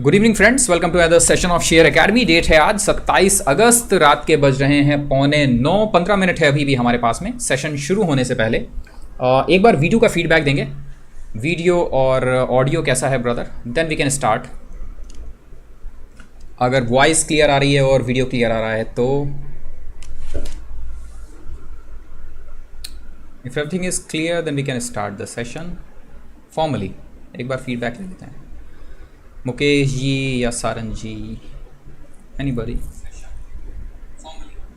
Good evening friends, welcome to other session of Share Academy. Date है आज 27 अगस्त, रात के बज रहे हैं 8:45, 15 मिनट है अभी भी हमारे पास में। सेशन शुरू होने से पहले एक बार वीडियो का फीडबैक देंगे, वीडियो और ऑडियो कैसा है brother, then we can start. अगर वॉइस क्लियर आ रही है और वीडियो क्लियर आ रहा है तो if everything is clear then we can start the session formally. एक बार फीडबैक ले लेते हैं। मुकेश जी या Saran ji, anybody?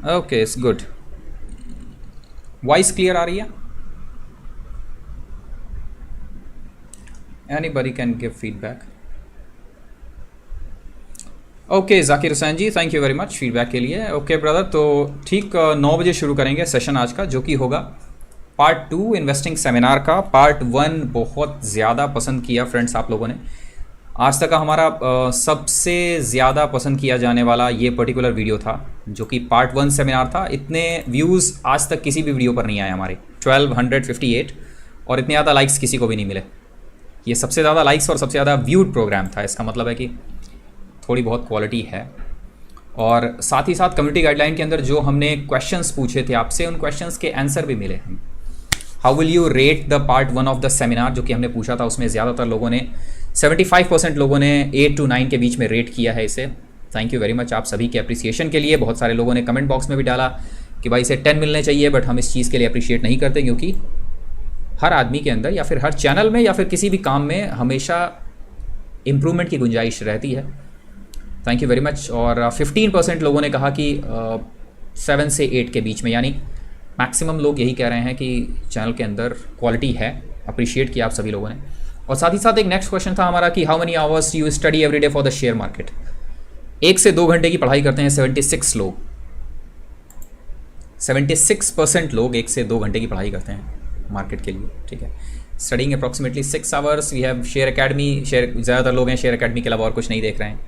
Okay, it's good. Voice clear आ रही है? Anybody can give feedback? Okay, Zakir Hussain ji, thank you very much feedback के लिए। ओके ब्रदर, तो ठीक 9 बजे शुरू करेंगे सेशन आज का, जो कि होगा पार्ट 2 इन्वेस्टिंग सेमिनार का। पार्ट 1 बहुत ज़्यादा पसंद किया फ्रेंड्स आप लोगों ने। आज तक का हमारा सबसे ज़्यादा पसंद किया जाने वाला ये पर्टिकुलर वीडियो था, जो कि पार्ट 1 सेमिनार था। इतने व्यूज़ आज तक किसी भी वीडियो पर नहीं आए हमारे, 1258, और इतने ज़्यादा लाइक्स किसी को भी नहीं मिले। ये सबसे ज़्यादा लाइक्स और सबसे ज़्यादा व्यूड प्रोग्राम था। इसका मतलब है कि थोड़ी बहुत क्वालिटी है। और साथ ही साथ कम्युनिटी गाइडलाइन के अंदर जो हमने क्वेश्चंस पूछे थे आपसे, उन क्वेश्चंस के आंसर भी मिले हैं। How will you rate the part 1 of the seminar, जो कि हमने पूछा था, उसमें ज़्यादातर लोगों ने 75% लोगों ने 8 to 9 के बीच में रेट किया है इसे। थैंक यू वेरी मच आप सभी के अप्रिसिएशन के लिए। बहुत सारे लोगों ने कमेंट बॉक्स में भी डाला कि भाई इसे 10 मिलने चाहिए, बट हम इस चीज़ के लिए अप्रिशिएट नहीं करते, क्योंकि हर आदमी के अंदर या फिर हर चैनल में या फिर किसी भी काम में हमेशा इम्प्रूवमेंट की गुंजाइश रहती है। Thank you very much. और 15% लोगों ने कहा कि 7 से 8 के बीच में, यानी मैक्सिमम लोग यही कह रहे हैं कि चैनल के अंदर क्वालिटी है। अप्रिशिएट किया आप सभी लोगों ने। और साथ ही साथ एक नेक्स्ट क्वेश्चन था हमारा कि how many hours you study every day for the share market. 1 से 2 घंटे की पढ़ाई करते हैं 76 लोग। 76% लोग 1 से 2 घंटे की पढ़ाई करते हैं मार्केट के लिए, ठीक है। Studying approximately 6 hours. We have Share Academy, ज़्यादातर लोग हैं शेयर एकेडमी के अलावा और कुछ नहीं देख रहे हैं,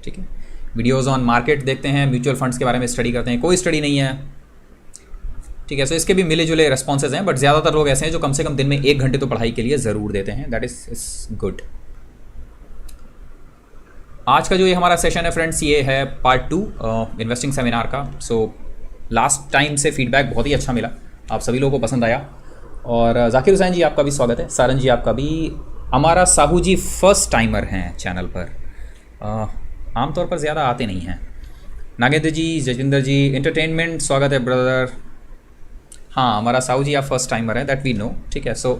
ठीक है। वीडियोज़ ऑन मार्केट देखते हैं, म्यूचुअल फंड्स के बारे में स्टडी करते हैं, कोई स्टडी नहीं है, ठीक है। सो इसके भी मिले जुले रेस्पॉन्सेज हैं, बट ज़्यादातर लोग ऐसे हैं जो कम से कम दिन में 1 घंटे तो पढ़ाई के लिए ज़रूर देते हैं। That is good. आज का जो ये हमारा सेशन है फ्रेंड्स, ये है पार्ट 2 इन्वेस्टिंग सेमिनार का। सो लास्ट टाइम से फीडबैक बहुत ही अच्छा मिला, आप सभी लोगों को पसंद आया। और जाकिर हुसैन जी आपका भी स्वागत है, सारन जी आपका भी। हमारा साहू जी फर्स्ट टाइमर हैं चैनल पर, आमतौर पर ज़्यादा आते नहीं हैं। नागेंद्र जी, जजिंदर जी, एंटरटेनमेंट स्वागत है ब्रदर। हाँ, हमारा साहू जी आप फर्स्ट टाइमर है, दैट वी नो, ठीक है। सो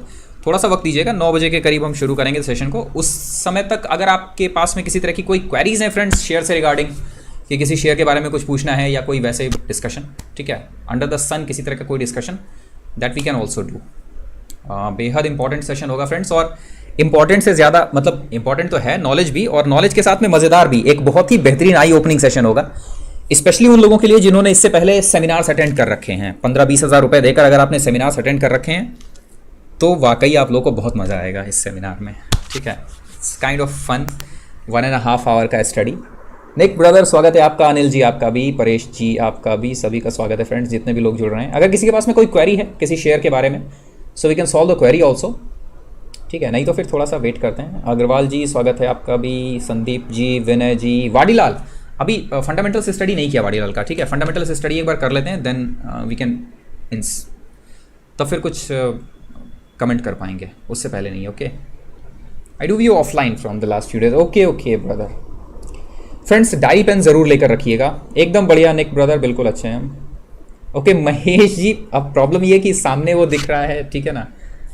थोड़ा सा वक्त दीजिएगा, 9 बजे के करीब हम शुरू करेंगे सेशन को। उस समय तक अगर आपके पास में किसी तरह की कोई क्वेरीज हैं फ्रेंड्स शेयर से रिगार्डिंग, कि किसी शेयर के बारे में कुछ पूछना है या कोई वैसे डिस्कशन, ठीक है, अंडर द सन किसी तरह का कोई discussion, that we can also do. बेहद इंपॉर्टेंट सेशन होगा फ्रेंड्स। और इंपॉर्टेंट से ज़्यादा मतलब इंपॉर्टेंट तो है नॉलेज भी, और नॉलेज के साथ में मज़ेदार भी। एक बहुत ही बेहतरीन आई ओपनिंग सेशन होगा, स्पेशली उन लोगों के लिए जिन्होंने इससे पहले सेमिनार्स अटेंड कर रखे हैं। 15-20 हज़ार रुपये देकर अगर आपने सेमिनार्स अटेंड कर रखे हैं तो वाकई आप लोगों को बहुत मज़ा आएगा इस सेमिनार में, ठीक है। It's kind of fun, 1.5 hour का स्टडी। निक ब्रदर स्वागत है आपका, अनिल जी आपका भी, परेश जी आपका भी, सभी का स्वागत है फ्रेंड्स जितने भी लोग जुड़ रहे हैं। अगर किसी के पास में कोई क्वेरी है किसी शेयर के बारे में, so we can solve the query also, ठीक है। नहीं तो फिर थोड़ा सा वेट करते हैं। अग्रवाल जी स्वागत है आपका भी, संदीप जी, विनय जी, वाडीलाल। अभी फंडामेंटल्स स्टडी नहीं किया वाडीलाल का, ठीक है। फंडामेंटल्स स्टडी एक बार कर लेते हैं, देन वी कैन इंस, तो फिर कुछ कमेंट कर पाएंगे, उससे पहले नहीं। Okay, I do view offline from the last few days. Okay okay brother. Friends diary pen ज़रूर लेकर रखिएगा। एकदम बढ़िया निक ब्रदर, बिल्कुल अच्छे हैं हम। ओके महेश जी, अब प्रॉब्लम ये कि सामने वो दिख रहा है, ठीक है ना।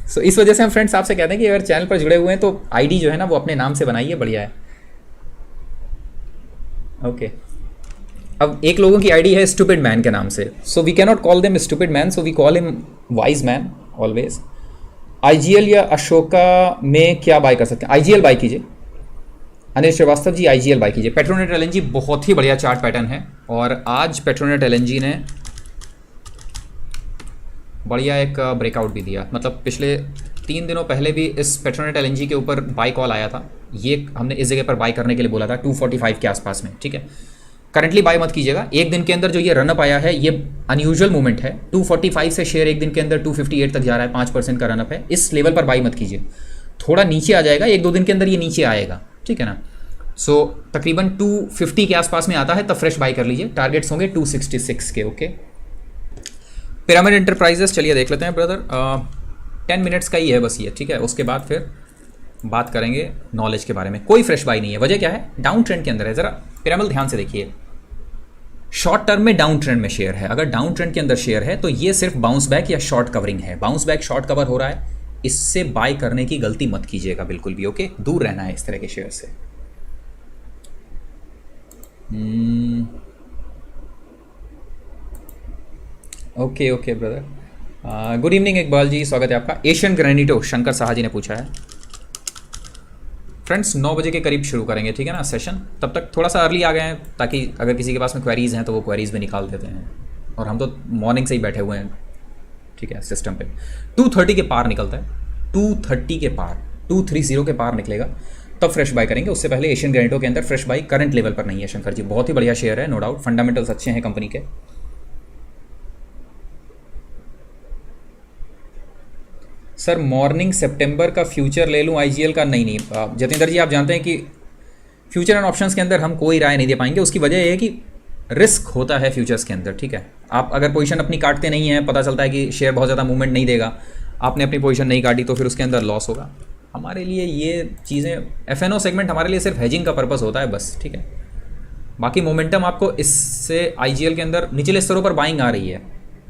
सो इस वजह से हम फ्रेंड्स आपसे कहते हैं कि अगर चैनल पर जुड़े हुए हैं तो आईडी जो है ना वो अपने नाम से बनाइए, बढ़िया है। ओके अब एक लोगों की आईडी है स्टूपिड मैन के नाम से, so we can not call them stupid man, so we call him wise man always. IGL या अशोका में क्या बाय कर सकते हैं? आईजीएल बाय कीजिए। अनिल श्रीवास्तव जी आईजीएल बाय कीजिए। पेट्रोनेट एलएनजी बहुत ही बढ़िया चार्ट पैटर्न है, और आज पेट्रोनेट एलएनजी ने बढ़िया एक ब्रेकआउट भी दिया। मतलब पिछले 3 दिनों पहले भी इस पेट्रोनेट एलएनजी के ऊपर बाय कॉल आया था, ये हमने इस जगह पर बाय करने के लिए बोला था 245 के आसपास में, ठीक है। करंटली बाय मत कीजिएगा। एक दिन के अंदर जो ये रनअप आया है ये अनयूजुअल मूवमेंट है। 245 से शेयर एक दिन के अंदर 258 तक जा रहा है, 5% का रनअप है। इस लेवल पर बाय मत कीजिए, थोड़ा नीचे आ जाएगा, 1-2 दिन के अंदर ये नीचे आएगा, ठीक है ना। सो तकरीबन 250 के आसपास में आता है तब फ्रेश बाई कर लीजिए, टारगेट्स होंगे 266 के। ओके, पिरामिड एंटरप्राइजेस चलिए देख लेते हैं ब्रदर, 10 मिनट्स का ही है बस ये, ठीक है। उसके बाद फिर बात करेंगे नॉलेज के बारे में। कोई फ्रेश बाई नहीं है, वजह क्या है, डाउन ट्रेंड के अंदर है। ज़रा पिरामिड ध्यान से देखिए, शॉर्ट टर्म में डाउन ट्रेंड में शेयर है। अगर डाउन ट्रेंड के अंदर शेयर है तो ये सिर्फ बाउंस बैक या शॉर्ट कवरिंग है। बाउंस बैक शॉर्ट कवर हो रहा है, इससे बाय करने की गलती मत कीजिएगा बिल्कुल भी। ओके, दूर रहना है इस तरह के शेयर से। Okay okay brother, good evening Iqbal ji, स्वागत है आपका। एशियन ग्रेनिटो शंकर साहा जी ने पूछा है। फ्रेंड्स 9 बजे के करीब शुरू करेंगे, ठीक है ना सेशन। तब तक थोड़ा सा अर्ली आ गए हैं ताकि अगर किसी के पास में क्वेरीज़ हैं तो वो क्वेरीज़ भी निकाल देते हैं। और हम तो मॉर्निंग से ही बैठे हुए हैं, ठीक है, सिस्टम पे। 230 के पार निकलता है, 230 के पार, 230 के पार निकलेगा तब फ्रेश बाय करेंगे। उससे पहले एशियन ग्रेनिटो के अंदर फ्रेश बाय करंट लेवल पर नहीं है शंकर जी। बहुत ही बढ़िया शेयर है, नो डाउट, फंडामेंटल्स अच्छे हैं कंपनी के। सर मॉर्निंग सितंबर का फ्यूचर ले लूँ आईजीएल का? नहीं नहीं जतेंद्र जी, आप जानते हैं कि फ्यूचर एंड ऑप्शंस के अंदर हम कोई राय नहीं दे पाएंगे। उसकी वजह यह है कि रिस्क होता है फ्यूचर्स के अंदर, ठीक है। आप अगर पोजीशन अपनी काटते नहीं हैं, पता चलता है कि शेयर बहुत ज़्यादा मूवमेंट नहीं देगा, आपने अपनी पोजीशन नहीं काटी तो फिर उसके अंदर लॉस होगा। हमारे लिए ये चीज़ें, एफएनओ सेगमेंट हमारे लिए सिर्फ हेजिंग का पर्पस होता है बस, ठीक है। बाकी मोमेंटम आपको इससे आईजीएल के अंदर निचले स्तरों पर बाइंग आ रही है,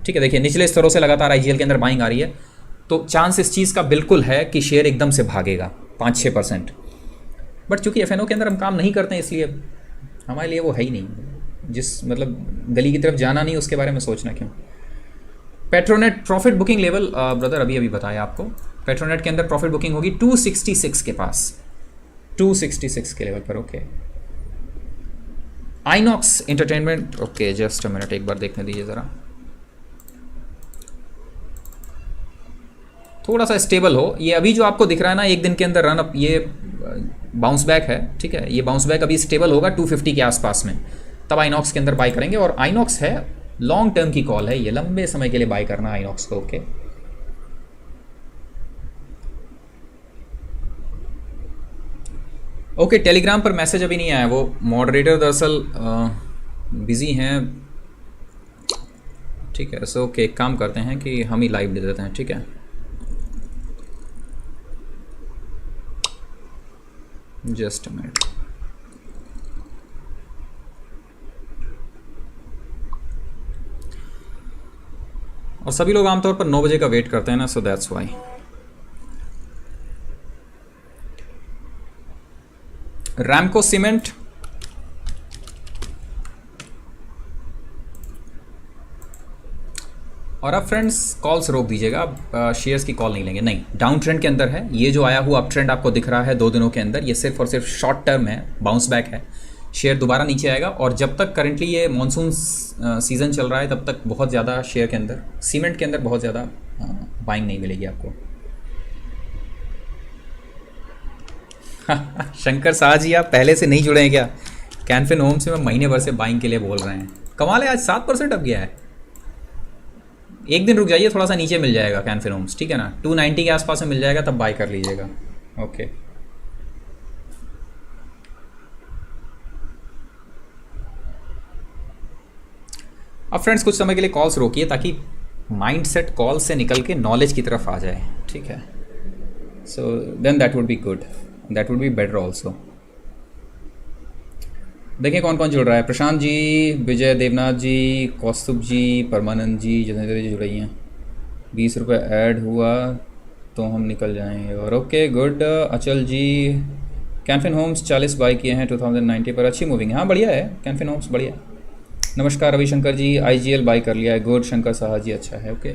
ठीक है। देखिए निचले स्तरों से लगातार आईजीएल के अंदर बाइंग आ रही है, तो चांस इस चीज़ का बिल्कुल है कि शेयर एकदम से भागेगा 5-6%। बट चूंकि एफएनओ के अंदर हम काम नहीं करते हैं, इसलिए हमारे लिए वो है ही नहीं। जिस मतलब गली की तरफ जाना नहीं, उसके बारे में सोचना क्यों। Petronet profit booking level brother अभी बताया आपको। पेट्रोनेट के अंदर प्रॉफिट बुकिंग होगी 266 के पास, 266 के लेवल पर। Okay, INOX entertainment, okay just a minute, एक बार देखने दीजिए ज़रा, थोड़ा सा स्टेबल हो। ये अभी जो आपको दिख रहा है ना, एक दिन के अंदर रन अप, ये बाउंस बैक है, ठीक है। ये बाउंस बैक अभी स्टेबल होगा 250 के आसपास में, तब आइनॉक्स के अंदर बाय करेंगे। और आइनॉक्स है लॉन्ग टर्म की कॉल है, ये लंबे समय के लिए बाय करना आइनॉक्स को। ओके, ओके टेलीग्राम पर मैसेज अभी नहीं आया, वो मॉडरेटर दरअसल बिजी हैं, ठीक है। सो ओके, एक काम करते हैं कि हम ही लाइव दे देते हैं, ठीक है। जस्ट अ मिनट, और सभी लोग आमतौर पर 9 बजे का वेट करते हैं ना, so that's why. Ramco cement, और अब फ्रेंड्स कॉल्स रोक दीजिएगा, अब शेयर्स की कॉल नहीं लेंगे। नहीं, डाउन ट्रेंड के अंदर है। ये जो आया हुआ अप ट्रेंड आपको दिख रहा है 2 दिनों के अंदर, ये सिर्फ और सिर्फ शॉर्ट टर्म है, बाउंस बैक है। शेयर दोबारा नीचे आएगा, और जब तक करंटली ये मानसून सीज़न चल रहा है तब तक बहुत ज़्यादा शेयर के अंदर, सीमेंट के अंदर बहुत ज़्यादा बाइंग नहीं मिलेगी आपको। शंकर साहा जी, आप पहले से नहीं जुड़े हैं क्या? कैनफिन होम से मैं महीने भर से बाइंग के लिए बोल रहे हैं। कमाल है, आज 7% अब गया है। एक दिन रुक जाइए, थोड़ा सा नीचे मिल जाएगा कैनफिन होम्स, ठीक है ना, 290 के आसपास में मिल जाएगा, तब बाय कर लीजिएगा। ओके, अब फ्रेंड्स कुछ समय के लिए कॉल्स रोकिए ताकि माइंडसेट कॉल से निकल के नॉलेज की तरफ आ जाए, ठीक है। So then that would be good, that would be better also. देखें कौन कौन जुड़ रहा है। प्रशांत जी, विजय देवनाथ जी, कौस्तुभ जी, परमानंद जी, जितेंद्र जी जुड़ रही हैं। 20 रुपये ऐड हुआ तो हम निकल जाएंगे। और ओके गुड, अचल जी, कैनफिन होम्स 40 बाई किए हैं 2090 पर, अच्छी मूविंग है। हाँ बढ़िया है कैनफिन होम्स, बढ़िया। नमस्कार रविशंकर जी, आईजीएल बाई कर लिया है, गुड शंकर साहा जी, अच्छा है। Okay,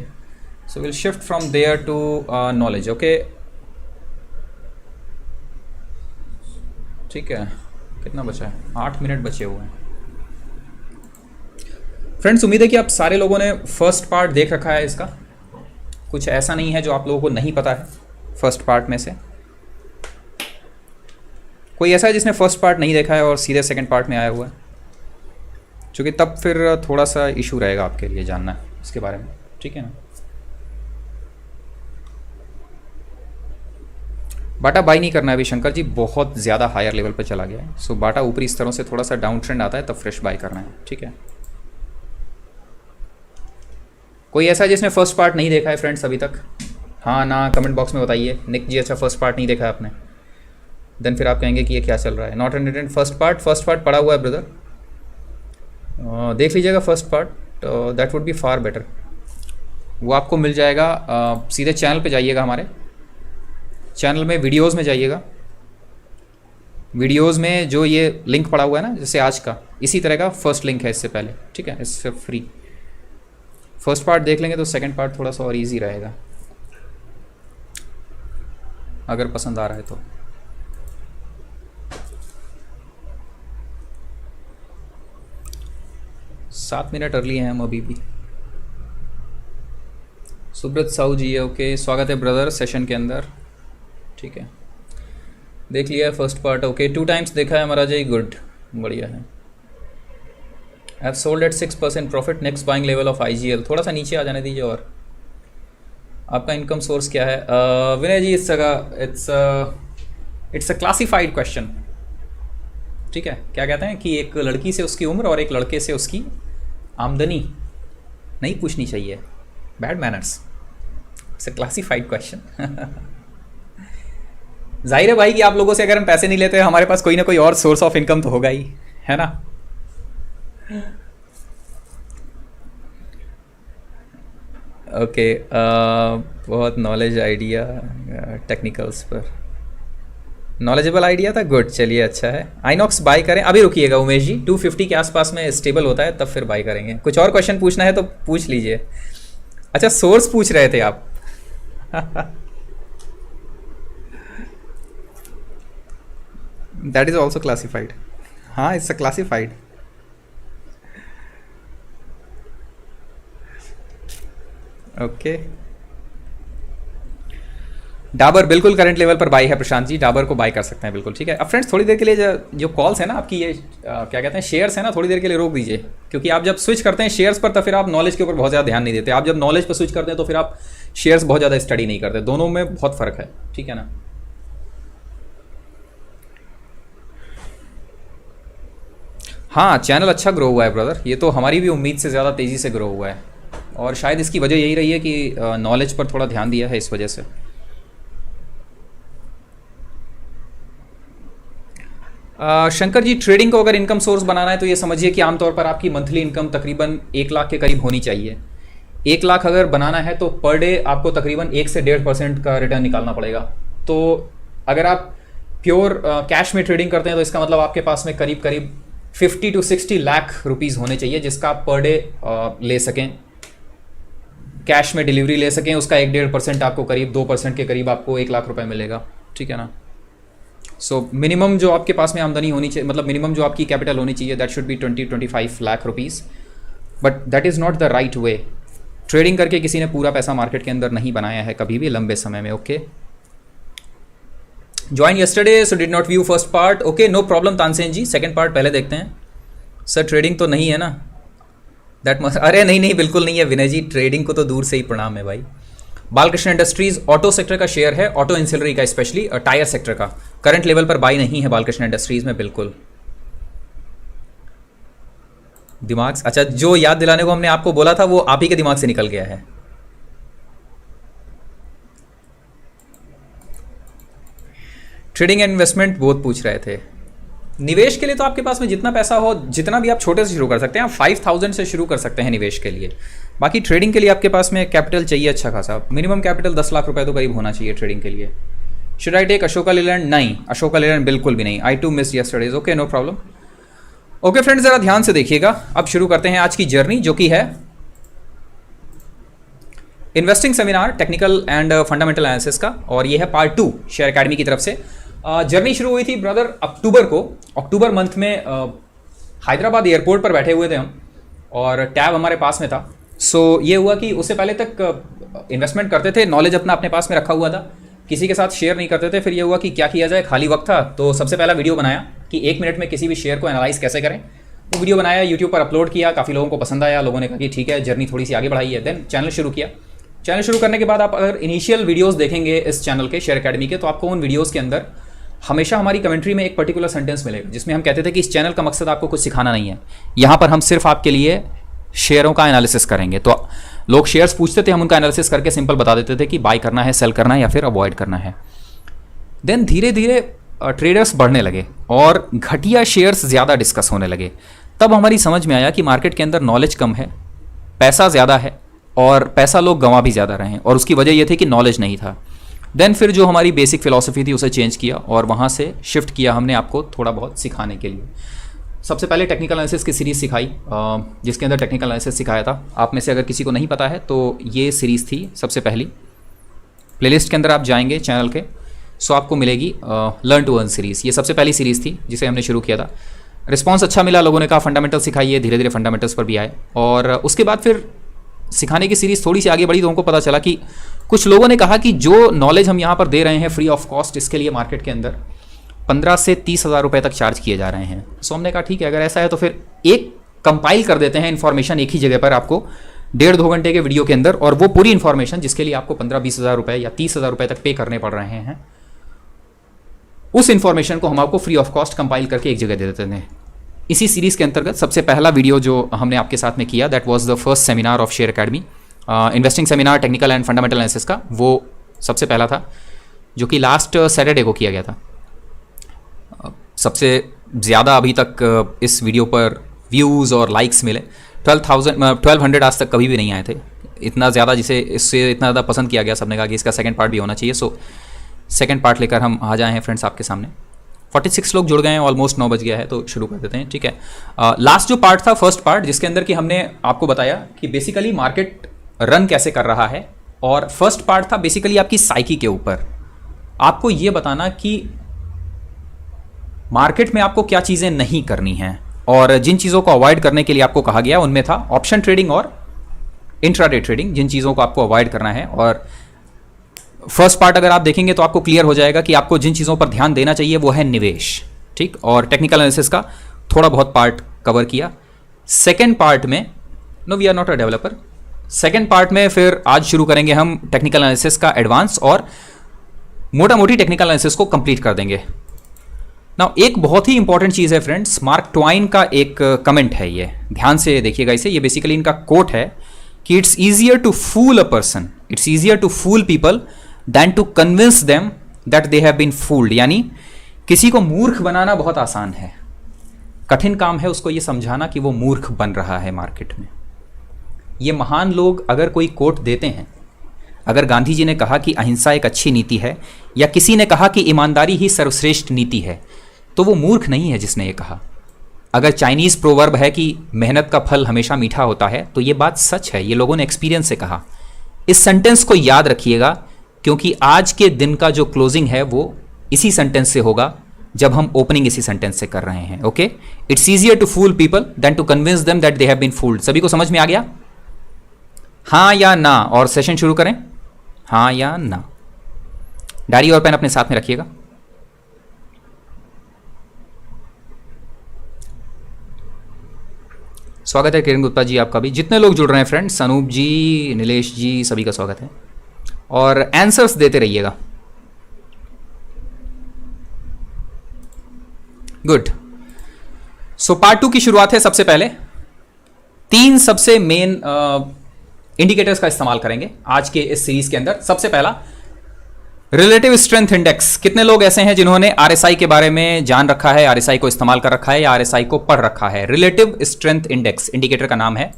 so will shift from there to knowledge. Okay, ठीक है, कितना बचा है? 8 मिनट बचे हुए हैं। फ्रेंड्स उम्मीद है कि आप सारे लोगों ने फर्स्ट पार्ट देख रखा है इसका, कुछ ऐसा नहीं है जो आप लोगों को नहीं पता है फर्स्ट पार्ट में से। कोई ऐसा है जिसने फर्स्ट पार्ट नहीं देखा है और सीधे सेकंड पार्ट में आया हुआ है? क्योंकि तब फिर थोड़ा सा इशू रहेगा आपके लिए जानना इसके बारे में, ठीक है ना। बाटा बाई नहीं करना है अभी शंकर जी, बहुत ज़्यादा हायर लेवल पर चला गया है। सो बाटा ऊपरी स्तरों से थोड़ा सा डाउन ट्रेंड आता है तब फ्रेश बाई करना है, ठीक है। कोई ऐसा जिसने फर्स्ट पार्ट नहीं देखा है फ्रेंड्स अभी तक? हाँ ना, कमेंट बॉक्स में बताइए। निक जी अच्छा फर्स्ट पार्ट नहीं देखा है आपने, देन फिर आप कहेंगे कि ये क्या चल रहा है। नॉट अंडरस्टैंड फर्स्ट पार्ट पड़ा हुआ है ब्रदर, देख लीजिएगा first part, that would B far better. वो आपको मिल जाएगा, सीधे चैनल पे जाइएगा, हमारे चैनल में वीडियोस में जाइएगा। वीडियोस में जो ये लिंक पड़ा हुआ है ना, जैसे आज का, इसी तरह का फर्स्ट लिंक है इससे पहले, ठीक है, इससे फ्री। फर्स्ट पार्ट देख लेंगे तो सेकंड पार्ट थोड़ा सा और इजी रहेगा, अगर पसंद आ रहा है तो। सात मिनट अर्ली हैं हम अभी भी। सुब्रत साहू जी है, ओके, स्वागत है ब्रदर सेशन के अंदर, ठीक है। देख लिया है फर्स्ट पार्ट, ओके, 2 टाइम्स देखा है हमारा जी, गुड, बढ़िया है। Have sold at 6% profit, next buying level of IGL। थोड़ा सा नीचे आ जाने दीजिए। और आपका इनकम सोर्स क्या है? विनय जी, इट्स अ क्लासिफाइड क्वेश्चन, ठीक है। क्या कहते हैं कि एक लड़की से उसकी उम्र और एक लड़के से उसकी आमदनी नहीं पूछनी चाहिए, bad manners, it's a classified question. जाहिर है भाई कि आप लोगों से अगर हम पैसे नहीं लेते, हमारे पास कोई ना कोई और सोर्स ऑफ इनकम तो होगा ही, है ना। ओके, बहुत नॉलेज आइडिया, टेक्निकल्स पर नॉलेजेबल आइडिया था, गुड, चलिए अच्छा है। आइनॉक्स बाय करें? अभी रुकिएगा उमेश जी, 250 के आसपास में स्टेबल होता है तब फिर बाय करेंगे। कुछ और क्वेश्चन पूछना है तो पूछ लीजिए। अच्छा, सोर्स पूछ रहे थे आप। दैट इज ऑल्सो क्लासिफाइड, हाँ it's a classified. Okay, Dabur बिल्कुल करंट लेवल पर बाई है प्रशांत जी, डाबर को बाई कर सकते हैं बिल्कुल, ठीक है। अब फ्रेंड्स थोड़ी देर के लिए जो कॉल्स है ना आपकी, ये क्या कहते हैं, शेयर्स है ना, थोड़ी देर के लिए रोक दीजिए, क्योंकि आप जब स्विच करते हैं शेयर्स पर तो फिर आप नॉलेज के ऊपर बहुत ज़्यादा ध्यान नहीं देते। आप जब नॉलेज पर स्विच करते हैं तो फिर आप शेयर्स बहुत ज़्यादा स्टडी नहीं करते, दोनों में बहुत फ़र्क है, ठीक है ना। हाँ, चैनल अच्छा ग्रो हुआ है ब्रदर, ये तो हमारी भी उम्मीद से ज़्यादा तेज़ी से ग्रो हुआ है, और शायद इसकी वजह यही रही है कि नॉलेज पर थोड़ा ध्यान दिया है इस वजह से। शंकर जी, ट्रेडिंग को अगर इनकम सोर्स बनाना है तो ये समझिए कि आमतौर पर आपकी मंथली इनकम तकरीबन 1 लाख के करीब होनी चाहिए। 1 लाख अगर बनाना है तो पर डे आपको तकरीबन 1 से 1.5% का रिटर्न निकालना पड़ेगा। तो अगर आप प्योर कैश में ट्रेडिंग करते हैं तो इसका मतलब आपके पास में करीब करीब 50 to 60 लाख रुपीज़ होने चाहिए, जिसका आप पर डे ले सकें, कैश में डिलीवरी ले सकें। उसका 1-1.5% आपको करीब 2% के करीब आपको 1 लाख रुपए मिलेगा, ठीक है ना। सो मिनिमम जो आपके पास में आमदनी होनी चाहिए, मतलब मिनिमम जो आपकी कैपिटल होनी चाहिए, that should be 20-25 lakh rupees, but that is not the right way. Trading करके किसी ने पूरा पैसा मार्केट के अंदर नहीं बनाया है कभी भी लंबे समय में। Okay, join yesterday so did not view first part, okay no problem Tansen ji, second part पहले देखते हैं। सर ट्रेडिंग तो नहीं है ना, दैट मस्ट, अरे नहीं बिल्कुल नहीं है विनय जी, ट्रेडिंग को तो दूर से ही प्रणाम है भाई। बालकृष्ण इंडस्ट्रीज ऑटो सेक्टर का शेयर है, ऑटो इंसिलरी का, स्पेशली टायर सेक्टर का। करंट लेवल पर बाई नहीं है बालकृष्ण इंडस्ट्रीज में, बिल्कुल। दिमाग, अच्छा जो याद दिलाने को हमने आपको बोला था वो आप ही के दिमाग से निकल गया है। ट्रेडिंग एंड इन्वेस्टमेंट बहुत पूछ रहे थे। निवेश के लिए तो आपके पास में जितना पैसा हो, जितना भी आप छोटे से शुरू कर सकते हैं, आप 5000 से शुरू कर सकते हैं निवेश के लिए। बाकी ट्रेडिंग के लिए आपके पास में कैपिटल चाहिए अच्छा खासा, मिनिमम कैपिटल 10 लाख रुपए तो करीब होना चाहिए ट्रेडिंग के लिए। Should I take Ashok Leyland? नहीं, अशोका लीलैंड बिल्कुल भी नहीं। I too miss yesterday's, okay no problem. Okay friends, जरा ध्यान से देखिएगा। अब शुरू करते हैं आज की जर्नी, जो कि है investing seminar technical and fundamental analysis का, और ये है पार्ट 2 शेयर अकेडमी की तरफ से। जर्नी शुरू हुई थी ब्रदर अक्टूबर को, अक्टूबर मंथ में हैदराबाद एयरपोर्ट पर बैठे हुए थे हम, और टैब हमारे पास में था। सो ये हुआ कि उससे पहले तक इन्वेस्टमेंट करते थे, नॉलेज अपना अपने पास में रखा हुआ था, किसी के साथ शेयर नहीं करते थे। फिर ये हुआ कि क्या किया जाए, खाली वक्त था, तो सबसे पहला वीडियो बनाया कि 1 मिनट में किसी भी शेयर को एनालाइज कैसे करें। वो वीडियो बनाया, यूट्यूब पर अपलोड किया, काफ़ी लोगों को पसंद आया, लोगों ने कहा कि ठीक है, जर्नी थोड़ी सी आगे बढ़ाई है। देन चैनल शुरू किया, चैनल शुरू करने के बाद आप अगर इनिशियल वीडियोस देखेंगे इस चैनल के शेयर एकेडमी के, तो आपको उन वीडियोस के अंदर हमेशा हमारी कमेंट्री में एक पर्टिकुलर सेंटेंस मिलेगा जिसमें हम कहते थे कि इस चैनल का मकसद आपको कुछ सिखाना नहीं है, यहाँ पर हम सिर्फ आपके लिए शेयरों का एनालिसिस करेंगे। तो लोग शेयर्स पूछते थे, हम उनका एनालिसिस करके सिंपल बता देते थे कि बाय करना है, सेल करना है या फिर अवॉइड करना है। देन धीरे धीरे ट्रेडर्स बढ़ने लगे और घटिया शेयर्स ज़्यादा डिस्कस होने लगे। तब हमारी समझ में आया कि मार्केट के अंदर नॉलेज कम है, पैसा ज़्यादा है और पैसा लोग गंवा भी ज़्यादा रहे हैं, और उसकी वजह यह थी कि नॉलेज नहीं था। देन फिर जो हमारी बेसिक फिलॉसफी थी उसे चेंज किया और वहाँ से शिफ्ट किया हमने आपको थोड़ा बहुत सिखाने के लिए। सबसे पहले टेक्निकल एनालिसिस की सीरीज़ सिखाई, जिसके अंदर टेक्निकल एनालिसिस सिखाया था। आप में से अगर किसी को नहीं पता है तो ये सीरीज़ थी सबसे पहली। प्लेलिस्ट के अंदर आप जाएंगे चैनल के, सो आपको मिलेगी लर्न टू अर्न सीरीज़। ये सबसे पहली सीरीज़ थी जिसे हमने शुरू किया था। रिस्पॉन्स अच्छा मिला, लोगों ने कहा फंडामेंटल सिखाइए, धीरे धीरे फंडामेंटल्स पर भी आए। और उसके बाद फिर सिखाने की सीरीज़ थोड़ी सी आगे बढ़ी तो हमको पता चला कि कुछ लोगों ने कहा कि जो नॉलेज हम यहाँ पर दे रहे हैं फ्री ऑफ कॉस्ट, इसके लिए मार्केट के अंदर 15 से 30 हज़ार रुपये तक चार्ज किए जा रहे हैं। सो हमने कहा ठीक है, अगर ऐसा है तो फिर एक कंपाइल कर देते हैं इन्फॉर्मेशन एक ही जगह पर आपको 1.5-2 घंटे के वीडियो के अंदर, और वो पूरी इन्फॉर्मेशन जिसके लिए आपको 15-20 हज़ार रुपये या 30 हज़ार रुपये तक पे करने पड़ रहे हैं, उस इन्फॉर्मेशन को हम आपको फ्री ऑफ कॉस्ट कंपाइल करके एक जगह दे देते हैं। इसी सीरीज़ के अंतर्गत सबसे पहला वीडियो जो हमने आपके साथ में किया, that was the first seminar of Share academy, investing seminar technical and fundamental analysis का। वो सबसे पहला था जो कि लास्ट सैटरडे को किया गया था। सबसे ज़्यादा अभी तक इस वीडियो पर व्यूज़ और लाइक्स मिले 1200 आज तक कभी भी नहीं आए थे इतना ज़्यादा, जिसे इससे इतना ज़्यादा पसंद किया गया। सबने कहा कि इसका सेकंड पार्ट भी होना चाहिए। सो सेकंड पार्ट लेकर हम आ जाए हैं फ्रेंड्स आपके सामने। 46 लोग जुड़ गए हैं, ऑलमोस्ट 9 बज गया है, तो शुरू कर देते हैं। ठीक है, लास्ट जो पार्ट था, फर्स्ट पार्ट, जिसके अंदर कि हमने आपको बताया कि बेसिकली मार्केट रन कैसे कर रहा है, और फर्स्ट पार्ट था बेसिकली आपकी साइकी के ऊपर। आपको ये बताना कि मार्केट में आपको क्या चीज़ें नहीं करनी हैं, और जिन चीज़ों को अवॉइड करने के लिए आपको कहा गया उनमें था ऑप्शन ट्रेडिंग और इंट्राडे ट्रेडिंग, जिन चीज़ों को आपको अवॉइड करना है। और फर्स्ट पार्ट अगर आप देखेंगे तो आपको क्लियर हो जाएगा कि आपको जिन चीज़ों पर ध्यान देना चाहिए वो है निवेश। ठीक, और टेक्निकल एनालिसिस का थोड़ा बहुत पार्ट कवर किया। सेकेंड पार्ट में, no we are not a developer, second part में फिर आज शुरू करेंगे हम टेक्निकल एनालिसिस का एडवांस, और मोटा मोटी टेक्निकल एनालिसिस को कंप्लीट कर देंगे। नाउ एक बहुत ही इंपॉर्टेंट चीज़ है फ्रेंड्स, मार्क ट्वाइन का एक कमेंट है, ये ध्यान से देखिएगा इसे। ये बेसिकली इनका कोट है कि it's easier to fool a person, it's easier to fool people than to convince them that they have been fooled. यानी किसी को मूर्ख बनाना बहुत आसान है, कठिन काम है उसको ये समझाना कि वो मूर्ख बन रहा है मार्केट में। ये महान लोग अगर कोई कोट देते हैं, अगर गांधी जी ने कहा कि अहिंसा एक अच्छी नीति है, या किसी ने कहा कि ईमानदारी ही सर्वश्रेष्ठ नीति है, तो वो मूर्ख नहीं है जिसने ये कहा। अगर चाइनीज़ प्रोवर्ब है कि मेहनत का फल हमेशा मीठा होता है, तो ये बात सच है, ये लोगों ने एक्सपीरियंस से कहा। इस सेंटेंस को याद रखिएगा, क्योंकि आज के दिन का जो क्लोजिंग है वो इसी सेंटेंस से होगा, जब हम ओपनिंग इसी सेंटेंस से कर रहे हैं। Okay, it's easier to fool people then to convince them that they have been fooled. सभी को समझ में आ गया? हाँ या ना? और सेशन शुरू करें, हाँ या ना? डायरी और पेन अपने साथ में रखिएगा। स्वागत है किरण गुप्ता जी आपका भी, जितने लोग जुड़ रहे हैं फ्रेंड्स, अनूप जी, नीलेश जी, सभी का स्वागत है। और आंसर्स देते रहिएगा। गुड। सो पार्ट 2 की शुरुआत है। सबसे पहले 3 सबसे मेन इंडिकेटर्स का इस्तेमाल करेंगे आज के इस सीरीज के अंदर। सबसे पहला रिलेटिव स्ट्रेंथ इंडेक्स। कितने लोग ऐसे हैं जिन्होंने आरएसआई के बारे में जान रखा है, आरएसआई को इस्तेमाल कर रखा है या आरएसआई को पढ़ रखा है? रिलेटिव स्ट्रेंथ इंडेक्स इंडिकेटर का नाम है।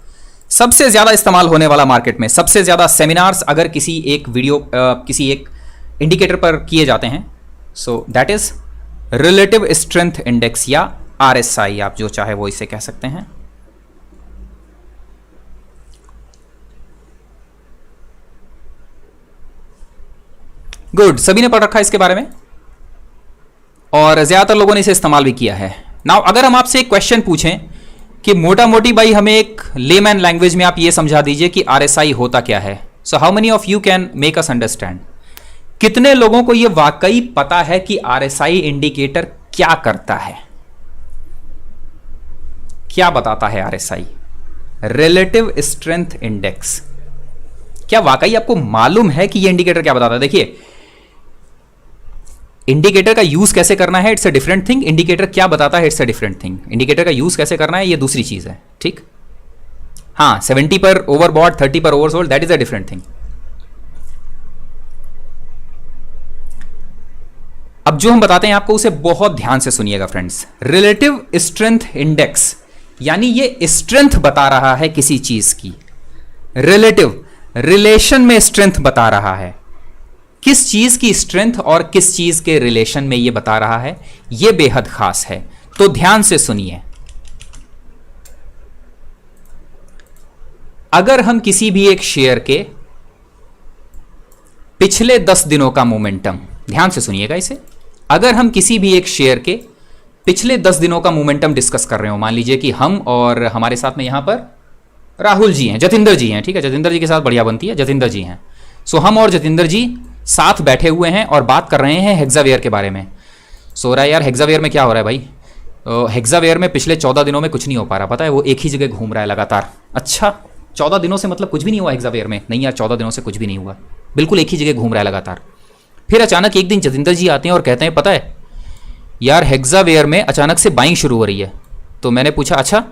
सबसे ज्यादा इस्तेमाल होने वाला मार्केट में, सबसे ज्यादा सेमिनार्स अगर किसी एक वीडियो किसी एक इंडिकेटर पर किए जाते हैं, so that is relative strength index या आरएसआई, आप जो चाहे वो इसे कह सकते हैं। गुड, सभी ने पढ़ रखा है इसके बारे में और ज्यादातर लोगों ने इसे इस्तेमाल भी किया है। नाउ अगर हम आपसे एक क्वेश्चन पूछें कि मोटा मोटी भाई हमें एक लेमैन लैंग्वेज में आप ये समझा दीजिए कि आरएसआई होता क्या है, so how many of you can make us understand? कितने लोगों को ये वाकई पता है कि आरएसआई इंडिकेटर क्या करता है, क्या बताता है? आरएसआई रिलेटिव स्ट्रेंथ इंडेक्स क्या वाकई आपको मालूम है कि ये इंडिकेटर क्या बताता है? देखिए, इंडिकेटर का यूज कैसे करना है, it's a different thing. Indicator क्या बताता है, it's a different thing. Indicator का यूज कैसे करना है, ये दूसरी चीज है, ठीक। हाँ, 70 पर ओवरबॉट, 30 पर oversold, that is a different thing. अब जो हम बताते हैं आपको, उसे बहुत ध्यान से सुनिएगा फ्रेंड्स। रिलेटिव स्ट्रेंथ इंडेक्स, यानी ये स्ट्रेंथ बता रहा है किसी चीज की। रिलेटिव, रिलेशन में स्ट्रेंथ बता रहा है। किस चीज की स्ट्रेंथ और किस चीज के रिलेशन में ये बता रहा है, ये बेहद खास है। तो ध्यान से सुनिए। अगर हम किसी भी एक शेयर के पिछले 10 दिनों का मोमेंटम, ध्यान से सुनिएगा इसे, अगर हम किसी भी एक शेयर के पिछले 10 दिनों का मोमेंटम डिस्कस कर रहे हो, मान लीजिए कि हम और हमारे साथ में यहां पर राहुल जी हैं, जतिंदर जी हैं, ठीक है, जतिंदर जी के साथ बढ़िया बनती है, जतिंदर जी हैं। सो हम और जतिंदर जी साथ बैठे हुए हैं और बात कर रहे हैं हेक्सावेयर के बारे में। सो रहा है यार, हेक्सावेयर में क्या हो रहा है भाई? हेक्सावेयर में पिछले 14 दिनों में कुछ नहीं हो पा रहा, पता है, वो एक ही जगह घूम रहा है लगातार। अच्छा, 14 दिनों से मतलब कुछ भी नहीं हुआ हेक्सावेयर में? नहीं यार, 14 दिनों से कुछ भी नहीं हुआ, बिल्कुल एक ही जगह घूम रहा है लगातार। फिर अचानक एक दिन जतिंदर जी आते हैं और कहते हैं, पता है यार, हेक्सावेयर में अचानक से बाइंग शुरू हो रही है। तो मैंने पूछा, अच्छा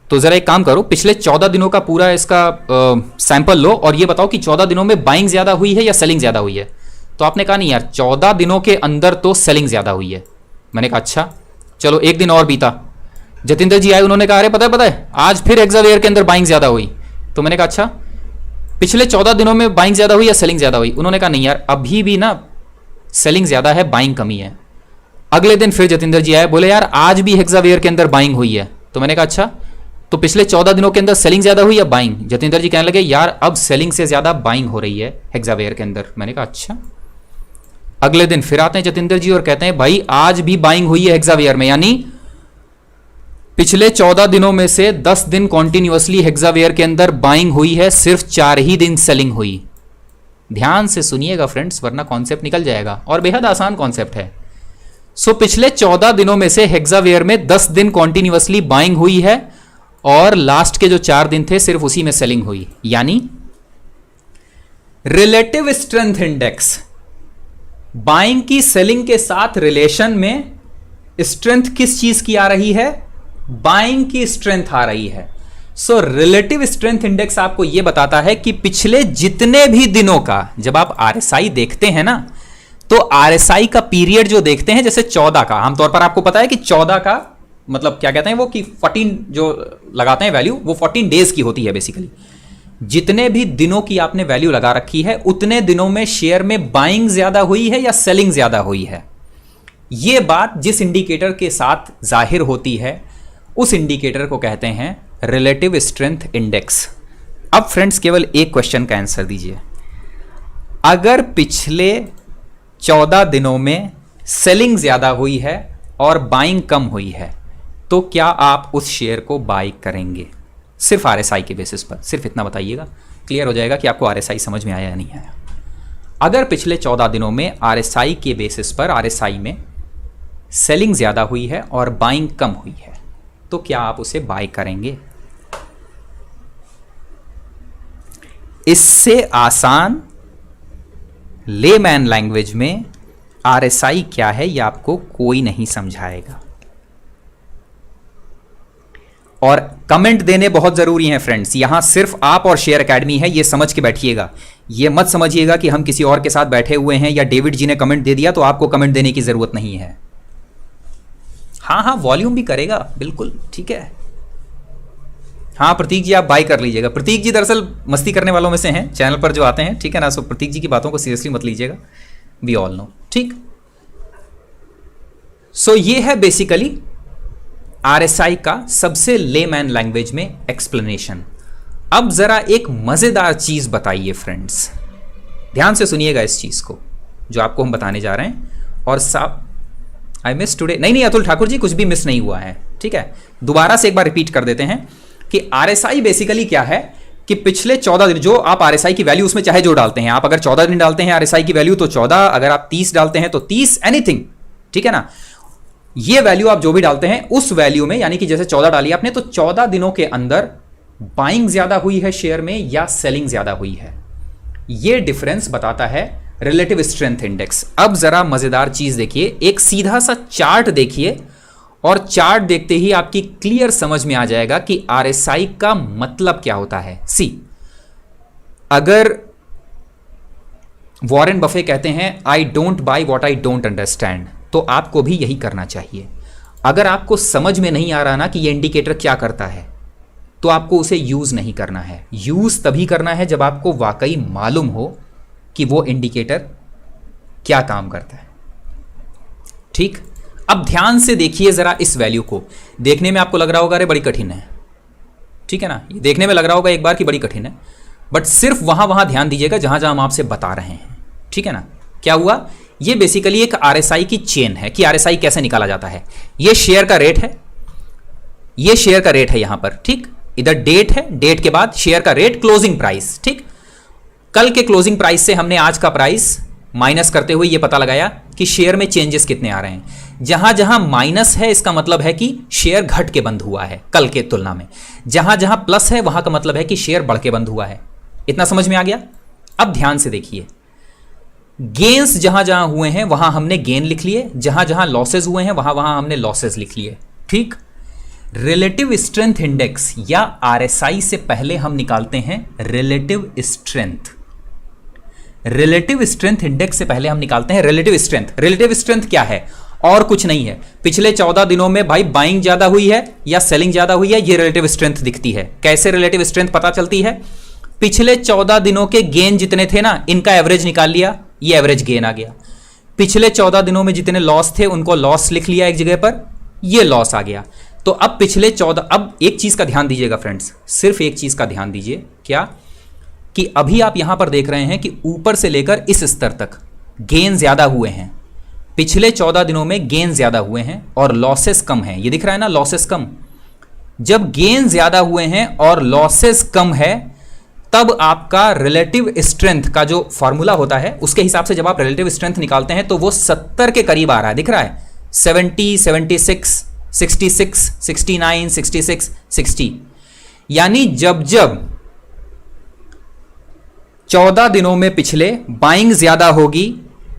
तो ज़रा एक काम करो, पिछले 14 दिनों का पूरा इसका सैंपल लो और ये बताओ कि 14 दिनों में बाइंग ज़्यादा हुई है या सेलिंग ज़्यादा हुई है। तो आपने कहा नहीं यार, 14 दिनों के अंदर तो सेलिंग ज़्यादा हुई है। मैंने कहा अच्छा चलो, एक दिन और बीता, जतिंदर जी आए, उन्होंने कहा अरे पता है आज फिर हेक्सावेयर के अंदर बाइंग ज़्यादा हुई। तो मैंने कहा अच्छा, पिछले 14 दिनों में बाइंग ज़्यादा हुई या सेलिंग ज़्यादा हुई? उन्होंने कहा नहीं यार, अभी भी ना सेलिंग ज़्यादा है, बाइंग कमी है। अगले दिन फिर जतिंदर जी आए, बोले यार आज भी हेक्सावेयर के अंदर बाइंग हुई है। तो मैंने कहा अच्छा, तो पिछले 14 दिनों के अंदर सेलिंग ज्यादा हुई या बाइंग? जतिंदर जी कहने लगे यार अब सेलिंग से ज्यादा बाइंग हो रही है हेक्सावेयर के अंदर। मैंने कहा अच्छा। अगले दिन फिर आते हैं जतिंदर जी और कहते हैं भाई आज भी बाइंग हुई है हेक्सावेयर में, यानी पिछले 14 दिनों में से 10 दिन कॉन्टिन्यूअसली हेक्सावेयर के अंदर बाइंग हुई है, सिर्फ 4 ही दिन सेलिंग हुई। ध्यान से सुनिएगा फ्रेंड्स, वरना कॉन्सेप्ट निकल जाएगा, और बेहद आसान कॉन्सेप्ट है। सो पिछले 14 दिनों में से हेक्सावेयर में 10 दिन कॉन्टिन्यूअसली बाइंग हुई है और लास्ट के जो 4 दिन थे सिर्फ उसी में सेलिंग हुई। यानी रिलेटिव स्ट्रेंथ इंडेक्स, बाइंग की सेलिंग के साथ रिलेशन में स्ट्रेंथ किस चीज की आ रही है? बाइंग की स्ट्रेंथ आ रही है। सो रिलेटिव स्ट्रेंथ इंडेक्स आपको यह बताता है कि पिछले जितने भी दिनों का, जब आप आरएसआई देखते हैं ना, तो आरएसआई का पीरियड जो देखते हैं, जैसे 14 का, आमतौर पर आपको पता है कि 14 का मतलब क्या कहते हैं वो, कि 14 जो लगाते हैं वैल्यू, वो 14 डेज की होती है बेसिकली। जितने भी दिनों की आपने वैल्यू लगा रखी है, उतने दिनों में शेयर में बाइंग ज्यादा हुई है या सेलिंग ज्यादा हुई है। यह बात जिस इंडिकेटर के साथ जाहिर होती है, उस इंडिकेटर को कहते हैं रिलेटिव स्ट्रेंथ इंडेक्स। अब फ्रेंड्स केवल एक क्वेश्चन का आंसर दीजिए। अगर पिछले 14 दिनों में सेलिंग ज्यादा हुई है और बाइंग कम हुई है, तो क्या आप उस शेयर को बाई करेंगे? सिर्फ आरएसआई के बेसिस पर, सिर्फ इतना बताइएगा, क्लियर हो जाएगा कि आपको आरएसआई समझ में आया या नहीं आया। अगर पिछले 14 दिनों में आरएसआई के बेसिस पर, आरएसआई में सेलिंग ज्यादा हुई है और बाइंग कम हुई है, तो क्या आप उसे बाय करेंगे? इससे आसान लेमैन लैंग्वेज में आरएसआई क्या है यह आपको कोई नहीं समझाएगा। और कमेंट देने बहुत जरूरी हैं फ्रेंड्स, यहां सिर्फ आप और शेयर एकेडमी है, ये समझ के बैठिएगा। ये मत समझिएगा कि हम किसी और के साथ बैठे हुए हैं या डेविड जी ने कमेंट दे दिया तो आपको कमेंट देने की जरूरत नहीं है। हाँ हाँ, वॉल्यूम भी करेगा, बिल्कुल ठीक है। हाँ प्रतीक जी, आप बाय कर लीजिएगा। प्रतीक जी दरअसल मस्ती करने वालों में से हैं चैनल पर जो आते हैं, ठीक है ना। सो प्रतीक जी की बातों को सीरियसली मत लीजिएगा, वी ऑल नो, ठीक। सो ये है बेसिकली आरएसआई का सबसे लेमैन लैंग्वेज में एक्सप्लेनेशन। अब जरा एक मजेदार चीज बताइए फ्रेंड्स, ध्यान से सुनिएगा इस चीज को जो आपको हम बताने जा रहे हैं। और साहब आई मिस टुडे, नहीं अतुल ठाकुर जी, कुछ भी मिस नहीं हुआ है, ठीक है। दोबारा से एक बार रिपीट कर देते हैं कि आरएसआई बेसिकली क्या है, कि पिछले 14 दिन जो आप आरएसआई की वैल्यू उसमें चाहे जो डालते हैं, आप अगर 14 दिन डालते हैं आरएसआई की वैल्यू तो 14, अगर आप 30 डालते हैं तो 30, एनीथिंग, ठीक है ना। ये वैल्यू आप जो भी डालते हैं उस वैल्यू में, यानी कि जैसे 14 डाली आपने, तो 14 दिनों के अंदर बाइंग ज्यादा हुई है शेयर में या सेलिंग ज्यादा हुई है। ये डिफरेंस बताता है रिलेटिव स्ट्रेंथ इंडेक्स। अब जरा मजेदार चीज देखिए, एक सीधा सा चार्ट देखिए और चार्ट देखते ही आपकी क्लियर समझ में आ जाएगा कि आरएसआई का मतलब क्या होता है। सी, अगर वॉरेन बफे कहते हैं I don't by what I don't understand, तो आपको भी यही करना चाहिए। अगर आपको समझ में नहीं आ रहा ना कि ये इंडिकेटर क्या करता है, तो आपको उसे यूज नहीं करना है। यूज तभी करना है जब आपको वाकई मालूम हो कि वो इंडिकेटर क्या काम करता है। ठीक, अब ध्यान से देखिए जरा इस वैल्यू को। देखने में आपको लग रहा होगा अरे बड़ी कठिन है, ठीक है ना, ये देखने में लग रहा होगा एक बार कि बड़ी कठिन है, बट सिर्फ वहां ध्यान दीजिएगा जहां जहां हम आपसे बता रहे हैं। ठीक है ना, क्या हुआ, ये बेसिकली एक आरएसआई की चेन है कि आरएसआई कैसे निकाला जाता है। ये शेयर का रेट है, ये शेयर का रेट है यहां पर, ठीक, इधर डेट है, डेट के बाद शेयर का रेट, क्लोजिंग प्राइस। ठीक, कल के क्लोजिंग प्राइस से हमने आज का प्राइस माइनस करते हुए ये पता लगाया कि शेयर में चेंजेस कितने आ रहे हैं। जहां जहां माइनस है इसका मतलब है कि शेयर घट के बंद हुआ है कल के तुलना में, जहां जहां प्लस है वहां का मतलब है कि शेयर बढ़ के बंद हुआ है। इतना समझ में आ गया। अब ध्यान से देखिए, गेन्स जहां जहां हुए हैं वहां हमने गेन लिख लिए, जहां जहां लॉसेज हुए हैं वहां वहां हमने लॉसेज लिख लिए। ठीक, रिलेटिव स्ट्रेंथ इंडेक्स या आरएसआई से पहले हम निकालते हैं relative strength. Relative strength index से पहले हम निकालते हैं रिलेटिव स्ट्रेंथ। रिलेटिव स्ट्रेंथ क्या है, और कुछ नहीं है, पिछले 14 दिनों में भाई बाइंग ज्यादा हुई है या सेलिंग ज्यादा हुई है, ये रिलेटिव स्ट्रेंथ दिखती है। कैसे रिलेटिव स्ट्रेंथ पता चलती है, पिछले 14 दिनों के गेन जितने थे ना, इनका एवरेज निकाल लिया, ये एवरेज गेन आ गया। पिछले 14 दिनों में जितने लॉस थे उनको लॉस लिख लिया एक जगह पर, ये लॉस आ गया। तो अब पिछले 14, अब एक चीज का ध्यान दीजिएगा फ्रेंड्स, सिर्फ एक चीज का ध्यान दीजिए, क्या कि अभी आप यहां पर देख रहे हैं कि ऊपर से लेकर इस स्तर तक गेन ज्यादा हुए हैं। पिछले 14 दिनों में गेन ज्यादा हुए हैं और लॉसेस कम हैं। ये दिख रहा है ना, लॉसेस कम। जब गेन ज्यादा हुए हैं और लॉसेस कम है, तब आपका रिलेटिव स्ट्रेंथ का जो फॉर्मूला होता है उसके हिसाब से जब आप रिलेटिव स्ट्रेंथ निकालते हैं तो वो 70 के करीब आ रहा है। दिख रहा है 70, 76, 66, 69, 66, 60। यानी जब जब 14 दिनों में पिछले बाइंग ज्यादा होगी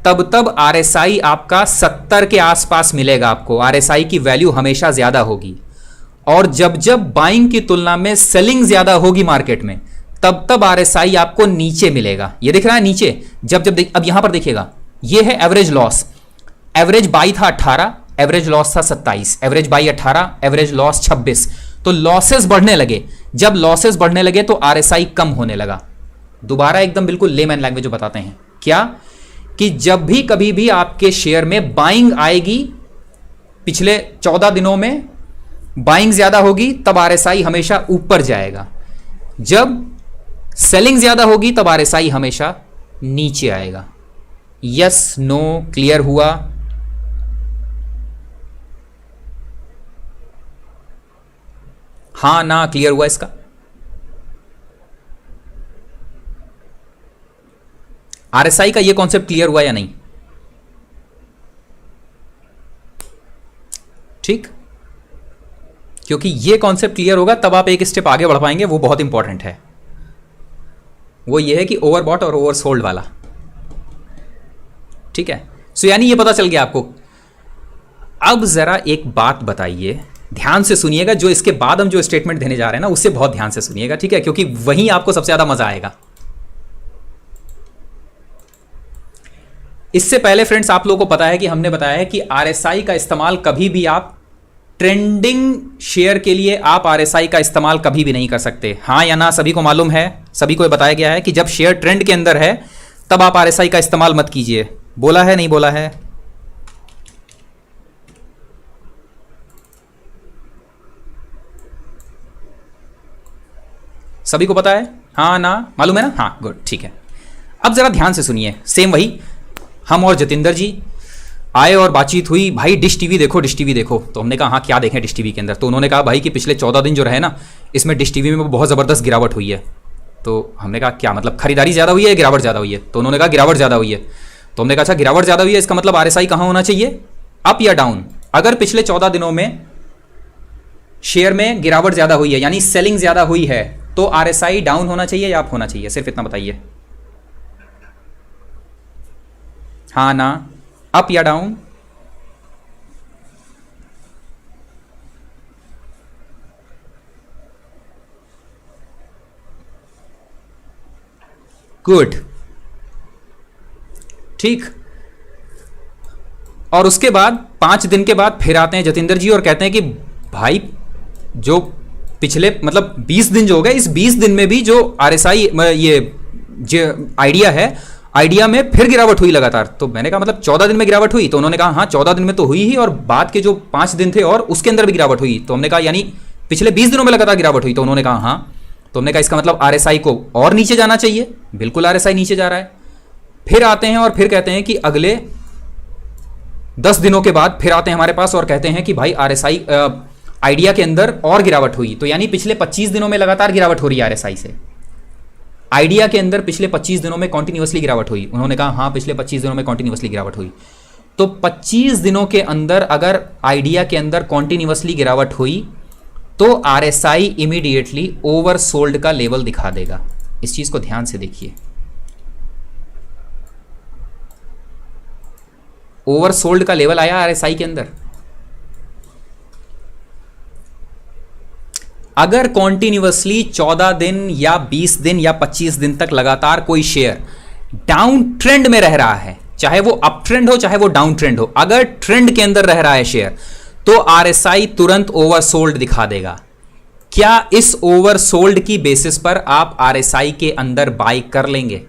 तब तब आरएसआई आपका 70 के आसपास मिलेगा आपको। आरएसआई की वैल्यू हमेशा ज्यादा होगी। और जब जब बाइंग की तुलना में सेलिंग ज्यादा होगी मार्केट में, तब तब आरएसआई आपको नीचे मिलेगा। ये दिख रहा है नीचे। अब यहां पर देखिएगा, ये है एवरेज लॉस। एवरेज बाई था 18, एवरेज लॉस था 27, एवरेज बाई 18, एवरेज लॉस 26। तो लॉसेस बढ़ने लगे। जब लॉसेस बढ़ने लगे तो आरएसआई कम होने लगा। दोबारा एकदम बिल्कुल लेमैन लैंग्वेज में बताते हैं, क्या कि जब भी कभी भी आपके शेयर में बाइंग आएगी, पिछले 14 दिनों में बाइंग ज्यादा होगी तब आरएसआई हमेशा ऊपर जाएगा। जब सेलिंग ज्यादा होगी तब आरएसआई हमेशा नीचे आएगा। यस, नो, क्लियर हुआ? हाँ ना, क्लियर हुआ इसका? आरएसआई का ये कॉन्सेप्ट क्लियर हुआ या नहीं? ठीक, क्योंकि ये कॉन्सेप्ट क्लियर होगा तब आप एक स्टेप आगे बढ़ पाएंगे, वो बहुत इंपॉर्टेंट है। वो ये है कि ओवरबॉट और ओवरसोल्ड वाला। ठीक है, सो यानी ये पता चल गया आपको। अब जरा एक बात बताइए, ध्यान से सुनिएगा, जो इसके बाद हम जो स्टेटमेंट देने जा रहे हैं ना उससे बहुत ध्यान से सुनिएगा, ठीक है, क्योंकि वहीं आपको सबसे ज्यादा मजा आएगा। इससे पहले फ्रेंड्स आप लोगों को पता है कि हमने बताया है कि आरएसआई का इस्तेमाल कभी भी आप ट्रेंडिंग शेयर के लिए आप आरएसआई का इस्तेमाल कभी भी नहीं कर सकते। हाँ या ना, सभी को मालूम है, सभी को बताया गया है कि जब शेयर ट्रेंड के अंदर है तब आप आरएसआई का इस्तेमाल मत कीजिए। बोला है, नहीं बोला है? सभी को पता है? हाँ ना, मालूम है ना? हाँ, गुड, ठीक है। अब जरा ध्यान से सुनिए, सेम वही हम और जतिंदर जी आए और बातचीत हुई, भाई डिश टीवी देखो, डिश टीवी देखो। तो हमने कहा हाँ क्या देखें डिश टीवी के अंदर? तो उन्होंने कहा भाई कि पिछले 14 दिन जो रहे ना, इसमें डिश टीवी में बहुत ज़बरदस्त गिरावट हुई है। तो हमने कहा क्या मतलब, खरीदारी ज़्यादा हुई है, गिरावट ज़्यादा हुई है? तो उन्होंने कहा गिरावट ज़्यादा हुई है। तो हमने कहा अच्छा गिरावट ज़्यादा हुई है, इसका मतलब आरएसआई कहाँ होना चाहिए, अप या डाउन? अगर पिछले 14 दिनों में शेयर में गिरावट ज़्यादा हुई है यानी सेलिंग ज़्यादा हुई है, तो आरएसआई डाउन होना चाहिए या अप होना चाहिए? सिर्फ इतना बताइए। हाँ ना, अप या डाउन? गुड, ठीक। और उसके बाद 5 दिन के बाद फिर आते हैं जतिंदर जी और कहते हैं कि भाई जो पिछले मतलब 20 दिन जो हो गए, इस 20 दिन में भी जो आरएसआई ये जो आइडिया है, आइडिया में फिर गिरावट हुई लगातार। तो मैंने कहा मतलब 14 दिन में गिरावट हुई? तो उन्होंने कहा हाँ 14 दिन में तो हुई ही, और बाद के जो 5 दिन थे और उसके अंदर भी गिरावट हुई। तो हमने कहा यानी पिछले 20 दिनों में लगातार गिरावट हुई? तो उन्होंने कहा हाँ। तो हमने कहा इसका मतलब आरएसआई को और नीचे जाना चाहिए। बिल्कुल आरएसआई नीचे जा रहा है। फिर आते हैं और फिर कहते हैं कि अगले 10 दिनों के बाद फिर आते हैं हमारे पास और कहते हैं कि भाई आरएसआई आइडिया के अंदर और गिरावट हुई। तो यानी पिछले 25 दिनों में लगातार गिरावट हो रही है आरएसआई से। आइडिया के अंदर पिछले 25 दिनों में कॉन्टिन्यूअसली गिरावट हुई। उन्होंने कहा हाँ पिछले 25 दिनों में कॉन्टिन्यूअसली गिरावट हुई। तो 25 दिनों के अंदर अगर आइडिया के अंदर कॉन्टिन्यूअसली गिरावट हुई तो आरएसआई इमीडिएटली ओवरसोल्ड का लेवल दिखा देगा। इस चीज को ध्यान से देखिए, ओवरसोल्ड का लेवल आया आरएसआई के अंदर। अगर कॉन्टिन्यूअसली 14 दिन या 20 दिन या 25 दिन तक लगातार कोई शेयर डाउन ट्रेंड में रह रहा है, चाहे वो अप ट्रेंड हो चाहे वो डाउन ट्रेंड हो, अगर ट्रेंड के अंदर रह रहा है शेयर, तो आरएसआई तुरंत ओवरसोल्ड दिखा देगा। क्या इस ओवरसोल्ड की बेसिस पर आप आरएसआई के अंदर बाई कर लेंगे?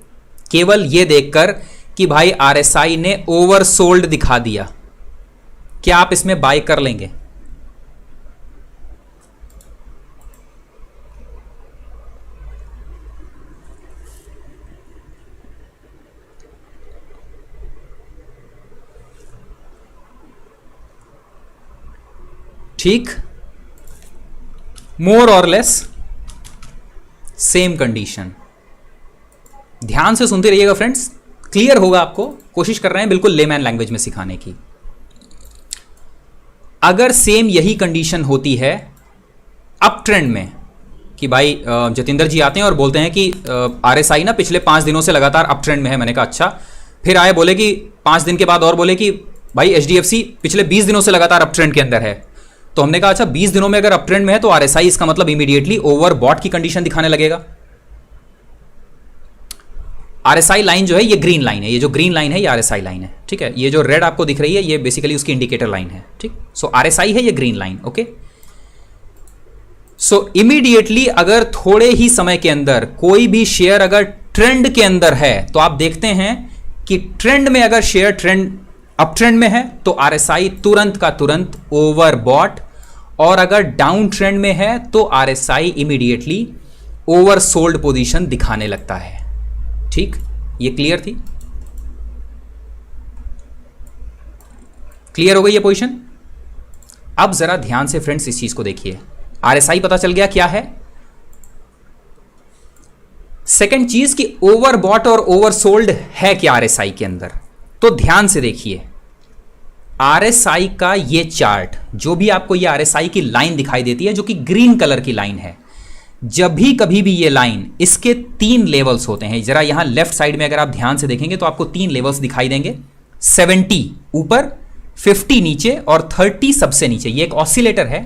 केवल यह देखकर कि भाई आरएसआई ने ओवरसोल्ड दिखा दिया, क्या आप इसमें बाई कर लेंगे? ठीक, मोर और लेस सेम कंडीशन। ध्यान से सुनते रहिएगा फ्रेंड्स, क्लियर होगा आपको। कोशिश कर रहे हैं बिल्कुल लेमैन लैंग्वेज में सिखाने की। अगर सेम यही कंडीशन होती है अप ट्रेंड में कि भाई जतिंदर जी आते हैं और बोलते हैं कि आरएसआई ना पिछले 5 दिनों से लगातार अप ट्रेंड में है। मैंने कहा अच्छा। फिर आए बोले कि 5 दिन के बाद और बोले कि भाई एचडीएफसी पिछले 20 दिनों से लगातार अप ट्रेंड के अंदर है। तो हमने कहा अच्छा 20 दिनों में अगर अप ट्रेंड में है तो आरएसआई इसका मतलब इमीडिएटली ओवरबॉट की कंडीशन दिखाने लगेगा। आरएसआई लाइन जो है ये ग्रीन लाइन है, ये जो ग्रीन लाइन है ये आरएसआई लाइन है, ठीक है। ये जो रेड आपको दिख रही है ये बेसिकली उसकी इंडिकेटर लाइन है, ठीक। सो आरएसआई है ये ग्रीन लाइन, ओके। सो इमीडिएटली अगर थोड़े ही समय के अंदर कोई भी शेयर अगर ट्रेंड के अंदर है तो आप देखते हैं कि ट्रेंड में अगर शेयर ट्रेंड अप ट्रेंड में है तो आरएसआई तुरंत का तुरंत ओवरबॉट, और अगर डाउन ट्रेंड में है तो आरएसआई इमीडिएटली ओवरसोल्ड पोजीशन दिखाने लगता है, ठीक। ये क्लियर थी? क्लियर हो गई ये पोजीशन? अब जरा ध्यान से फ्रेंड्स इस चीज को देखिए। आरएसआई पता चल गया क्या है। सेकंड चीज कि ओवरबॉट और ओवरसोल्ड है क्या आरएसआई के अंदर, तो ध्यान से देखिए। आरएसआई का ये चार्ट, जो भी आपको ये आरएसआई की लाइन दिखाई देती है जो कि ग्रीन कलर की लाइन है, जब भी कभी भी ये लाइन, इसके 3 लेवल्स होते हैं। जरा यहां लेफ्ट साइड में अगर आप ध्यान से देखेंगे तो आपको 3 लेवल्स दिखाई देंगे। 70 ऊपर, 50 नीचे और 30 सबसे नीचे। ये एक ऑसिलेटर है।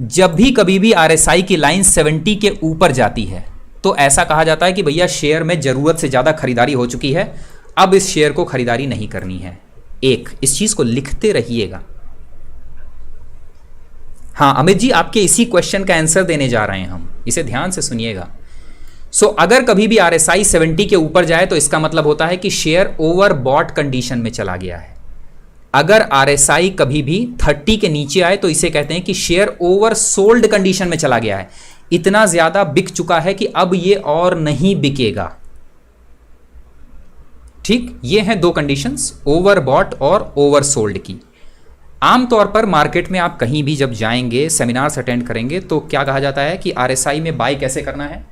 जब भी कभी भी आरएसआई की लाइन 70 के ऊपर जाती है तो ऐसा कहा जाता है कि भैया शेयर में जरूरत से ज्यादा खरीदारी हो चुकी है, अब इस शेयर को खरीदारी नहीं करनी है। एक, इस चीज को लिखते रहिएगा। हाँ अमित जी, आपके इसी क्वेश्चन का आंसर देने जा रहे हैं हम, इसे ध्यान से सुनिएगा। सो अगर कभी भी आरएसआई 70 के ऊपर जाए तो इसका मतलब होता है कि शेयर ओवरबॉट कंडीशन में चला गया है। अगर आरएसआई कभी भी 30 के नीचे आए तो इसे कहते हैं कि शेयर ओवरसोल्ड कंडीशन में चला गया है, इतना ज्यादा बिक चुका है कि अब ये और नहीं बिकेगा, ठीक। ये हैं 2 कंडीशंस, ओवरबॉट और ओवरसोल्ड की। आमतौर पर मार्केट में आप कहीं भी जब जाएंगे, सेमिनार्स अटेंड करेंगे, तो क्या कहा जाता है कि आरएसआई में बाय कैसे करना है।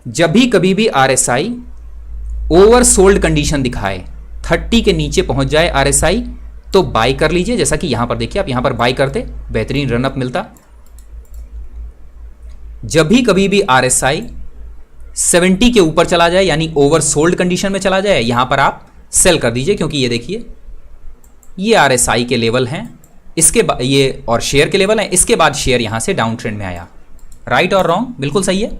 जब भी कभी भी आरएसआई ओवरसोल्ड कंडीशन दिखाए, 30 के नीचे पहुंच जाए आरएसआई, तो बाय कर लीजिए। जैसा कि यहां पर देखिए, आप यहां पर बाय करते बेहतरीन रनअप मिलता। जब भी कभी भी आरएसआई 70 के ऊपर चला जाए यानी ओवरसोल्ड कंडीशन में चला जाए, यहां पर आप सेल कर दीजिए, क्योंकि ये देखिए ये RSI के लेवल हैं, इसके बाद ये और शेयर के लेवल हैं, इसके बाद शेयर यहां से डाउन ट्रेंड में आया। राइट और रॉन्ग? बिल्कुल सही है।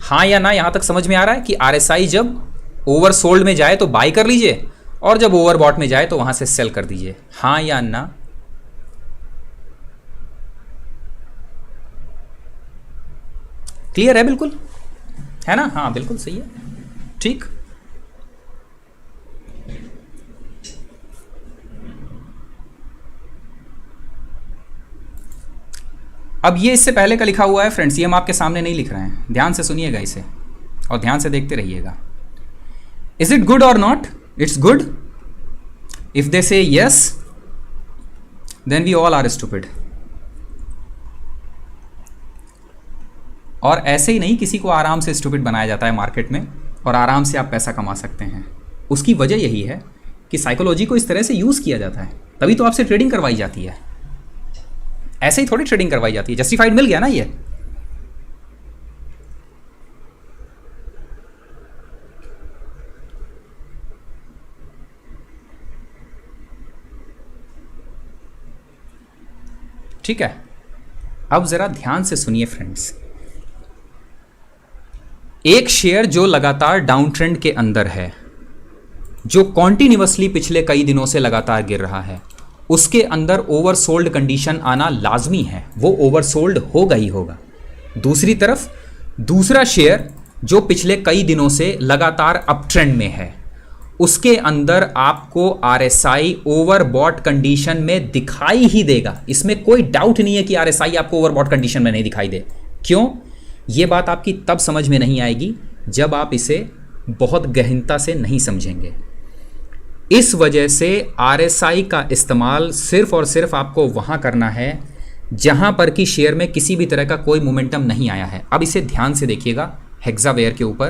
हाँ या ना यहां तक समझ में आ रहा है कि RSI जब ओवरसोल्ड में जाए तो बाय कर लीजिए, और जब ओवरबॉट में जाए तो वहां से सेल कर दीजिए। हाँ या ना? क्लियर है? बिल्कुल है ना? हाँ बिल्कुल सही है। ठीक, अब ये इससे पहले का लिखा हुआ है फ्रेंड्स, ये हम आपके सामने नहीं लिख रहे हैं, ध्यान से सुनिएगा इसे और ध्यान से देखते रहिएगा। इज इट गुड और not? It's good. If they say yes, then we all are stupid. और ऐसे ही नहीं किसी को आराम से स्टूपिड बनाया जाता है मार्केट में, और आराम से आप पैसा कमा सकते हैं। उसकी वजह यही है कि साइकोलॉजी को इस तरह से यूज़ किया जाता है, तभी तो आपसे ट्रेडिंग करवाई जाती है। ऐसे ही थोड़ी ट्रेडिंग करवाई जाती है। जस्टिफाइड मिल गया ना ये? ठीक है, अब जरा ध्यान से सुनिए फ्रेंड्स। एक शेयर जो लगातार डाउन ट्रेंड के अंदर है, जो कॉन्टिन्यूअसली पिछले कई दिनों से लगातार गिर रहा है, उसके अंदर ओवरसोल्ड कंडीशन आना लाजमी है, वो ओवरसोल्ड होगा ही होगा। दूसरी तरफ दूसरा शेयर जो पिछले कई दिनों से लगातार अप ट्रेंड में है, उसके अंदर आपको RSI ओवरबॉट कंडीशन में दिखाई ही देगा। इसमें कोई डाउट नहीं है कि RSI आपको ओवरबॉट कंडीशन में नहीं दिखाई दे। क्यों? ये बात आपकी तब समझ में नहीं आएगी जब आप इसे बहुत गहनता से नहीं समझेंगे। इस वजह से RSI का इस्तेमाल सिर्फ और सिर्फ आपको वहां करना है जहां पर कि शेयर में किसी भी तरह का कोई मोमेंटम नहीं आया है। अब इसे ध्यान से देखिएगा हेक्सावेयर के ऊपर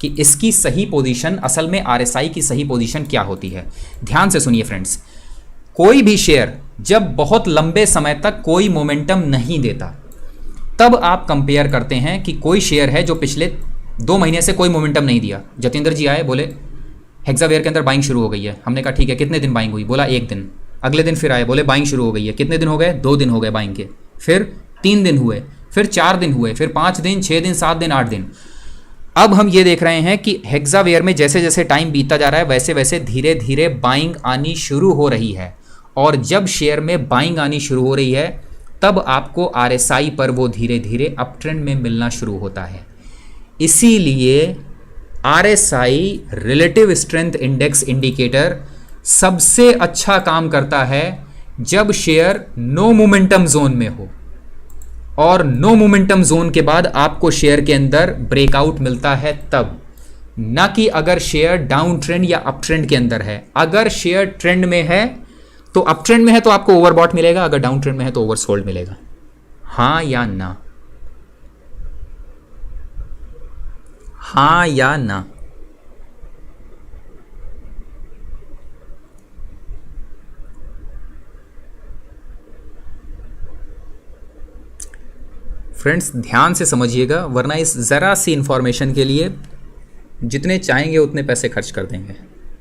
कि इसकी सही पोजीशन, असल में RSI की सही पोजीशन क्या होती है। ध्यान से सुनिए फ्रेंड्स, कोई भी शेयर जब बहुत लंबे समय तक कोई मोमेंटम नहीं देता, तब आप कंपेयर करते हैं कि कोई शेयर है जो पिछले 2 महीने से कोई मोमेंटम नहीं दिया। जतेंद्र जी आए, बोले हेक्सावेयर के अंदर बाइंग शुरू हो गई है। हमने कहा ठीक है, कितने दिन बाइंग हुई? बोला 1 दिन। अगले दिन फिर आए, बोले बाइंग शुरू हो गई है। कितने दिन हो गए? 2 दिन हो गए बाइंग के। फिर 3 दिन हुए, फिर 4 दिन हुए, फिर 5 दिन, 6 दिन, 7 दिन, 8 दिन। अब हम ये देख रहे हैं कि हेक्सावेयर में जैसे जैसे टाइम बीतता जा रहा है, वैसे वैसे धीरे धीरे बाइंग आनी शुरू हो रही है। और जब शेयर में बाइंग आनी शुरू हो रही है, तब आपको RSI पर वो धीरे धीरे अप ट्रेंड में मिलना शुरू होता है। इसीलिए RSI relative strength index indicator सबसे अच्छा काम करता है जब शेयर नो मोमेंटम जोन में हो, और नो मोमेंटम जोन के बाद आपको शेयर के अंदर ब्रेकआउट मिलता है तब, ना कि अगर शेयर डाउन ट्रेंड या अप ट्रेंड के अंदर है। अगर शेयर ट्रेंड में है तो अप ट्रेंड में है तो आपको ओवरबॉट मिलेगा, अगर डाउन ट्रेंड में है तो ओवरसोल्ड मिलेगा। हाँ या ना? हाँ या ना? फ्रेंड्स ध्यान से समझिएगा, वरना इस ज़रा सी इंफॉर्मेशन के लिए जितने चाहेंगे उतने पैसे खर्च कर देंगे।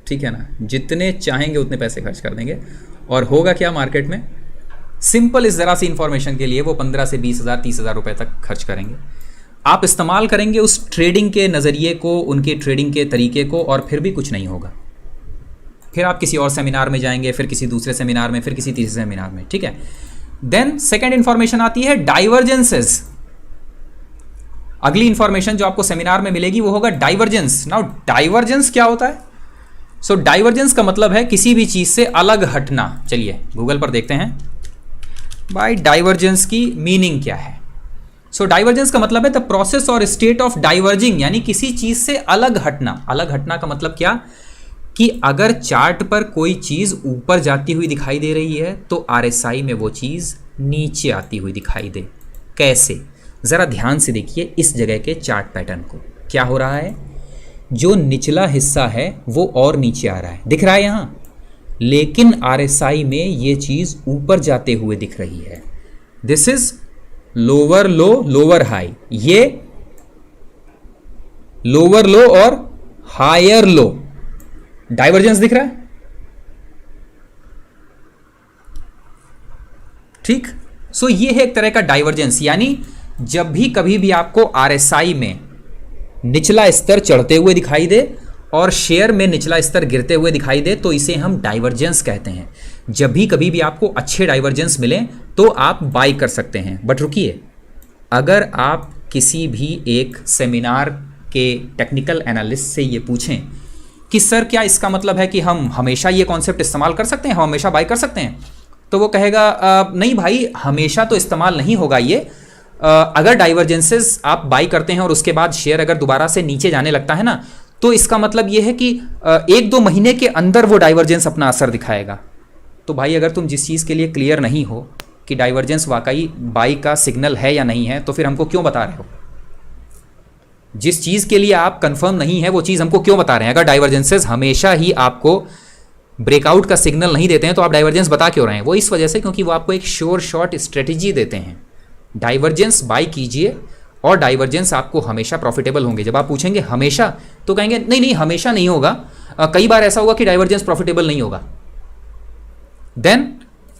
ठीक है ना? जितने चाहेंगे उतने पैसे खर्च कर देंगे, और होगा क्या मार्केट में? सिंपल इस ज़रा सी इंफॉर्मेशन के लिए वो 15 से 20 हज़ार 30 हज़ार रुपये तक खर्च करेंगे। आप इस्तेमाल करेंगे उस ट्रेडिंग के नज़रिए को, उनके ट्रेडिंग के तरीके को, और फिर भी कुछ नहीं होगा। फिर आप किसी और सेमिनार में जाएंगे, फिर किसी दूसरे सेमिनार में, फिर किसी तीसरे सेमिनार में। ठीक है? देन सेकेंड इंफॉर्मेशन आती है डाइवर्जेंसेस। अगली इंफॉर्मेशन जो आपको सेमिनार में मिलेगी वो होगा डाइवर्जेंस। नाउ डाइवर्जेंस क्या होता है? सो डाइवर्जेंस का मतलब है किसी भी चीज से अलग हटना। चलिए गूगल पर देखते हैं भाई डाइवर्जेंस की मीनिंग क्या है। सो डाइवर्जेंस का मतलब है द प्रोसेस और स्टेट ऑफ डाइवर्जिंग, यानी किसी चीज से अलग हटना। अलग हटना का मतलब क्या? कि अगर चार्ट पर कोई चीज ऊपर जाती हुई दिखाई दे रही है तो RSI में वो चीज नीचे आती हुई दिखाई दे। कैसे? जरा ध्यान से देखिए इस जगह के चार्ट पैटर्न को। क्या हो रहा है? जो निचला हिस्सा है वो और नीचे आ रहा है, दिख रहा है यहां, लेकिन RSI में ये चीज ऊपर जाते हुए दिख रही है। This is lower low lower high, ये लोअर लो और हायर लो, डाइवर्जेंस दिख रहा है? ठीक। सो ये है एक तरह का डाइवर्जेंस, यानी जब भी कभी भी आपको आरएसआई में निचला स्तर चढ़ते हुए दिखाई दे और शेयर में निचला स्तर गिरते हुए दिखाई दे तो इसे हम डाइवर्जेंस कहते हैं। जब भी कभी भी आपको अच्छे डाइवर्जेंस मिले तो आप बाई कर सकते हैं। बट रुकिए, अगर आप किसी भी एक सेमिनार के टेक्निकल एनालिस्ट से ये पूछें कि सर क्या इसका मतलब है कि हम हमेशा ये कॉन्सेप्ट इस्तेमाल कर सकते हैं, हम हमेशा बाई कर सकते हैं, तो वो कहेगा नहीं भाई, हमेशा तो इस्तेमाल नहीं होगा ये। अगर डाइवर्जेंसेस आप बाई करते हैं और उसके बाद शेयर अगर दोबारा से नीचे जाने लगता है ना, तो इसका मतलब ये है कि 1-2 महीने के अंदर वो डाइवर्जेंस अपना असर दिखाएगा। तो भाई अगर तुम जिस चीज़ के लिए क्लियर नहीं हो कि डाइवर्जेंस वाकई बाई का सिग्नल है या नहीं है, तो फिर हमको क्यों बता रहे हो? जिस चीज़ के लिए आप कंफर्म नहीं है वो चीज़ हमको क्यों बता रहे हैं? अगर डाइवर्जेंसेस हमेशा ही आपको ब्रेकआउट का सिग्नल नहीं देते हैं तो आप डाइवर्जेंस बता क्यों रहे हैं? वो इस वजह से क्योंकि वो आपको एक श्योर शॉट स्ट्रेटेजी देते हैं। डाइवर्जेंस बाई कीजिए और डाइवर्जेंस आपको हमेशा प्रॉफिटेबल होंगे। जब आप पूछेंगे हमेशा, तो कहेंगे नहीं नहीं हमेशा नहीं होगा, कई बार ऐसा होगा कि डाइवर्जेंस प्रॉफिटेबल नहीं होगा। देन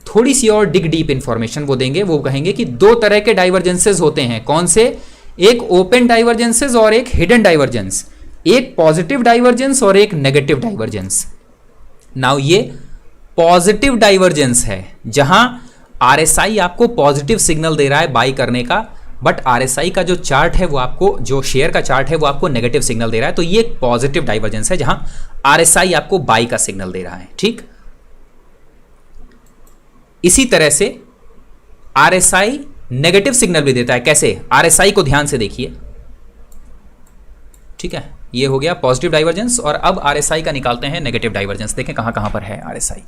थोड़ी सी और डिग डीप इंफॉर्मेशन वो देंगे, वो कहेंगे कि 2 तरह के डाइवर्जेंसेस होते हैं। कौन से? एक ओपन डाइवर्जेंसेस और एक हिडन डाइवर्जेंस, एक पॉजिटिव डाइवर्जेंस और एक नेगेटिव डाइवर्जेंस। नाउ ये पॉजिटिव डाइवर्जेंस है जहां आरएसआई आपको पॉजिटिव सिग्नल दे रहा है बाई करने का, बट आरएसआई का जो चार्ट है वो आपको, जो शेयर का चार्ट है वो आपको नेगेटिव सिग्नल दे रहा है। तो ये एक पॉजिटिव डाइवर्जेंस है जहां आरएसआई आपको बाई का सिग्नल दे रहा है। ठीक, इसी तरह से आरएसआई नेगेटिव सिग्नल भी देता है। कैसे? आरएसआई को ध्यान से देखिए। ठीक है, ये हो गया पॉजिटिव डाइवर्जेंस। और अब आरएसआई का निकालते हैं नेगेटिव डाइवर्जेंस। देखें कहां कहां पर है आरएसआई।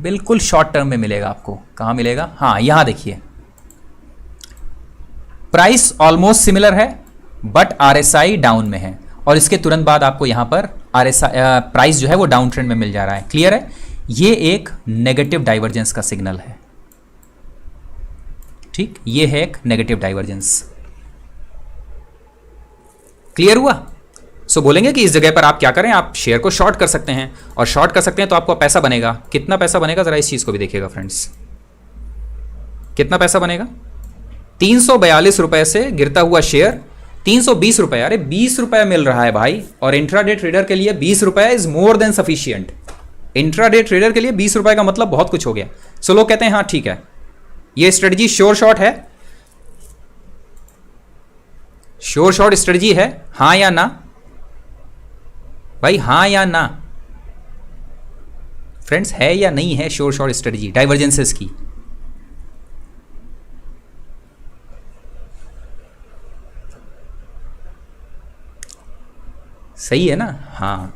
बिल्कुल शॉर्ट टर्म में मिलेगा आपको। कहां मिलेगा? हाँ, यहां देखिए, प्राइस ऑलमोस्ट सिमिलर है बट आरएसआई डाउन में है, और इसके तुरंत बाद आपको यहां पर आरएसआई प्राइस जो है वो डाउन ट्रेंड में मिल जा रहा है। क्लियर है? ये एक नेगेटिव डाइवर्जेंस का सिग्नल है। ठीक, ये है एक नेगेटिव डाइवर्जेंस। क्लियर हुआ? सो बोलेंगे कि इस जगह पर आप क्या करें, आप शेयर को शॉर्ट कर सकते हैं, और शॉर्ट कर सकते हैं तो आपको पैसा बनेगा। कितना पैसा बनेगा जरा इस चीज को भी देखिएगा फ्रेंड्स। कितना पैसा बनेगा? 342 रुपए से गिरता हुआ शेयर 320 रुपए। अरे 20 रुपए मिल रहा है भाई, और इंट्राडे ट्रेडर के लिए 20 रुपए is more than sufficient. Intraday trader के लिए 20 रुपए का मतलब बहुत कुछ हो गया। सो लोग कहते हैं हाँ ठीक है, ये स्ट्रेटजी श्योर शॉर्ट है, श्योर शॉर्ट स्ट्रेटजी है, हाँ या ना भाई? हाँ या ना फ्रेंड्स, है या नहीं है श्योर शॉर्ट स्ट्रेटजी डाइवर्जेंसेस की? सही है ना? हाँ,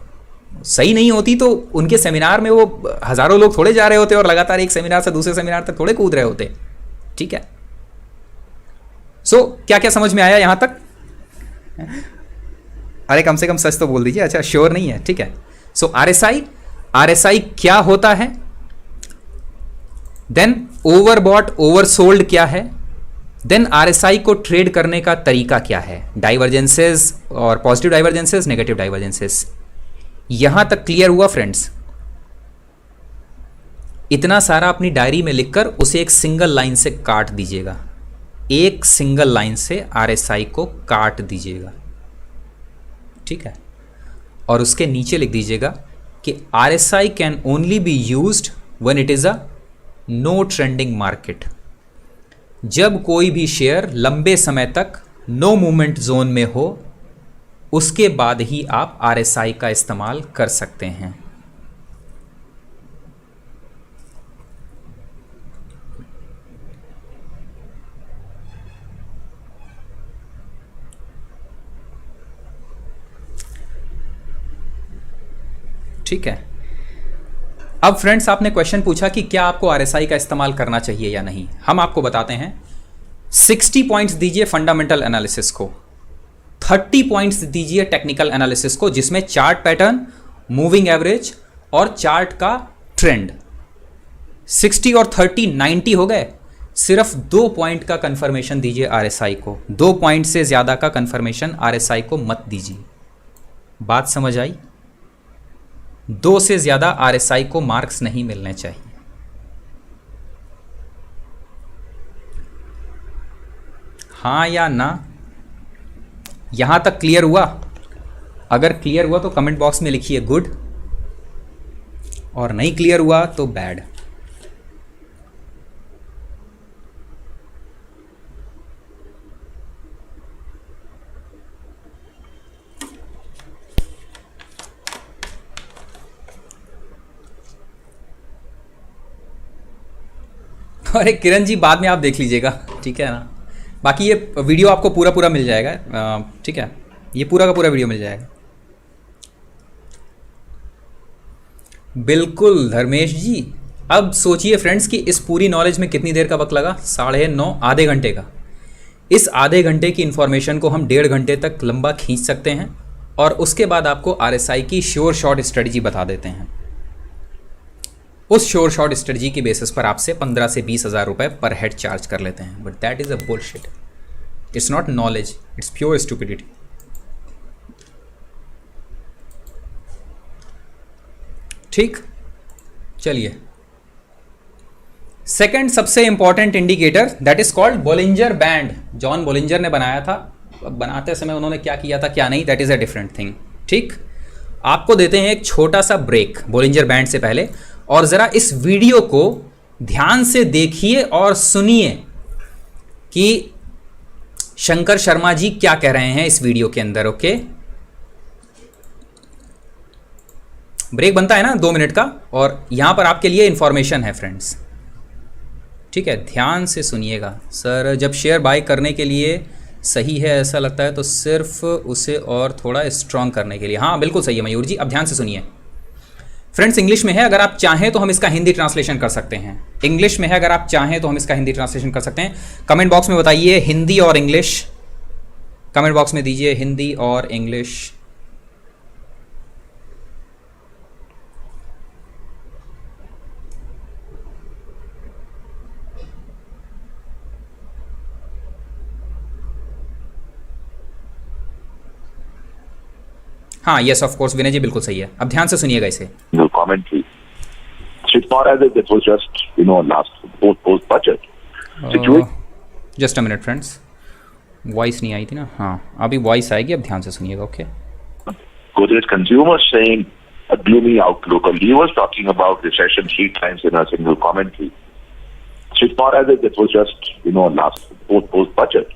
सही नहीं होती तो उनके सेमिनार में वो हजारों लोग थोड़े जा रहे होते और लगातार एक सेमिनार से दूसरे सेमिनार तक थोड़े कूद रहे होते। ठीक है, सो क्या क्या समझ में आया यहां तक? अरे कम से कम सच तो बोल दीजिए। अच्छा, श्योर नहीं है, ठीक है। सो आरएसआई क्या होता है, देन ओवरबॉट ओवरसोल्ड क्या है, देन आरएसआई को ट्रेड करने का तरीका क्या है, डाइवर्जेंसेस और पॉजिटिव डाइवर्जेंसेस, नेगेटिव डाइवर्जेंसेस। यहां तक क्लियर हुआ फ्रेंड्स? इतना सारा अपनी डायरी में लिखकर उसे एक सिंगल लाइन से काट दीजिएगा, एक सिंगल लाइन से आरएसआई को काट दीजिएगा। ठीक है, और उसके नीचे लिख दीजिएगा कि RSI can only be used when it is a no trending market. जब कोई भी शेयर लंबे समय तक नो मूवमेंट जोन में हो, उसके बाद ही आप आरएसआई का इस्तेमाल कर सकते हैं। ठीक है, अब फ्रेंड्स आपने क्वेश्चन पूछा कि क्या आपको आरएसआई का इस्तेमाल करना चाहिए या नहीं। हम आपको बताते हैं, 60 पॉइंट्स दीजिए फंडामेंटल एनालिसिस को, 30 पॉइंट्स दीजिए टेक्निकल एनालिसिस को, जिसमें चार्ट पैटर्न, मूविंग एवरेज और चार्ट का ट्रेंड। 60 और 30 90 हो गए। सिर्फ 2 पॉइंट का कंफर्मेशन दीजिए आरएसआई को, 2 पॉइंट से ज्यादा का कंफर्मेशन आरएसआई को मत दीजिए। बात समझ आई? 2 से ज़्यादा RSI को मार्क्स नहीं मिलने चाहिए। हाँ या ना? यहाँ तक क्लियर हुआ? अगर क्लियर हुआ तो कमेंट बॉक्स में लिखिए गुड, और नहीं क्लियर हुआ तो बैड। अरे किरण जी, बाद में आप देख लीजिएगा, ठीक है ना? बाकी ये वीडियो आपको पूरा पूरा मिल जाएगा, ठीक है? ये पूरा का पूरा वीडियो मिल जाएगा। बिल्कुल धर्मेश जी। अब सोचिए फ्रेंड्स कि इस पूरी नॉलेज में कितनी देर का वक्त लगा? 9:30, आधे घंटे का। इस आधे घंटे की इंफॉर्मेशन को हम 1.5 घंटे तक लंबा खींच सकते हैं, और उसके बाद आपको RSI की श्योर शॉट स्ट्रेटजी बता देते हैं। उस श्योर शॉट स्ट्रेटजी की बेसिस पर आपसे 15 से 20 हज़ार रुपये पर हेड चार्ज कर लेते हैं। But that is a bullshit. It's not knowledge, it's pure stupidity. ठीक, चलिए। सेकंड सबसे important indicator, that is called Bollinger band. John Bollinger ने बनाया था। अब बनाते समय उन्होंने क्या किया था क्या नहीं, that is a different thing. ठीक, आपको देते हैं एक छोटा सा ब्रेक बोलिंजर बैंड से पहले, और जरा इस वीडियो को ध्यान से देखिए और सुनिए कि शंकर शर्मा जी क्या कह रहे हैं इस वीडियो के अंदर। ओके, ब्रेक बनता है ना 2 मिनट का, और यहां पर आपके लिए इंफॉर्मेशन है फ्रेंड्स, ठीक है? ध्यान से सुनिएगा। सर, जब शेयर बाय करने के लिए सही है ऐसा लगता है तो सिर्फ उसे और थोड़ा स्ट्रांग करने के लिए। हाँ बिल्कुल सही है मयूर जी। अब ध्यान से सुनिए फ्रेंड्स, इंग्लिश में है, अगर आप चाहें तो हम इसका हिंदी ट्रांसलेशन कर सकते हैं। इंग्लिश में है, अगर आप चाहें तो हम इसका हिंदी ट्रांसलेशन कर सकते हैं। कमेंट बॉक्स में बताइए हिंदी और इंग्लिश, कमेंट बॉक्स में दीजिए हिंदी और इंग्लिश। हाँ yes of course, Vinay ji बिल्कुल सही है। अब ध्यान से सुनिएगा इसे। Commentary. So it's not as if it was just, last post budget situation. Just a minute friends, voice नहीं आई थी ना? हाँ अभी वॉइस आएगी, अब ध्यान से सुनिएगा। Okay, Because there's consumers saying a gloomy outlook, or he was talking about recession 3 times in a single commentary. So it's not as if it was just, last post budget.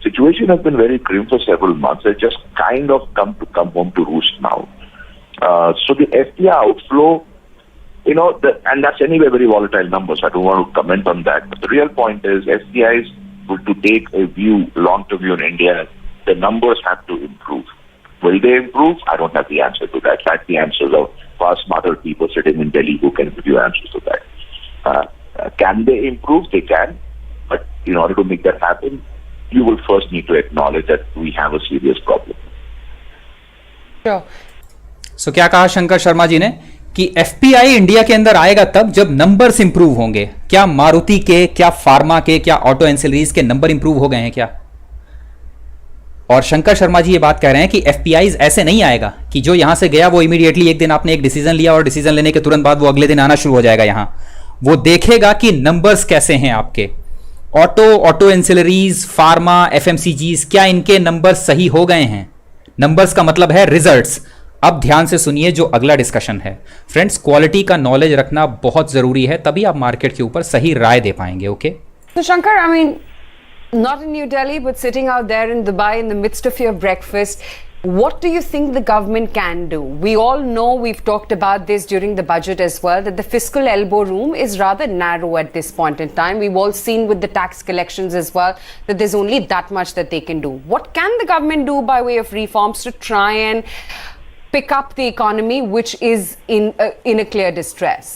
Situation has been very grim for several months. It's just kind of come home to roost now. So the FPI outflow, and that's anyway very volatile numbers. I don't want to comment on that. But the real point is FPIs to take a view, long-term view in India, the numbers have to improve. Will they improve? I don't have the answer to that. That's the answers of far smarter people sitting in Delhi who can give you answers to that. Can they improve? They can. But in order to make that happen, you will first need to acknowledge that we have a serious problem. So क्या कहा शंकर शर्मा जी ने कि FPI India के अंदर आएगा तब जब numbers improve होंगे। क्या मारुति के, क्या फार्मा के, क्या ऑटो एंसिलरीज के नंबर इंप्रूव हो गए हैं क्या? और शंकर शर्मा जी ये बात कह रहे हैं कि FPIs ऐसे नहीं आएगा कि जो यहां से गया वो इमीडिएटली एक दिन आपने एक डिसीजन लिया और डिसीजन लेने के तुरंत बाद वो अगले दिन आना शुरू हो जाएगा। यहां वो देखेगा कि नंबर्स कैसे हैं आपके, ऑटो एंसिलरीज, फार्मा, FMCGs, क्या इनके नंबर सही हो गए हैं? नंबर्स का मतलब है रिजल्ट्स। अब ध्यान से सुनिए जो अगला डिस्कशन है फ्रेंड्स। क्वालिटी का नॉलेज रखना बहुत जरूरी है, तभी आप मार्केट के ऊपर सही राय दे पाएंगे। Okay, So Shankar, I mean, not in New Delhi, but sitting out there in Dubai in the midst of your breakfast, what do you think the government can do? We all know, we've talked about this during the budget as well, that the fiscal elbow room is rather narrow at this point in time. We've all seen with the tax collections as well that there's only that much that they can do. What can the government do by way of reforms to try and pick up the economy, which is in a clear distress?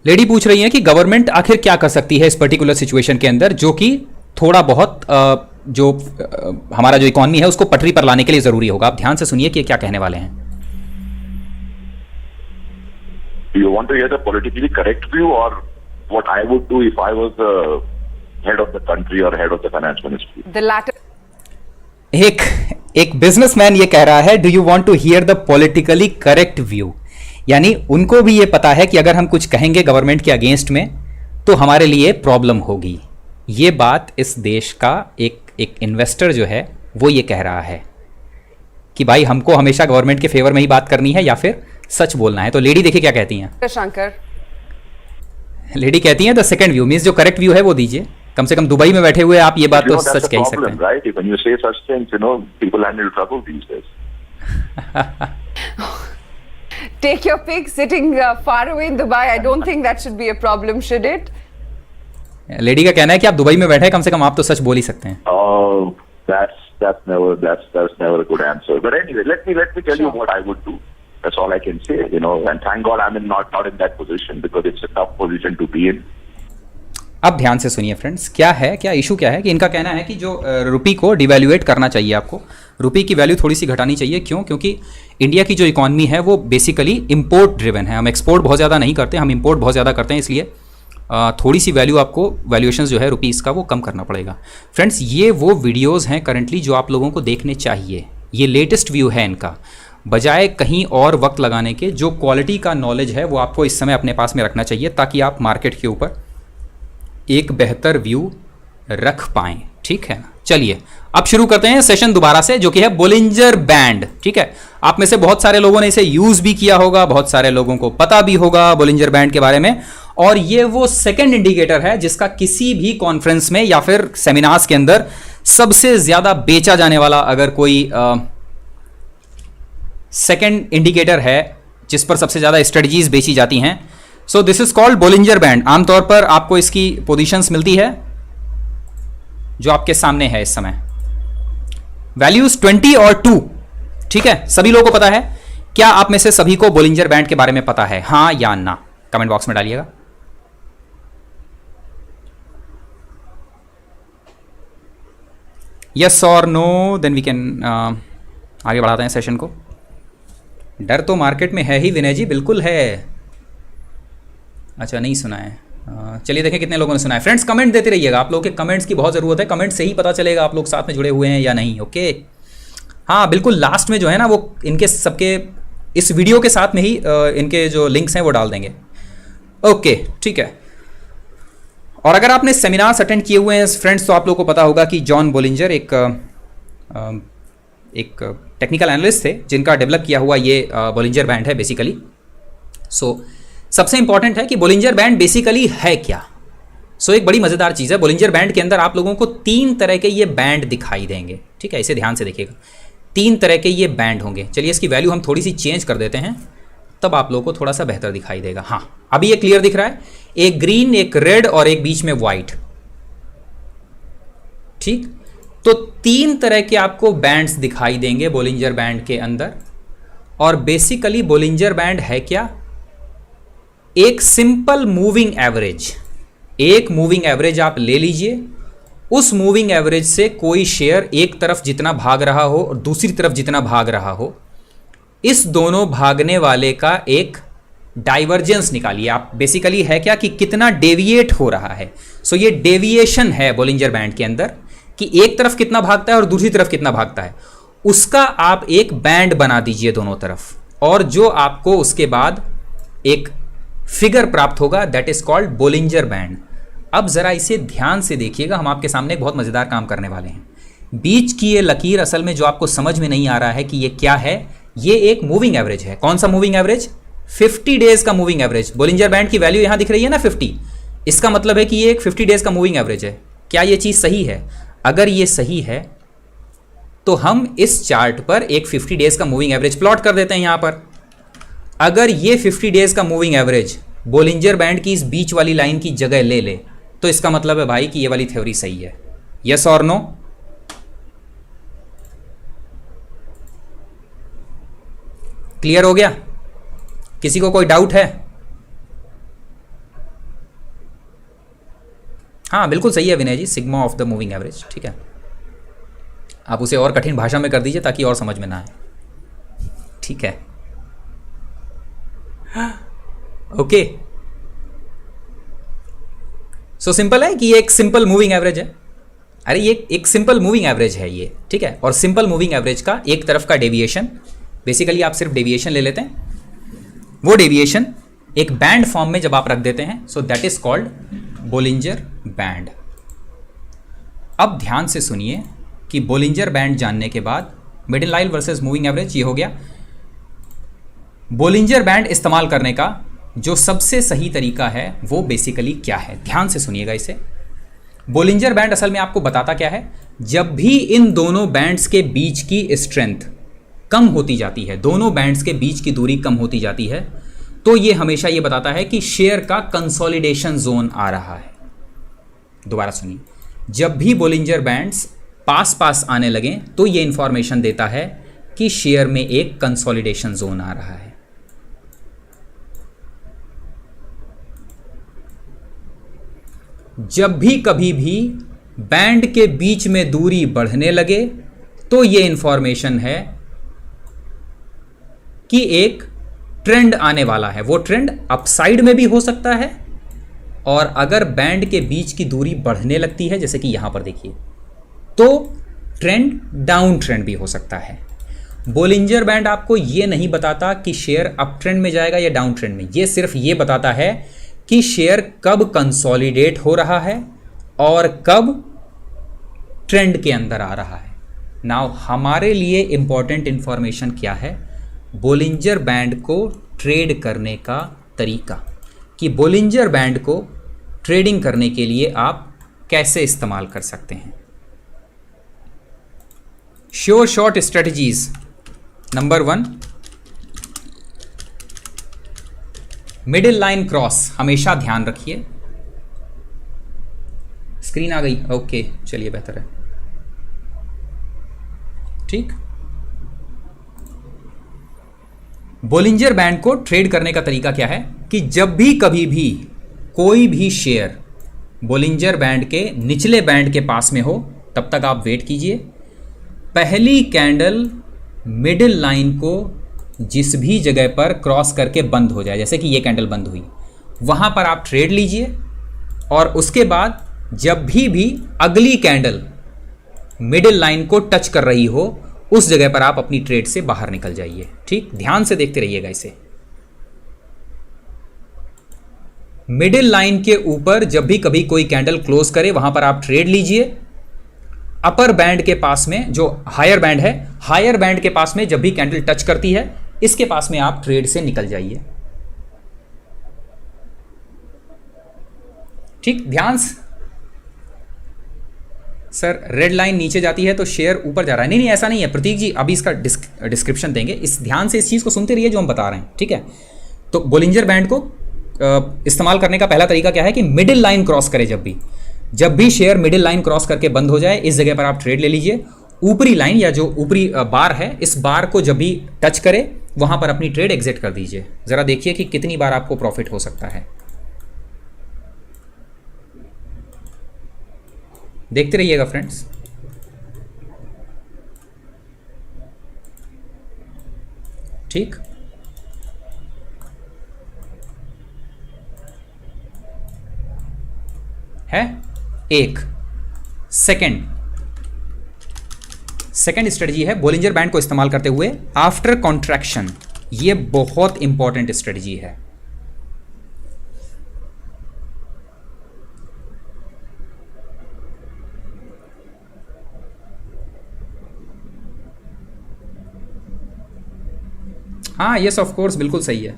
Lady पूछ रही है कि government आखिर क्या कर सकती है इस पर्टिकुलर सिचुएशन के अंदर, जो कि थोड़ा बहुत जो हमारा जो इकोनॉमी है उसको पटरी पर लाने के लिए जरूरी होगा। आप ध्यान से सुनिए कि क्या कहने वाले हैं। You want to hear the politically correct view, or what I would do if I was the head of the country or head of the finance ministry? The latter. एक बिजनेसमैन ये कह रहा है, do you want to hear the politically correct view? यानी उनको भी ये पता है कि अगर हम कुछ कहेंगे गवर्नमेंट के अगेंस्ट में तो हमारे लिए प्रॉब्लम होगी। ये बात इस देश का एक इन्वेस्टर जो है वो ये कह रहा है कि भाई हमको हमेशा गवर्नमेंट के फेवर में ही बात करनी है या फिर सच बोलना है। तो लेडी देखिए क्या कहती हैं। शंकर, लेडी कहती हैं द सेकंड व्यू मींस जो करेक्ट व्यू है वो दीजिए। कम से कम दुबई में बैठे हुए आप ये बात तो सच कह ही सकते हैं। Right? When you say such things, people handle trouble these days. Take your pick. Sitting far away in Dubai, I don't think that should be a problem, should it? Lady का कहना है कि आप दुबई में बैठे हैं, कम से कम आप तो सच बोल ही सकते हैं। Oh, that's never a good answer. But anyway, let me tell you what I would do. That's all I can say, and thank God I'm not in that position because it's a tough position to be in. अब ध्यान से सुनिए friends, क्या issue क्या है कि इनका कहना है कि जो रुपी को डिवैल्यूएट करना चाहिए, आपको रुपी की वैल्यू थोड़ी सी घटानी चाहिए। क्यों? क्योंकि इंडिया की जो इकॉनमी है वो बेसिकली इंपोर्ट ड्रिवन है। हम एक्सपोर्ट बहुत ज़्यादा नहीं करते, हम इंपोर्ट बहुत ज़्यादा करते हैं, इसलिए थोड़ी सी वैल्यू आपको वैल्यूएशन जो है रुपीज़ का वो कम करना पड़ेगा। फ्रेंड्स, ये वो वीडियोज़ हैं करंटली जो आप लोगों को देखने चाहिए। ये लेटेस्ट व्यू है इनका, बजाय कहीं और वक्त लगाने के। जो क्वालिटी का नॉलेज है वो आपको इस समय अपने पास में रखना चाहिए ताकि आप मार्केट के ऊपर एक बेहतर व्यू रख पाएं। ठीक है ना? चलिए अब शुरू करते हैं सेशन दोबारा से, जो कि है बोलिंजर बैंड। ठीक है, आप में से बहुत सारे लोगों ने इसे यूज भी किया होगा, बहुत सारे लोगों को पता भी होगा बोलिंजर बैंड के बारे में। और ये वो सेकंड इंडिकेटर है जिसका किसी भी कॉन्फ्रेंस में या फिर सेमिनार्स के अंदर सबसे ज्यादा बेचा जाने वाला अगर कोई सेकंड इंडिकेटर है जिस पर सबसे ज्यादा स्ट्रेटजीज बेची जाती हैं, so this is called Bollinger band. आमतौर पर आपको इसकी पोजीशंस मिलती है जो आपके सामने है इस समय, वैल्यूज 20 और 2। ठीक है, सभी लोगों को पता है। क्या आप में से सभी को बोलिंजर बैंड के बारे में पता है, हाँ या ना? कमेंट बॉक्स में डालिएगा। यस और नो, देन वी कैन आगे बढ़ाते हैं सेशन को। डर तो मार्केट में है ही विनय जी, बिल्कुल है। अच्छा, नहीं सुना है। चलिए देखें कितने लोगों ने सुना है। फ्रेंड्स, कमेंट देते रहिएगा, आप लोगों के कमेंट्स की बहुत ज़रूरत है। कमेंट से ही पता चलेगा आप लोग साथ में जुड़े हुए हैं या नहीं। ओके, हाँ बिल्कुल, लास्ट में जो है ना वो इनके सबके इस वीडियो के साथ में ही इनके जो लिंक्स हैं वो डाल देंगे। ओके, ठीक है। और अगर आपने सेमिनार्स अटेंड किए हुए हैं फ्रेंड्स, तो आप लोगों को पता होगा कि जॉन बोलिंजर एक टेक्निकल एनालिस्ट थे जिनका डेवलप किया हुआ ये बोलिंजर बैंड है बेसिकली। सो सबसे इंपॉर्टेंट है कि बोलिंजर बैंड बेसिकली है क्या। सो एक बड़ी मज़ेदार चीज़ है, बोलिंजर बैंड के अंदर आप लोगों को 3 तरह के ये बैंड दिखाई देंगे। ठीक है, इसे ध्यान से देखिएगा, 3 तरह के ये बैंड होंगे। चलिए इसकी वैल्यू हम थोड़ी सी चेंज कर देते हैं, तब आप लोगों को थोड़ा सा बेहतर दिखाई देगा। हाँ, अभी ये क्लियर दिख रहा है। एक ग्रीन, एक रेड और एक बीच में वाइट। ठीक, तो 3 तरह के आपको बैंड्स दिखाई देंगे बोलिंजर बैंड के अंदर। और बेसिकली बोलिंजर बैंड है क्या? एक सिंपल मूविंग एवरेज। एक मूविंग एवरेज आप ले लीजिए, उस मूविंग एवरेज से कोई शेयर एक तरफ जितना भाग रहा हो और दूसरी तरफ जितना भाग रहा हो, इस दोनों भागने वाले का एक डाइवर्जेंस निकालिए आप। बेसिकली है क्या कि कितना डेविएट हो रहा है। सो ये डेविएशन है बोलिंजर बैंड के अंदर कि एक तरफ कितना भागता है और दूसरी तरफ कितना भागता है, उसका आप एक बैंड बना दीजिए दोनों तरफ, और जो आपको उसके बाद एक फिगर प्राप्त होगा, that is called Bollinger band. अब जरा इसे ध्यान से देखिएगा, हम आपके सामने एक बहुत मजेदार काम करने वाले हैं। बीच की ये लकीर असल में जो आपको समझ में नहीं आ रहा है कि ये क्या है, ये एक मूविंग एवरेज है। कौन सा मूविंग एवरेज? 50 डेज का मूविंग एवरेज। बोलिंजर बैंड की वैल्यू यहां दिख रही है ना 50, इसका मतलब है कि ये एक 50 डेज का मूविंग एवरेज है। क्या ये चीज सही है? अगर ये सही है तो हम इस चार्ट पर एक 50 डेज का मूविंग एवरेज प्लॉट कर देते हैं यहां पर। अगर ये 50 डेज का मूविंग एवरेज बोलिंजर बैंड की इस बीच वाली लाइन की जगह ले ले, तो इसका मतलब है भाई कि ये वाली थ्योरी सही है। यस और नो? क्लियर हो गया? किसी को कोई डाउट है? हाँ बिल्कुल सही है Vinay ji, sigma of the moving average. ठीक है, आप उसे और कठिन भाषा में कर दीजिए ताकि और समझ में ना आए। ठीक है, ओके। सो सिंपल है कि ये एक सिंपल मूविंग एवरेज है। अरे ये एक सिंपल मूविंग एवरेज है ये, ठीक है। और सिंपल मूविंग एवरेज का एक तरफ का डेविएशन, बेसिकली आप सिर्फ डेविएशन ले लेते हैं, वो डेविएशन एक बैंड फॉर्म में जब आप रख देते हैं, so that is called Bollinger band. अब ध्यान से सुनिए कि बोलिंजर बैंड जानने के बाद middle line versus moving average ये हो गया। बोलिंजर बैंड इस्तेमाल करने का जो सबसे सही तरीका है वो बेसिकली क्या है, ध्यान से सुनिएगा इसे। बोलिंजर बैंड असल में आपको बताता क्या है, जब भी इन दोनों बैंड्स के बीच की स्ट्रेंथ कम होती जाती है, दोनों बैंड्स के बीच की दूरी कम होती जाती है, तो ये हमेशा ये बताता है कि शेयर का कंसोलिडेशन जोन आ रहा है। दोबारा सुनिए, जब भी बोलिंजर बैंड्स पास पास आने लगें तो ये इंफॉर्मेशन देता है कि शेयर में एक कंसोलिडेशन जोन आ रहा है। जब भी कभी भी बैंड के बीच में दूरी बढ़ने लगे तो ये इंफॉर्मेशन है कि एक ट्रेंड आने वाला है। वो ट्रेंड अपसाइड में भी हो सकता है, और अगर बैंड के बीच की दूरी बढ़ने लगती है, जैसे कि यहां पर देखिए, तो ट्रेंड डाउन ट्रेंड भी हो सकता है। बोलिंजर बैंड आपको ये नहीं बताता कि शेयर अप ट्रेंड में जाएगा या डाउन ट्रेंड में, ये सिर्फ ये बताता है कि शेयर कब कंसोलिडेट हो रहा है और कब ट्रेंड के अंदर आ रहा है। नाउ हमारे लिए इंपॉर्टेंट इंफॉर्मेशन क्या है, बोलिंजर बैंड को ट्रेड करने का तरीका, कि बोलिंजर बैंड को ट्रेडिंग करने के लिए आप कैसे इस्तेमाल कर सकते हैं। Sure short strategies number 1, middle line cross हमेशा ध्यान रखिए। स्क्रीन आ गई, ओके चलिए बेहतर है, ठीक। बोलिंजर बैंड को ट्रेड करने का तरीका क्या है कि जब भी कभी भी कोई भी शेयर बोलिंजर बैंड के निचले बैंड के पास में हो, तब तक आप वेट कीजिए। पहली कैंडल मिडिल लाइन को जिस भी जगह पर क्रॉस करके बंद हो जाए, जैसे कि ये कैंडल बंद हुई, वहां पर आप ट्रेड लीजिए, और उसके बाद जब भी अगली कैंडल मिडिल लाइन को टच कर रही हो, उस जगह पर आप अपनी ट्रेड से बाहर निकल जाइए, ठीक। ध्यान से देखते रहिएगा इसे। मिडिल लाइन के ऊपर जब भी कभी कोई कैंडल क्लोज करे, वहां पर आप ट्रेड लीजिए। अपर बैंड के पास में जो हायर बैंड है, हायर बैंड के पास में जब भी कैंडल टच करती है, इसके पास में आप ट्रेड से निकल जाइए, ठीक। ध्यान से, सर रेड लाइन नीचे जाती है तो शेयर ऊपर जा रहा है, नहीं ऐसा नहीं है प्रतीक जी, अभी इसका डिस्क्रिप्शन देंगे, इस ध्यान से इस चीज़ को सुनते रहिए जो हम बता रहे हैं, ठीक है। तो बोलिंजर बैंड को इस्तेमाल करने का पहला तरीका क्या है कि मिडिल लाइन क्रॉस करे, जब भी शेयर मिडिल लाइन क्रॉस करके बंद हो जाए, इस जगह पर आप ट्रेड ले लीजिए। ऊपरी लाइन या जो ऊपरी बार है, इस बार को जब भी टच करे, वहां पर अपनी ट्रेड एग्जिट कर दीजिए। जरा देखिए कि कितनी बार आपको प्रॉफिट हो सकता है, देखते रहिएगा फ्रेंड्स। ठीक, है। एक सेकंड स्ट्रेटजी है बोलिंजर बैंड को इस्तेमाल करते हुए आफ्टर कॉन्ट्रैक्शन। ये बहुत इंपॉर्टेंट स्ट्रेटजी है। हाँ यस ऑफ कोर्स, बिल्कुल सही है।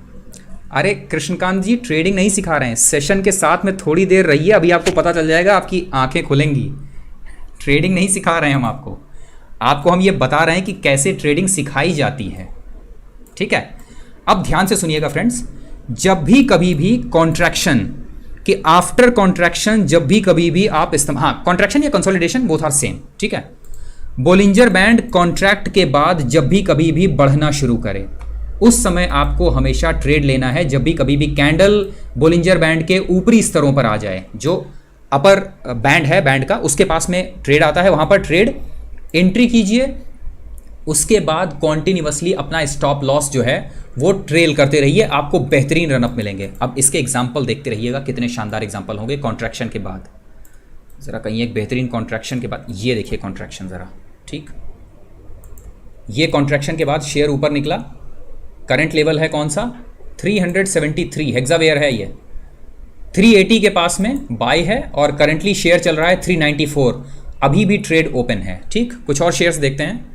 अरे कृष्णकांत जी ट्रेडिंग नहीं सिखा रहे हैं, सेशन के साथ में थोड़ी देर रहिए, अभी आपको पता चल जाएगा, आपकी आंखें खुलेंगी। ट्रेडिंग नहीं सिखा रहे हैं हम आपको हम ये बता रहे हैं कि कैसे ट्रेडिंग सिखाई जाती है, ठीक है। अब ध्यान से सुनिएगा फ्रेंड्स, जब भी कभी भी कॉन्ट्रैक्शन कि आफ्टर कॉन्ट्रैक्शन जब भी कभी भी आप हाँ कॉन्ट्रैक्शन या कंसोलिडेशन बोथ आर सेम, ठीक है। बोलिंजर बैंड कॉन्ट्रैक्ट के बाद जब भी कभी भी बढ़ना शुरू करे, उस समय आपको हमेशा ट्रेड लेना है। जब भी कभी भी कैंडल बोलिंजर बैंड के ऊपरी स्तरों पर आ जाए, जो अपर बैंड है बैंड का, उसके पास में ट्रेड आता है, वहां पर ट्रेड एंट्री कीजिए। उसके बाद कॉन्टिन्यूअसली अपना स्टॉप लॉस जो है वो ट्रेल करते रहिए, आपको बेहतरीन रनअप मिलेंगे। अब इसके एग्जाम्पल देखते रहिएगा, कितने शानदार एग्जाम्पल होंगे कॉन्ट्रैक्शन के बाद। ज़रा कहीं एक बेहतरीन कॉन्ट्रैक्शन के बाद, ये देखिए कॉन्ट्रैक्शन ज़रा, ठीक। ये कॉन्ट्रैक्शन के बाद शेयर ऊपर निकला, करंट लेवल है कौन सा 373 हेक्सावेयर है ये। 380 के पास में बाय है और करंटली शेयर चल रहा है 394, अभी भी ट्रेड ओपन है। ठीक, कुछ और शेयर्स देखते हैं,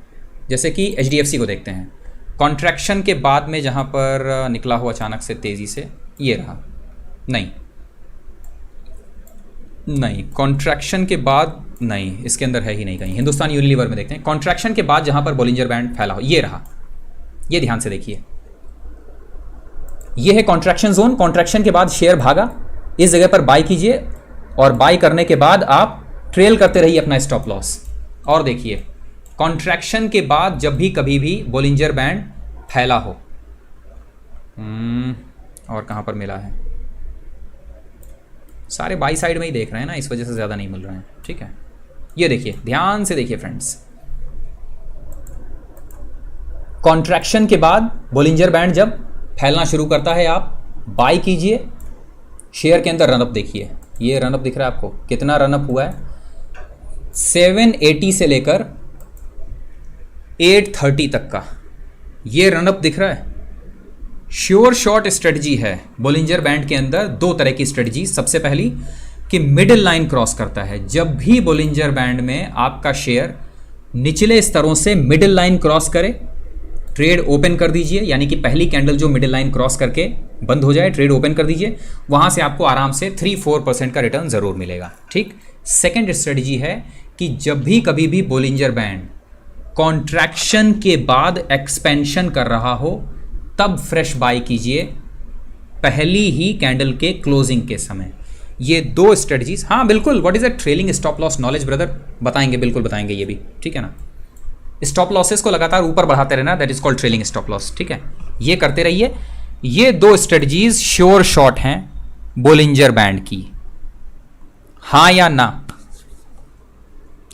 जैसे कि HDFC को देखते हैं। कॉन्ट्रैक्शन के बाद में जहाँ पर निकला हो अचानक से तेज़ी से, ये रहा। नहीं, कॉन्ट्रैक्शन के बाद नहीं, इसके अंदर है ही नहीं कहीं। हिंदुस्तान यूनिलीवर में देखते हैं, कॉन्ट्रैक्शन के बाद जहाँ पर बॉलिंजर बैंड फैला हो, ये रहा। ये ध्यान से देखिए, ये है कॉन्ट्रैक्शन जोन। कॉन्ट्रैक्शन के बाद शेयर भागा, इस जगह पर बाय कीजिए और बाय करने के बाद आप ट्रेल करते रहिए अपना स्टॉप लॉस। और देखिए, कॉन्ट्रैक्शन के बाद जब भी कभी भी बॉलिंजर बैंड फैला हो, और कहाँ पर मिला है, सारे बाई साइड में ही देख रहे हैं ना, इस वजह से ज़्यादा नहीं मिल रहे हैं। ठीक है, ये देखिए, ध्यान से देखिए फ्रेंड्स, कॉन्ट्रैक्शन के बाद बॉलिंजर बैंड जब फैलना शुरू करता है, आप बाय कीजिए। शेयर के अंदर रनअप देखिए, ये रनअप दिख रहा है आपको, कितना रनअप हुआ है, 780 से लेकर 830 तक का ये रनअप दिख रहा है। श्योर शॉर्ट स्ट्रेटजी है बॉलिंजर बैंड के अंदर। दो तरह की स्ट्रेटजी, सबसे पहली कि मिडिल लाइन क्रॉस करता है। जब भी बॉलिंजर बैंड में आपका शेयर निचले स्तरों से मिडिल लाइन क्रॉस करे, ट्रेड ओपन कर दीजिए, यानी कि पहली कैंडल जो मिडिल लाइन क्रॉस करके बंद हो जाए, ट्रेड ओपन कर दीजिए, वहां से आपको आराम से 3-4% का रिटर्न जरूर मिलेगा। ठीक, सेकेंड स्ट्रेटजी है कि जब भी कभी भी बॉलिंजर बैंड कॉन्ट्रैक्शन के बाद एक्सपेंशन कर रहा हो, तब फ्रेश बाय कीजिए, पहली ही कैंडल के क्लोजिंग के समय। ये दो स्ट्रेटजीज। हाँ बिल्कुल, what is a trailing stop loss knowledge brother, बताएंगे, बिल्कुल बताएंगे ये भी। ठीक है ना, स्टॉप लॉसेस को लगातार ऊपर बढ़ाते रहना, that is called trailing stop loss. ठीक है, ये करते रहिए। ये दो स्ट्रेटजीज श्योर शॉट हैं बॉलिंजर बैंड की। हाँ या ना,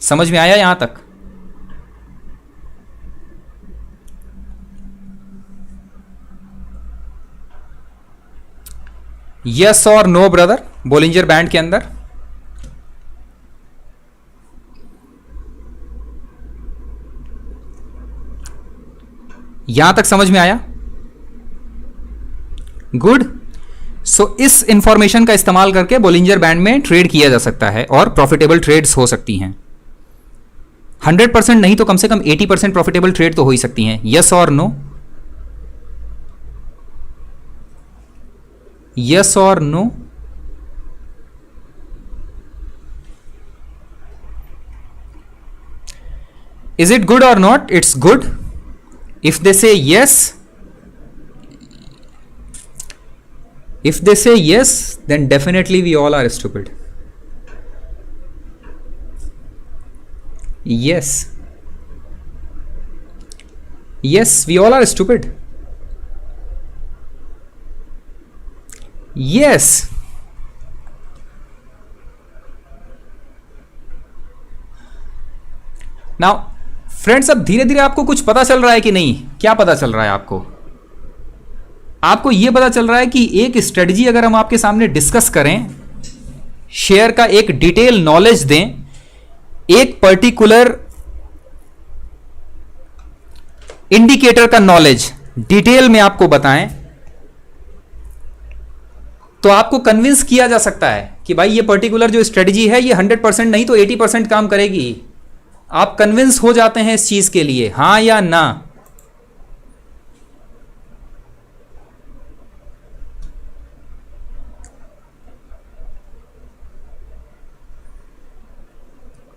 समझ में आया यहां तक? यस और नो ब्रदर, बॉलिंजर बैंड के अंदर यहां तक समझ में आया? गुड। सो इस इंफॉर्मेशन का इस्तेमाल करके बॉलिंजर बैंड में ट्रेड किया जा सकता है और प्रॉफिटेबल ट्रेड्स हो सकती हैं। 100% नहीं तो कम से कम 80% प्रॉफिटेबल ट्रेड तो हो ही सकती हैं। यस और नो, यस और no. Is it good or not? It's good. If they say yes, then definitely we all are stupid. Yes, we all are stupid. Yes. Now friends, अब धीरे धीरे आपको कुछ पता चल रहा है कि नहीं? क्या पता चल रहा है आपको? आपको यह पता चल रहा है कि एक स्ट्रेटजी अगर हम आपके सामने डिस्कस करें, शेयर का एक डिटेल नॉलेज दें, एक पर्टिकुलर इंडिकेटर का नॉलेज डिटेल में आपको बताएं, तो आपको कन्विंस किया जा सकता है कि भाई ये पर्टिकुलर जो स्ट्रेटजी है ये 100% नहीं तो 80% काम करेगी। आप कन्विंस हो जाते हैं इस चीज के लिए, हां या ना?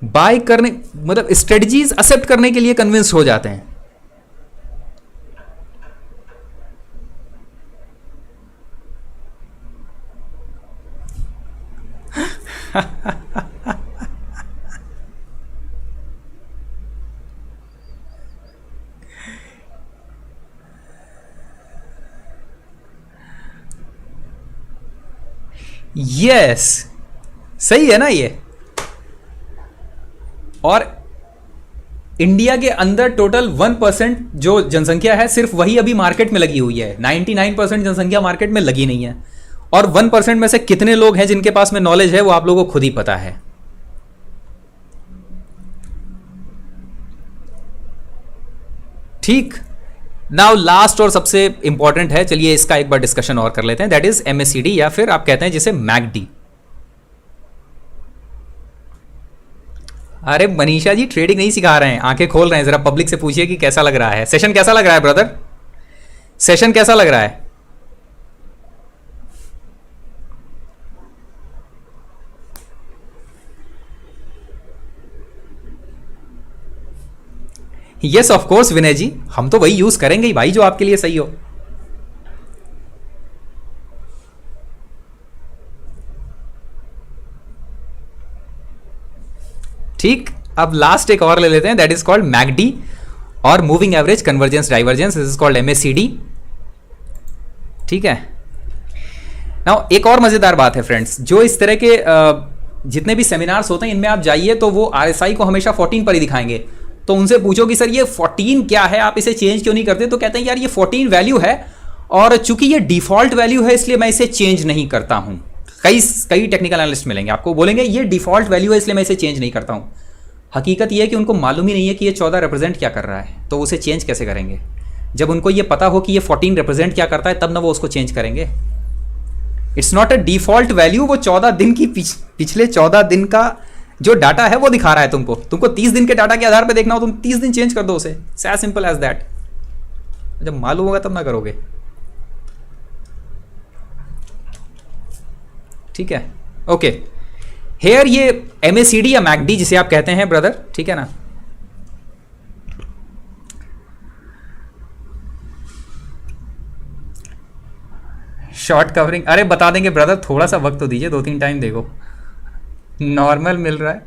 बाय करने मतलब स्ट्रेटजीज एक्सेप्ट करने के लिए कन्विंस हो जाते हैं। यस, सही है ना ये? और इंडिया के अंदर टोटल 1% जो जनसंख्या है, सिर्फ वही अभी मार्केट में लगी हुई है। 99% जनसंख्या मार्केट में लगी नहीं है। और 1% में से कितने लोग हैं जिनके पास में नॉलेज है, वो आप लोगों को खुद ही पता है। ठीक, नाउ लास्ट और सबसे इंपॉर्टेंट है, चलिए इसका एक बार डिस्कशन और कर लेते हैं, दैट इज MACD या फिर आप कहते हैं जिसे MACD। अरे मनीषा जी ट्रेडिंग नहीं सिखा रहे हैं, आंखें खोल रहे हैं, जरा पब्लिक से पूछिए कि कैसा लग रहा है सेशन, कैसा लग रहा है ब्रदर, सेशन कैसा लग रहा है? यस ऑफ कोर्स विनय जी, हम तो वही यूज करेंगे ही भाई जो आपके लिए सही हो। ठीक, अब लास्ट एक और ले लेते हैं, दैट इज कॉल्ड मैकडी और moving average convergence divergence, this is called MACD। ठीक है, नाउ एक और मजेदार बात है फ्रेंड्स, जो इस तरह के जितने भी सेमिनार्स होते हैं इनमें आप जाइए तो वो RSI को हमेशा 14 पर ही दिखाएंगे, तो उनसे पूछो कि सर ये 14 क्या है, आप इसे चेंज क्यों नहीं करते, तो कहते हैं यार ये 14 वैल्यू है और चूंकि ये डिफॉल्ट वैल्यू है इसलिए मैं इसे चेंज नहीं करता हूं। कई टेक्निकल एनालिस्ट मिलेंगे आपको, बोलेंगे ये डिफॉल्ट वैल्यू है इसलिए मैं इसे चेंज नहीं करता हूं। हकीकत ये है कि उनको मालूम ही नहीं है कि ये 14 रिप्रेजेंट क्या कर रहा है, तो उसे चेंज कैसे करेंगे? जब उनको ये पता हो कि ये 14 रिप्रेजेंट क्या करता है तब ना वो उसको चेंज करेंगे। It's not a default value, वो 14 दिन की पिछले 14 दिन का जो डाटा है वो दिखा रहा है तुमको 30 दिन के डाटा के आधार पर देखना हो, तुम 30 दिन चेंज कर दो उसे, एज सिंपल एज दैट। जब मालूम होगा तब ना करोगे। ठीक है, ओके। हेयर ये MACD या MACD जिसे आप कहते हैं ब्रदर, ठीक है ना, शॉर्ट कवरिंग, अरे बता देंगे ब्रदर, थोड़ा सा वक्त तो दीजिए, 2-3 टाइम देखो। नॉर्मल मिल रहा है,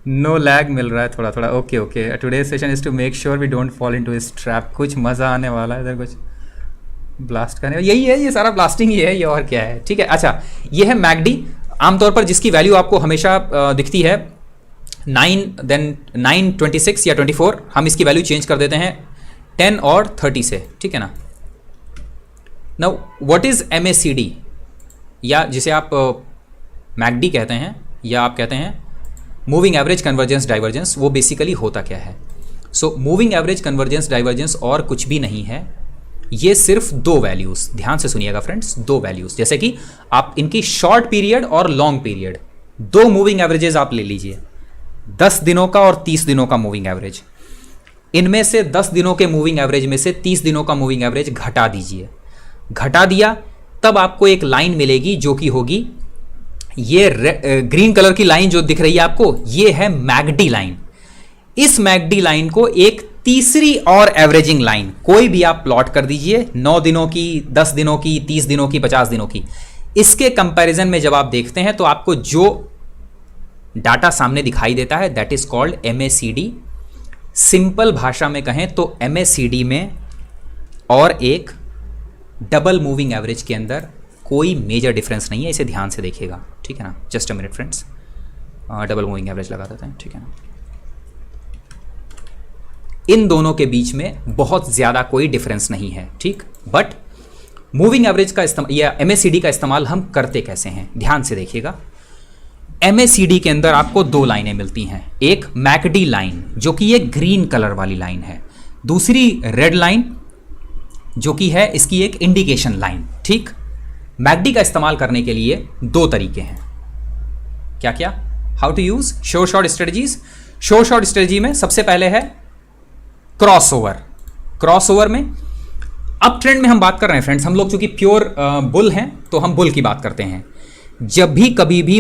नो लैग मिल रहा है थोड़ा थोड़ा, okay okay. Today session is to make sure we don't fall into this trap. कुछ मज़ा आने वाला है इधर, कुछ ब्लास्ट करने, यही है, ये सारा ब्लास्टिंग ही है, ये और क्या है। ठीक है, अच्छा ये है MACD, आमतौर पर जिसकी वैल्यू आपको हमेशा दिखती है 9 26 या 24, हम इसकी वैल्यू चेंज कर देते हैं 10 और 30 से, ठीक है ना। नाउ व्हाट इज MACD या जिसे आप MACD कहते हैं या आप कहते हैं मूविंग एवरेज कन्वर्जेंस डाइवर्जेंस, वो बेसिकली होता क्या है? So moving average convergence divergence और कुछ भी नहीं है, ये सिर्फ 2 वैल्यूज, ध्यान से सुनिएगा फ्रेंड्स, 2 वैल्यूज, जैसे कि आप इनकी शॉर्ट पीरियड और लॉन्ग पीरियड 2 मूविंग एवरेजेस आप ले लीजिए, 10 दिनों का और 30 दिनों का मूविंग एवरेज। इनमें से 10 दिनों के मूविंग एवरेज में से 30 दिनों का मूविंग एवरेज घटा दीजिए, घटा दिया तब आपको एक लाइन मिलेगी जो कि होगी ये ग्रीन कलर की लाइन जो दिख रही है आपको, ये है MACD लाइन। इस MACD लाइन को एक तीसरी और एवरेजिंग लाइन कोई भी आप प्लॉट कर दीजिए, 9 दिनों की, 10 दिनों की, 30 दिनों की, 50 दिनों की, इसके कंपैरिजन में जब आप देखते हैं तो आपको जो डाटा सामने दिखाई देता है that is called MACD। Simple भाषा में कहें तो MACD में और एक डबल मूविंग एवरेज के अंदर कोई मेजर डिफरेंस नहीं है, इसे ध्यान से देखिएगा, ठीक है ना। Just a minute friends, double moving average लगा देते हैं, ठीक है ना। इन दोनों के बीच में बहुत ज़्यादा कोई डिफरेंस नहीं है, ठीक। बट मूविंग एवरेज का इस्तेमाल या MACD का इस्तेमाल हम करते कैसे हैं, ध्यान से देखिएगा। MACD के अंदर आपको 2 लाइनें मिलती हैं, एक MACD लाइन जो कि ये ग्रीन कलर वाली लाइन है, दूसरी रेड लाइन जो कि है इसकी एक इंडिकेशन लाइन, ठीक। MACD का इस्तेमाल करने के लिए 2 तरीके हैं, क्या क्या, हाउ टू यूज शोर शॉर्ट स्ट्रेटजीज। शोर शॉर्ट स्ट्रेटजी में सबसे पहले है क्रॉसओवर। क्रॉसओवर में अप ट्रेंड में हम बात कर रहे हैं फ्रेंड्स, हम लोग चूंकि प्योर बुल हैं तो हम बुल की बात करते हैं। जब भी कभी भी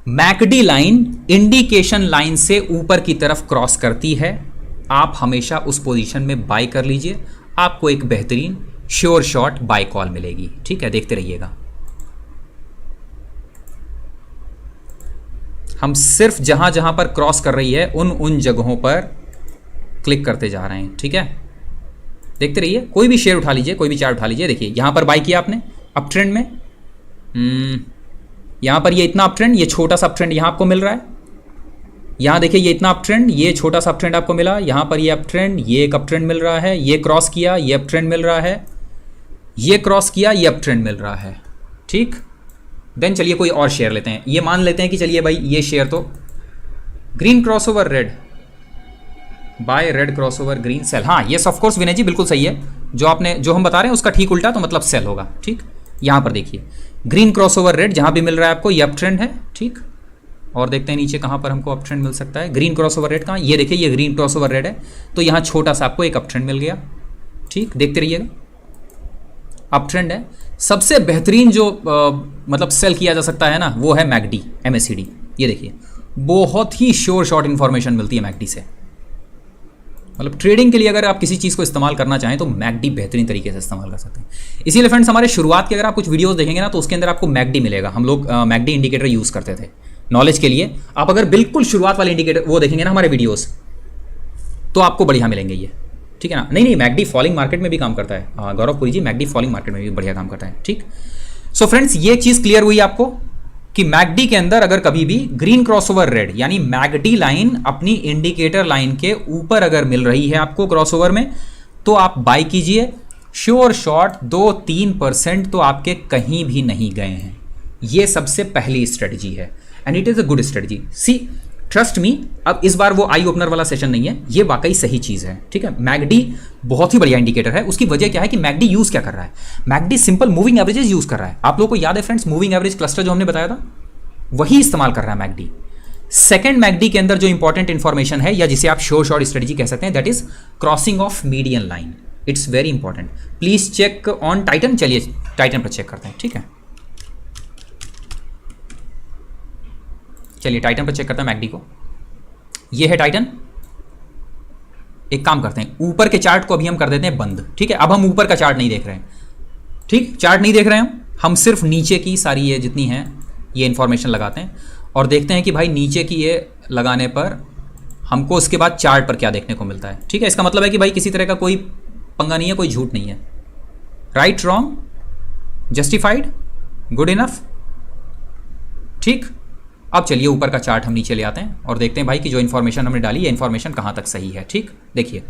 MACD लाइन इंडिकेशन लाइन से ऊपर की तरफ क्रॉस करती है, आप हमेशा उस पोजीशन में बाय कर लीजिए, आपको एक बेहतरीन श्योर शॉट बाय कॉल मिलेगी, ठीक है, देखते रहिएगा। हम सिर्फ जहां जहां पर क्रॉस कर रही है उन जगहों पर क्लिक करते जा रहे हैं, ठीक है, देखते रहिए। कोई भी शेयर उठा लीजिए, कोई भी चार्ट उठा लीजिए, देखिए यहां पर बाय किया आपने अप ट्रेंड में, यहां पर ये इतना अप ट्रेंड, ये छोटा सा अप ट्रेंड यहां आपको मिल रहा है, यहां देखिए ये इतना अप ट्रेंड, ये छोटा सा अप ट्रेंड आपको मिला, यहां पर ये अप ट्रेंड, ये एक अप ट्रेंड मिल रहा है, ये क्रॉस किया, ये अप ट्रेंड मिल रहा है, ये क्रॉस किया, ये अप ट्रेंड मिल रहा है, ठीक। देन चलिए कोई और शेयर लेते हैं, ये मान लेते हैं कि चलिए भाई ये शेयर तो green crossover red, buy red crossover green sell. हाँ yes of course Vinay ji बिल्कुल सही है, जो हम बता रहे हैं उसका ठीक उल्टा, तो मतलब सेल होगा। ठीक, यहाँ पर देखिए ग्रीन क्रॉसओवर रेड जहाँ भी मिल रहा है आपको, ये अप ट्रेंड है। ठीक, और देखते हैं नीचे कहाँ पर हमको अप ट्रेंड मिल सकता है। ग्रीन क्रॉसओवर रेड कहाँ, ये देखिए ये ग्रीन क्रॉसओवर रेड है, तो यहाँ छोटा सा आपको एक अप ट्रेंड मिल गया। ठीक, देखते रहिएगा अप ट्रेंड है। सबसे बेहतरीन जो मतलब सेल किया जा सकता है ना, वो है मैकडी MACD। ये देखिए बहुत ही श्योर शॉर्ट इन्फॉर्मेशन मिलती है मैकडी से। मतलब ट्रेडिंग के लिए अगर आप किसी चीज़ को इस्तेमाल करना चाहें तो मैकडी बेहतरीन तरीके से इस्तेमाल कर सकते हैं। इसीलिए फ्रेंड्स हमारे शुरुआत के अगर आप कुछ वीडियोस देखेंगे ना, तो उसके अंदर आपको मैकडी मिलेगा। हम लोग मैकडी इंडिकेटर यूज़ करते थे नॉलेज के लिए। आप अगर बिल्कुल शुरुआत वाले इंडिकेटर वो देखेंगे ना हमारे वीडियोस, तो आपको बढ़िया मिलेंगे ये। ठीक है ना, नहीं मैकडी फॉलिंग मार्केट में भी काम करता है। गौरव पुरी जी मैकडी फॉलिंग मार्केट में भी बढ़िया काम करता है। ठीक, सो फ्रेंड्स ये चीज़ क्लियर हुई आपको कि मैकडी के अंदर अगर कभी भी ग्रीन क्रॉसओवर रेड यानी मैकडी लाइन अपनी इंडिकेटर लाइन के ऊपर अगर मिल रही है आपको क्रॉसओवर में, तो आप बाय कीजिए। श्योर शॉर्ट 2-3% तो आपके कहीं भी नहीं गए हैं। ये सबसे पहली स्ट्रेटजी है and it is a good strategy. See trust me, अब इस बार वो आई ओपनर वाला सेशन नहीं है, ये वाकई सही चीज़ है। ठीक है, मैकडी बहुत ही बढ़िया इंडिकेटर है। उसकी वजह क्या है कि मैकडी यूज़ क्या कर रहा है, McD simple moving averages use कर रहा है। आप लोगों को याद है फ्रेंड्स, मूविंग एवरेज क्लस्टर जो हमने बताया था, वही इस्तेमाल कर रहा है मैकडी। सेकेंड मैकडी के अंदर जो इंपॉर्टेंट इंफॉर्मेशन है, या जिसे आप शो शॉर्ट स्ट्रेटजी कह सकते हैं, that is crossing of median line. It's very important. Please check on Titan. चलिए टाइटन पर चेक करते हैं। ठीक है, चलिए टाइटन पर चेक करते हैं मैकडी को। ये है टाइटन। एक काम करते हैं, ऊपर के चार्ट को अभी हम कर देते हैं बंद। ठीक है, अब हम ऊपर का चार्ट नहीं देख रहे हैं। ठीक, चार्ट नहीं देख रहे हैं हम सिर्फ नीचे की सारी ये जितनी हैं ये इंफॉर्मेशन लगाते हैं और देखते हैं कि भाई नीचे की ये लगाने पर हमको उसके बाद चार्ट पर क्या देखने को मिलता है। ठीक है, इसका मतलब है कि भाई किसी तरह का कोई पंगा नहीं है, कोई झूठ नहीं है। Right, wrong, justified, good enough. ठीक, अब चलिए ऊपर का चार्ट हम नीचे ले आते हैं और देखते हैं भाई कि जो इन्फॉर्मेशन हमने डाली, ये इन्फॉर्मेशन कहाँ तक सही है। ठीक, देखिए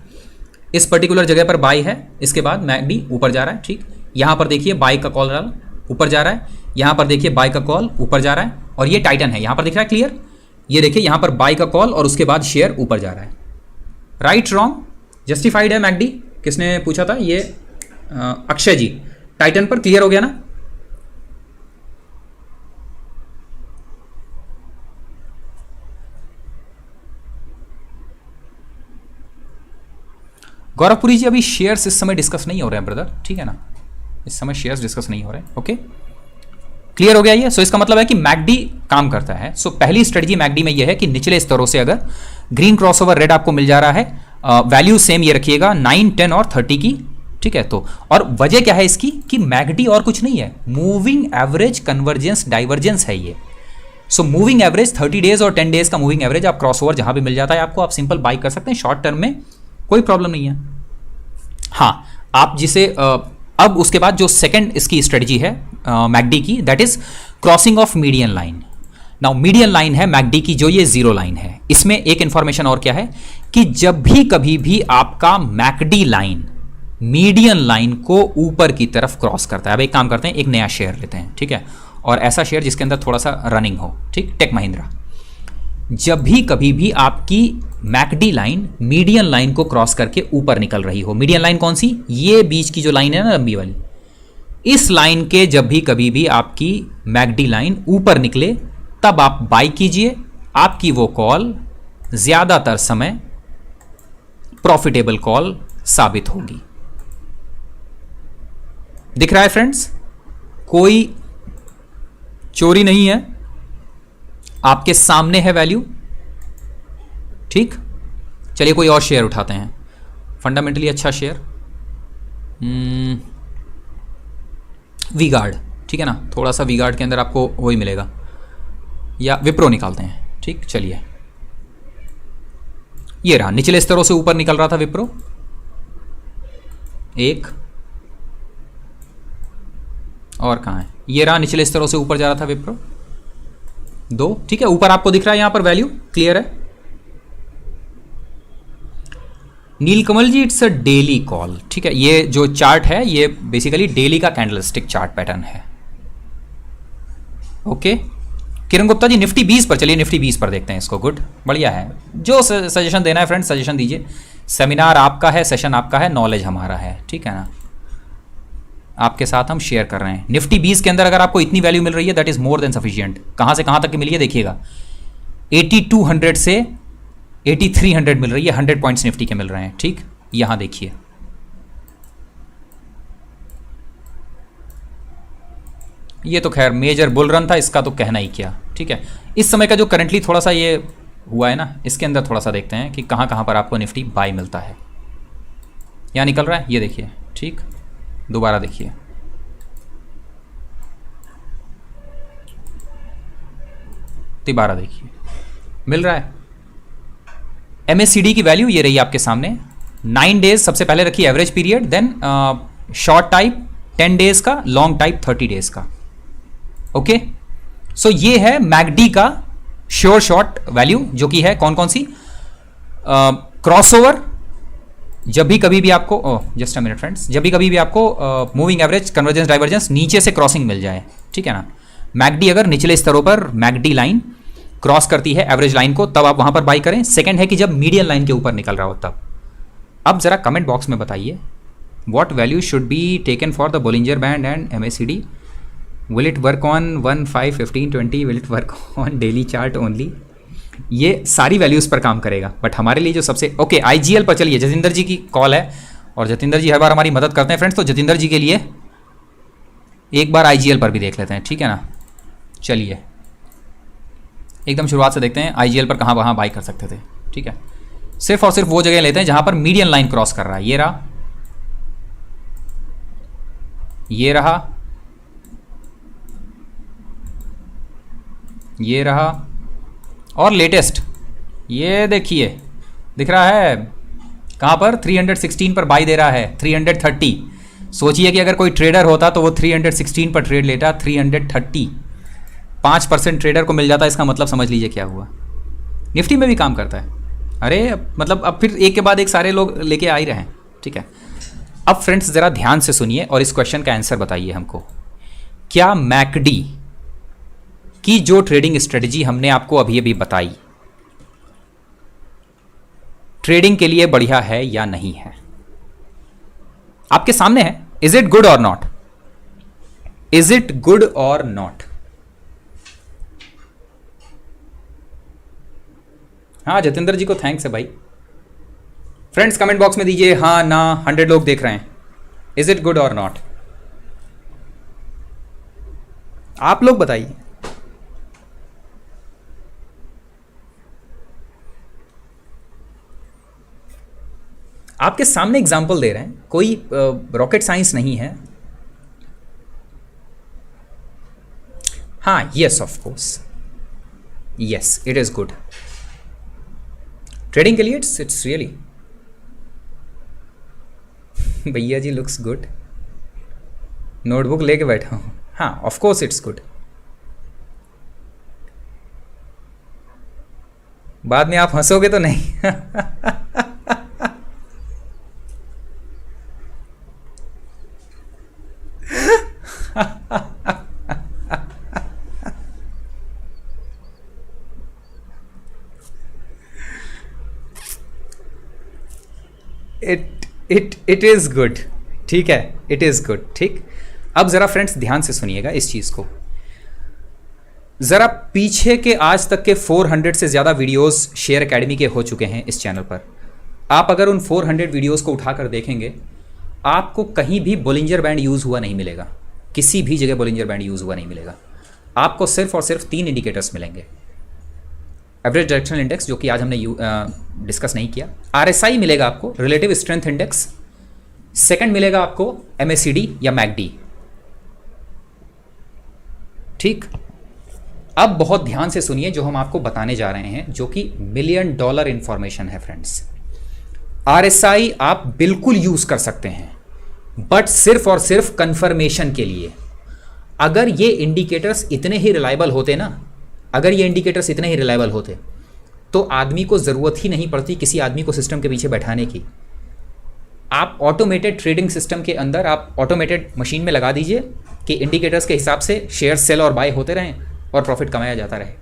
इस पर्टिकुलर जगह पर बाय है, इसके बाद मैकडी ऊपर जा रहा है। ठीक, यहाँ पर देखिए बाय का कॉल डाला, ऊपर जा रहा है। यहाँ पर देखिए बाय का कॉल ऊपर जा रहा है, और ये टाइटन है, यहाँ पर दिख रहा है क्लियर। ये देखिए यहाँ पर बाय का कॉल और उसके बाद शेयर ऊपर जा रहा है। राइट, रॉन्ग, जस्टिफाइड है मैकडी। किसने पूछा था ये? अक्षय जी। टाइटन पर क्लियर हो गया ना? गौरवपुरी जी, अभी शेयर्स इस समय डिस्कस नहीं हो रहे हैं ब्रदर। ठीक है ना, इस समय शेयर्स डिस्कस नहीं हो रहे हैं। ओके, क्लियर हो गया ये। सो इसका मतलब है कि मैकडी काम करता है। सो पहली स्ट्रेटजी मैकडी में ये है कि निचले स्तरों से अगर ग्रीन क्रॉसओवर रेड आपको मिल जा रहा है, वैल्यू सेम ये रखिएगा 9, 10 और 30 की। ठीक है, तो और वजह क्या है इसकी कि मैकडी और कुछ नहीं है, मूविंग एवरेज कन्वर्जेंस डाइवर्जेंस है ये। सो मूविंग एवरेज 30 डेज और 10 डेज का मूविंग एवरेज आप क्रॉसओवर जहां भी मिल जाता है आपको, आप सिंपल बाई कर सकते हैं शॉर्ट टर्म में, कोई प्रॉब्लम नहीं है। हाँ, आप जिसे अब उसके बाद जो सेकंड इसकी स्ट्रेटजी है मैकडी की, that is crossing of median line. Now median line है मैकडी की जो ये जीरो लाइन है। इसमें एक इंफॉर्मेशन और क्या है कि जब भी कभी भी आपका मैकडी लाइन मीडियन लाइन को ऊपर की तरफ क्रॉस करता है, अब एक काम करते हैं, एक नया शेयर लेते हैं। ठीक है, और ऐसा शेयर जिसके अंदर थोड़ा सा रनिंग हो। ठीक, टेक महिंद्रा। जब भी कभी भी आपकी मैकडी लाइन मीडियन लाइन को क्रॉस करके ऊपर निकल रही हो, मीडियन लाइन कौन सी? ये बीच की जो लाइन है ना लंबी वाली, इस लाइन के जब भी कभी भी आपकी मैकडी लाइन ऊपर निकले तब आप बाय कीजिए। आपकी वो कॉल ज्यादातर समय प्रॉफिटेबल कॉल साबित होगी। दिख रहा है फ्रेंड्स, कोई चोरी नहीं है, आपके सामने है वैल्यू। ठीक, चलिए कोई और शेयर उठाते हैं, फंडामेंटली अच्छा शेयर, वी-गार्ड। ठीक है ना, थोड़ा सा वी-गार्ड के अंदर आपको वही मिलेगा, या विप्रो निकालते हैं। ठीक, चलिए ये रहा, निचले स्तरों से ऊपर निकल रहा था विप्रो, एक और कहाँ है, ये रहा, निचले स्तरों से ऊपर जा रहा था विप्रो, दो। ठीक है, ऊपर आपको दिख रहा है यहां पर वैल्यू, क्लियर है। नीलकमल जी, इट्स अ डेली कॉल। ठीक है, ये जो चार्ट है ये बेसिकली डेली का कैंडलस्टिक चार्ट पैटर्न है। ओके, किरण गुप्ता जी निफ्टी 20 पर, चलिए निफ्टी 20 पर देखते हैं इसको। गुड, बढ़िया है। जो सजेशन देना है फ्रेंड्स सजेशन दीजिए। सेमिनार आपका है, सेशन आपका है, नॉलेज हमारा है, ठीक है ना। आपके साथ हम शेयर कर रहे हैं। निफ्टी 20 के अंदर अगर आपको इतनी वैल्यू मिल रही है that is more than sufficient. कहाँ से कहाँ तक की मिली है देखिएगा, 8200 से 8300 मिल रही है, 100 पॉइंट्स निफ्टी के मिल रहे हैं, ठीक। यहां देखिए ये तो खैर मेजर बुल रन था, इसका तो कहना ही क्या, ठीक है। इस समय का जो करंटली थोड़ा सा ये हुआ है ना, इसके अंदर थोड़ा सा देखते हैं कि कहाँ कहाँ पर आपको निफ्टी बाय मिलता है। यहाँ निकल रहा है, ये देखिए, ठीक। दोबारा देखिए, दोबारा देखिए, मिल रहा है। MACD की वैल्यू ये रही आपके सामने। 9 डेज सबसे पहले रखी average period, then short type 10 days का, लॉन्ग टाइप 30 डेज का। ओके, सो ये है मैकडी का श्योर शॉर्ट वैल्यू, जो कि है कौन कौन सी, क्रॉसओवर। जब भी कभी भी आपको जस्ट अ मिनट फ्रेंड्स, जब भी कभी भी आपको मूविंग एवरेज, कन्वर्जेंस, डाइवर्जेंस नीचे से क्रॉसिंग मिल जाए, ठीक है ना। मैकडी अगर निचले स्तरों पर मैकडी लाइन क्रॉस करती है एवरेज लाइन को, तब आप वहां पर बाई करें। सेकंड है कि जब मीडियन लाइन के ऊपर निकल रहा हो तब। अब जरा कमेंट बॉक्स में बताइए, what value should be taken for the Bollinger band and MACD? Will it work on 1, 5, 15, 20? Will it work on daily chart only? ये सारी वैल्यूज पर काम करेगा, बट हमारे लिए जो सबसे ओके IGL पर चलिए। जतिंदर जी की कॉल है और जतिंदर जी हर बार हमारी मदद करते हैं फ्रेंड्स, तो जतिंदर जी के लिए एक बार IGL पर भी देख लेते हैं, ठीक है ना। चलिए एकदम शुरुआत से देखते हैं IGL पर कहाँ वहाँ बाई कर सकते थे, ठीक है। सिर्फ और सिर्फ वो जगह लेते हैं जहां पर मीडियन लाइन क्रॉस कर रहा है। ये रहा, ये रहा, ये रहा, और लेटेस्ट ये देखिए दिख रहा है कहां पर, 316 पर बाई दे रहा है, 330। सोचिए कि अगर कोई ट्रेडर होता तो वो 316 पर ट्रेड लेता, 330। 5% ट्रेडर को मिल जाता है, इसका मतलब समझ लीजिए क्या हुआ। निफ्टी में भी काम करता है। अरे मतलब अब फिर एक के बाद एक सारे लोग लेके आ ही रहे हैं, ठीक है। अब फ्रेंड्स ज़रा ध्यान से सुनिए और इस क्वेश्चन का आंसर बताइए हमको। क्या मैकडी की जो ट्रेडिंग स्ट्रेटजी हमने आपको अभी अभी बताई, ट्रेडिंग के लिए बढ़िया है या नहीं है? आपके सामने है। इज इट गुड और नॉट? इज इट गुड और नॉट? हाँ जतिंदर जी को थैंक्स है भाई। फ्रेंड्स कमेंट बॉक्स में दीजिए हाँ ना, 100 लोग देख रहे हैं। इज इट गुड और नॉट? आप लोग बताइए। आपके सामने एग्जाम्पल दे रहे हैं, कोई रॉकेट साइंस नहीं है। हाँ yes of course, yes it is good. Trading के लिए इट्स रियली। भैया जी लुक्स गुड, नोटबुक लेके बैठा हूं। हाँ ऑफ कोर्स इट्स गुड। बाद में आप हंसोगे तो नहीं। इट इज गुड, ठीक है, इट इज गुड, ठीक। अब जरा फ्रेंड्स ध्यान से सुनिएगा इस चीज को। जरा पीछे के आज तक के 400 से ज्यादा वीडियोस शेयर एकेडमी के हो चुके हैं इस चैनल पर। आप अगर उन 400 वीडियोस को उठाकर देखेंगे, आपको कहीं भी बोलिंजर बैंड यूज हुआ नहीं मिलेगा, किसी भी जगह बोलिंजर बैंड यूज हुआ नहीं मिलेगा। आपको सिर्फ और सिर्फ 3 इंडिकेटर्स मिलेंगे। एवरेज डायरेक्शनल इंडेक्स, जो कि आज हमने डिस्कस नहीं किया। RSI मिलेगा आपको, रिलेटिव स्ट्रेंथ इंडेक्स। सेकंड मिलेगा आपको MACD या MACD, ठीक। अब बहुत ध्यान से सुनिए जो हम आपको बताने जा रहे हैं, जो कि $1 मिलियन इंफॉर्मेशन है फ्रेंड्स। RSI आप बिल्कुल यूज कर सकते हैं, बट सिर्फ और सिर्फ कंफर्मेशन के लिए। अगर ये इंडिकेटर्स इतने ही रिलायबल होते ना, अगर ये इंडिकेटर्स इतने ही रिलायबल होते, तो आदमी को ज़रूरत ही नहीं पड़ती किसी आदमी को सिस्टम के पीछे बैठाने की। आप ऑटोमेटेड ट्रेडिंग सिस्टम के अंदर आप ऑटोमेटेड मशीन में लगा दीजिए कि इंडिकेटर्स के हिसाब से शेयर सेल और बाय होते रहें। और प्रॉफिट कमाया जाता रहे।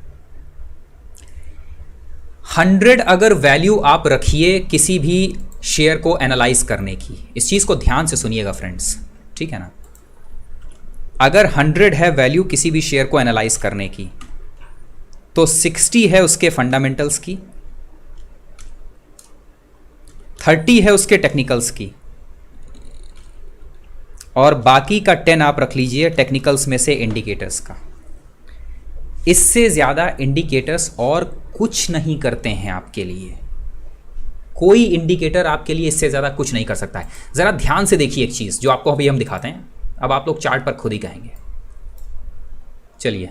100 अगर वैल्यू आप रखिए किसी भी शेयर को एनालाइज करने की, इस चीज़ को ध्यान से सुनिएगा फ्रेंड्स, ठीक है ना। अगर 100 है वैल्यू किसी भी शेयर को एनालाइज करने की, तो 60 है उसके फंडामेंटल्स की, 30 है उसके टेक्निकल्स की, और बाकी का 10 आप रख लीजिए टेक्निकल्स में से इंडिकेटर्स का। इससे ज़्यादा इंडिकेटर्स और कुछ नहीं करते हैं आपके लिए। कोई इंडिकेटर आपके लिए इससे ज़्यादा कुछ नहीं कर सकता है। ज़रा ध्यान से देखिए एक चीज़ जो आपको अभी हम दिखाते हैं, अब आप लोग चार्ट पर खुद ही कहेंगे। चलिए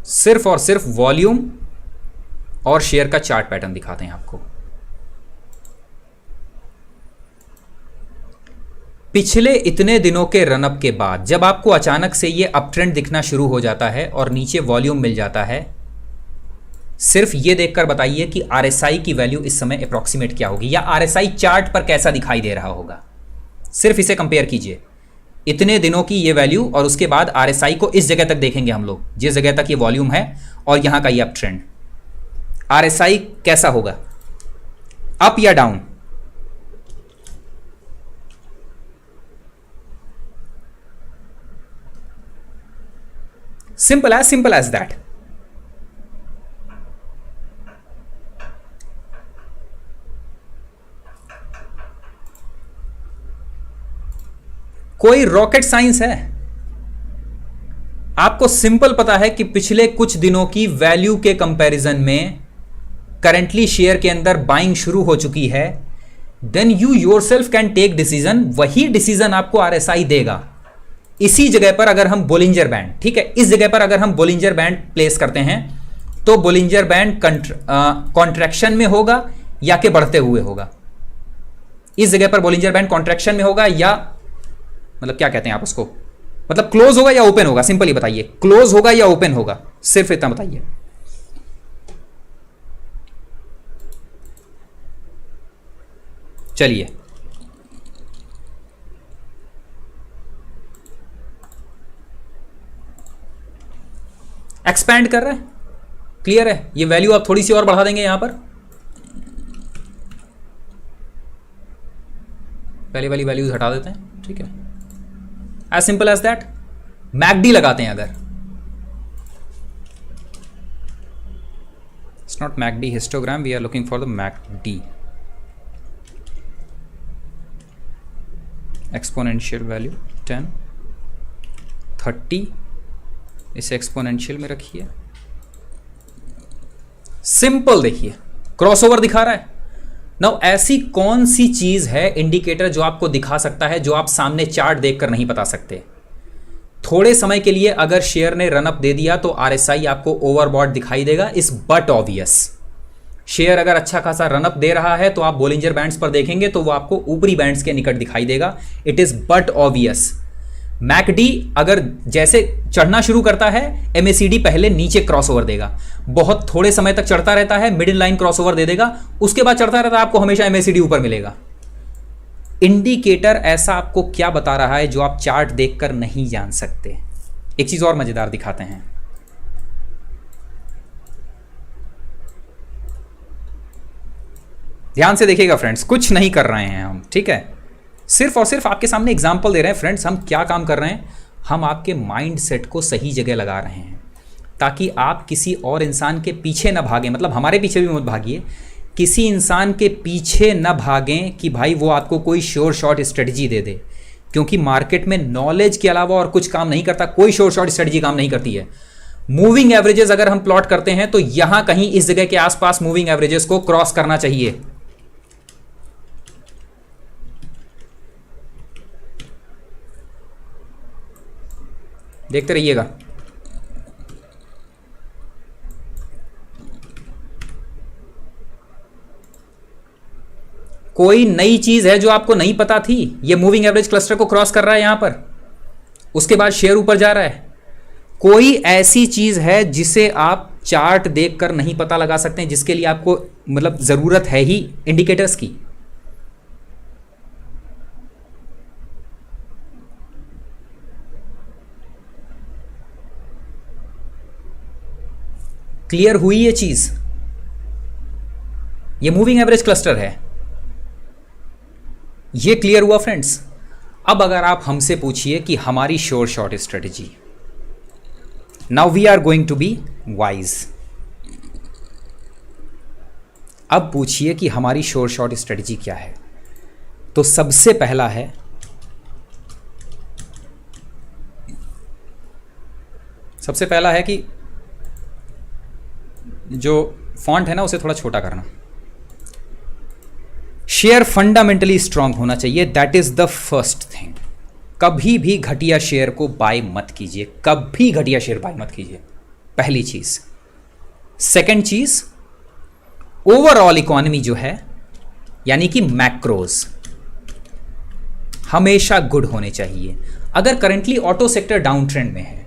सिर्फ और सिर्फ वॉल्यूम और शेयर का चार्ट पैटर्न दिखाते हैं आपको। पिछले इतने दिनों के रनअप के बाद जब आपको अचानक से ये अप ट्रेंड दिखना शुरू हो जाता है और नीचे वॉल्यूम मिल जाता है, सिर्फ ये देखकर बताइए कि आरएसआई की वैल्यू इस समय अप्रॉक्सीमेट क्या होगी, या आरएसआई चार्ट पर कैसा दिखाई दे रहा होगा। सिर्फ इसे कंपेयर कीजिए, इतने दिनों की ये वैल्यू और उसके बाद आरएसआई को इस जगह तक देखेंगे हम लोग, जिस जगह तक ये वॉल्यूम है और यहां का ये अप ट्रेंड। आरएसआई कैसा होगा, अप या डाउन? Simple as that. कोई रॉकेट साइंस है? आपको सिंपल पता है कि पिछले कुछ दिनों की वैल्यू के कंपैरिजन में करंटली शेयर के अंदर बाइंग शुरू हो चुकी है, then you yourself can take decision. वही डिसीजन आपको आरएसआई देगा। इसी जगह पर अगर हम बोलिंजर बैंड, ठीक है, इस जगह पर अगर हम बोलिंजर बैंड प्लेस करते हैं तो बोलिंजर बैंड कॉन्ट्रैक्शन में होगा या कि बढ़ते हुए होगा? इस जगह पर बोलिंजर बैंड कॉन्ट्रैक्शन में होगा या मतलब क्या कहते हैं आप उसको, मतलब क्लोज होगा या ओपन होगा? सिंपली बताइए, क्लोज होगा या ओपन होगा? सिर्फ इतना बताइए। चलिए एक्सपैंड कर रहा है, क्लियर है। ये वैल्यू आप थोड़ी सी और बढ़ा देंगे यहां पर, पहले वाली वैल्यूज हटा देते हैं, ठीक है, as simple as that. MACD लगाते हैं अगर, it's not MACD histogram, we are looking for the MACD exponential value 10 30, इसे एक्सपोनेंशियल में रखिए। सिंपल देखिए, क्रॉसओवर दिखा रहा है। नाउ ऐसी कौन सी चीज है इंडिकेटर जो आपको दिखा सकता है, जो आप सामने चार्ट देखकर नहीं बता सकते? थोड़े समय के लिए अगर शेयर ने रनअप दे दिया तो आरएसआई आपको ओवरबॉट दिखाई देगा, इस बट ऑब्वियस। शेयर अगर अच्छा खासा रनअप दे रहा है तो आप बोलिंजर बैंड्स पर देखेंगे तो वो आपको ऊपरी बैंड्स के निकट दिखाई देगा, it is but obvious. McD अगर जैसे चढ़ना शुरू करता है, एमएसीडी पहले नीचे क्रॉसओवर देगा, बहुत थोड़े समय तक चढ़ता रहता है, मिडिल लाइन क्रॉसओवर दे देगा, उसके बाद चढ़ता रहता है, आपको हमेशा एमएसीडी ऊपर मिलेगा। इंडिकेटर ऐसा आपको क्या बता रहा है जो आप चार्ट देखकर नहीं जान सकते? एक चीज और मजेदार दिखाते हैं, ध्यान से देखिएगा फ्रेंड्स, कुछ नहीं कर रहे हैं हम, ठीक है, सिर्फ और सिर्फ आपके सामने एग्जाम्पल दे रहे हैं। फ्रेंड्स हम क्या काम कर रहे हैं, हम आपके माइंड सेट को सही जगह लगा रहे हैं ताकि आप किसी और इंसान के पीछे ना भागें, मतलब हमारे पीछे भी मत भागिए, किसी इंसान के पीछे ना भागें कि भाई वो आपको कोई श्योर शॉर्ट स्ट्रेटजी दे दे, क्योंकि मार्केट में नॉलेज के अलावा और कुछ काम नहीं करता, कोई श्योर शॉर्ट स्ट्रेटजी काम नहीं करती है। मूविंग एवरेजेस अगर हम प्लॉट करते हैं तो यहां कहीं इस जगह के आसपास मूविंग एवरेजेस को क्रॉस करना चाहिए। देखते रहिएगा। कोई नई चीज है जो आपको नहीं पता थी, ये मूविंग एवरेज क्लस्टर को क्रॉस कर रहा है यहां पर, उसके बाद शेयर ऊपर जा रहा है। कोई ऐसी चीज है जिसे आप चार्ट देखकर नहीं पता लगा सकते हैं, जिसके लिए आपको मतलब जरूरत है ही इंडिकेटर्स की? क्लियर हुई ये चीज? ये मूविंग एवरेज क्लस्टर है, ये क्लियर हुआ फ्रेंड्स? अब अगर आप हमसे पूछिए कि हमारी sure short strategy, now we are going to be wise. अब पूछिए कि हमारी श्योर शॉर्ट स्ट्रेटेजी क्या है, तो सबसे पहला है कि जो फॉन्ट है ना उसे थोड़ा छोटा करना। शेयर फंडामेंटली स्ट्रांग होना चाहिए, that is the first thing. कभी भी घटिया शेयर को बाय मत कीजिए, कभी घटिया शेयर बाय मत कीजिए, पहली चीज। सेकंड चीज, ओवरऑल इकोनॉमी जो है यानी कि मैक्रोज हमेशा गुड होने चाहिए। अगर currently auto sector down trend में है,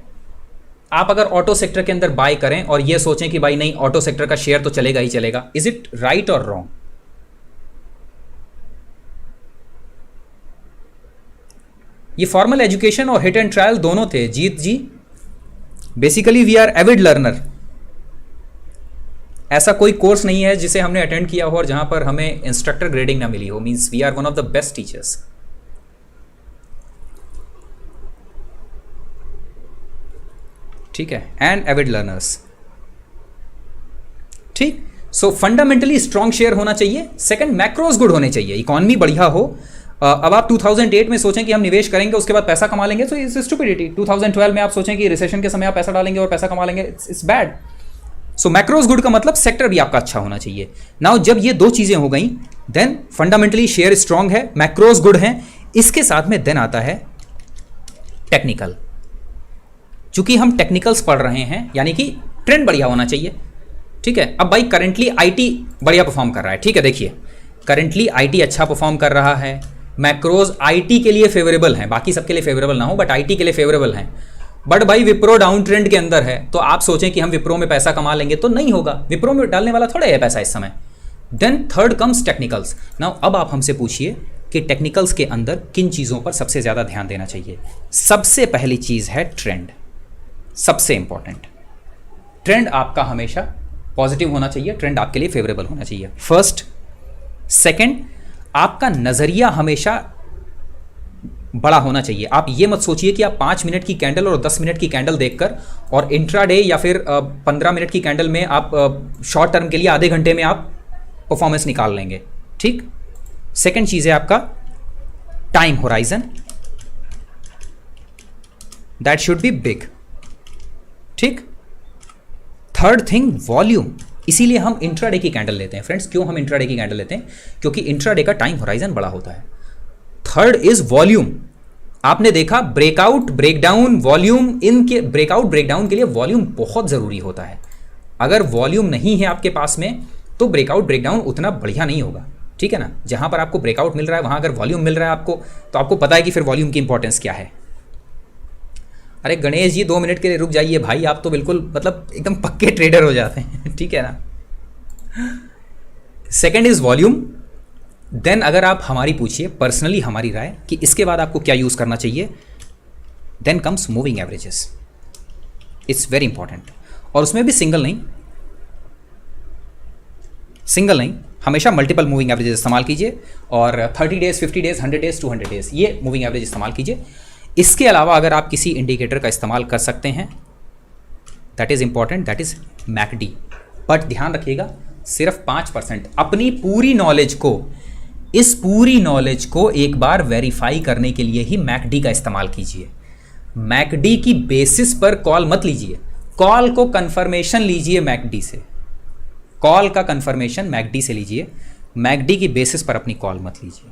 आप अगर ऑटो सेक्टर के अंदर बाय करें और ये सोचें कि भाई नहीं ऑटो सेक्टर का शेयर तो चलेगा ही चलेगा, इज इट राइट और रॉन्ग? ये फॉर्मल एजुकेशन और हिट एंड ट्रायल दोनों थे Jeet ji. Basically we are avid learner. ऐसा कोई कोर्स नहीं है जिसे हमने अटेंड किया हो और जहां पर हमें इंस्ट्रक्टर ग्रेडिंग ना मिली हो। Means we are one of the best teachers. ठीक है, एंड एविड लर्नर्स। ठीक, सो फंडामेंटली स्ट्रॉन्ग शेयर होना चाहिए। सेकंड, मैक्रोज गुड होने चाहिए, इकोनॉमी बढ़िया हो। अब आप 2008 में सोचें कि हम निवेश करेंगे उसके बाद पैसा कमा लेंगे, तो इट्स स्टुपिडिटी। 2012 में आप सोचें कि रिसेशन के समय आप पैसा डालेंगे और पैसा कमा लेंगे, it's bad. So macros good का मतलब सेक्टर भी आपका अच्छा होना चाहिए। नाउ जब ये दो चीजें हो गई, देन फंडामेंटली शेयर स्ट्रांग है, मैक्रोज गुड है, इसके साथ में देन आता है टेक्निकल। चूंकि हम टेक्निकल्स पढ़ रहे हैं यानी कि ट्रेंड बढ़िया होना चाहिए। ठीक है, अब भाई करंटली आईटी बढ़िया परफॉर्म कर रहा है। ठीक है, देखिए करंटली आईटी अच्छा परफॉर्म कर रहा है, मैक्रोज आईटी के लिए फेवरेबल हैं, बाकी सबके लिए फेवरेबल ना हो बट आईटी के लिए फेवरेबल हैं। बट भाई विप्रो डाउन ट्रेंड के अंदर है, तो आप सोचें कि हम विप्रो में पैसा कमा लेंगे, तो नहीं होगा। विप्रो में डालने वाला थोड़ा है पैसा इस समय। Then third comes technicals. Now अब आप हमसे पूछिए कि टेक्निकल्स के अंदर किन चीज़ों पर सबसे ज़्यादा ध्यान देना चाहिए। सबसे पहली चीज़ है ट्रेंड, सबसे इंपॉर्टेंट। ट्रेंड आपका हमेशा पॉजिटिव होना चाहिए, ट्रेंड आपके लिए फेवरेबल होना चाहिए, फर्स्ट। सेकंड, आपका नज़रिया हमेशा बड़ा होना चाहिए। आप ये मत सोचिए कि आप 5 मिनट की कैंडल और 10 मिनट की कैंडल देखकर और इंट्राडे या फिर 15 मिनट की कैंडल में आप शॉर्ट टर्म के लिए आधे घंटे में आप परफॉर्मेंस निकाल लेंगे। ठीक, सेकंड चीज़ है आपका time horizon, that should be big. ठीक, थर्ड थिंग वॉल्यूम। इसीलिए हम इंट्राडे की कैंडल लेते हैं फ्रेंड्स। क्यों हम इंट्राडे की कैंडल लेते हैं? क्योंकि इंट्राडे का टाइम होराइजन बड़ा होता है। Third is volume. आपने देखा ब्रेकआउट ब्रेकडाउन वॉल्यूम, इनके ब्रेकआउट ब्रेकडाउन के लिए वॉल्यूम बहुत ज़रूरी होता है। अगर वॉल्यूम नहीं है आपके पास में तो ब्रेकआउट ब्रेकडाउन उतना बढ़िया नहीं होगा। ठीक है ना, जहां पर आपको ब्रेकआउट मिल रहा है वहां अगर वॉल्यूम मिल रहा है आपको, तो आपको पता है कि फिर वॉल्यूम की इंपॉर्टेंस क्या है। अरे गणेश जी 2 मिनट के लिए रुक जाइए भाई, आप तो बिल्कुल मतलब एकदम पक्के ट्रेडर हो जाते हैं। ठीक है ना। Second is volume. देन अगर आप हमारी पूछिए पर्सनली हमारी राय कि इसके बाद आपको क्या यूज करना चाहिए, then comes moving averages. It's very important, और उसमें भी सिंगल नहीं, हमेशा मल्टीपल मूविंग एवरेजेस इस्तेमाल कीजिए। और 30 डेज 50 डेज 100 डेज 200 डेज ये मूविंग एवरेज इस्तेमाल कीजिए। इसके अलावा अगर आप किसी इंडिकेटर का इस्तेमाल कर सकते हैं, that is important, that is McD. But ध्यान रखिएगा सिर्फ 5%। अपनी पूरी नॉलेज को, इस पूरी नॉलेज को एक बार वेरीफाई करने के लिए ही मैकडी का इस्तेमाल कीजिए। मैकडी की बेसिस पर कॉल मत लीजिए, कॉल को कंफर्मेशन लीजिए मैकडी से। कॉल का कंफर्मेशन मैकडी से लीजिए, मैकडी की बेसिस पर अपनी कॉल मत लीजिए।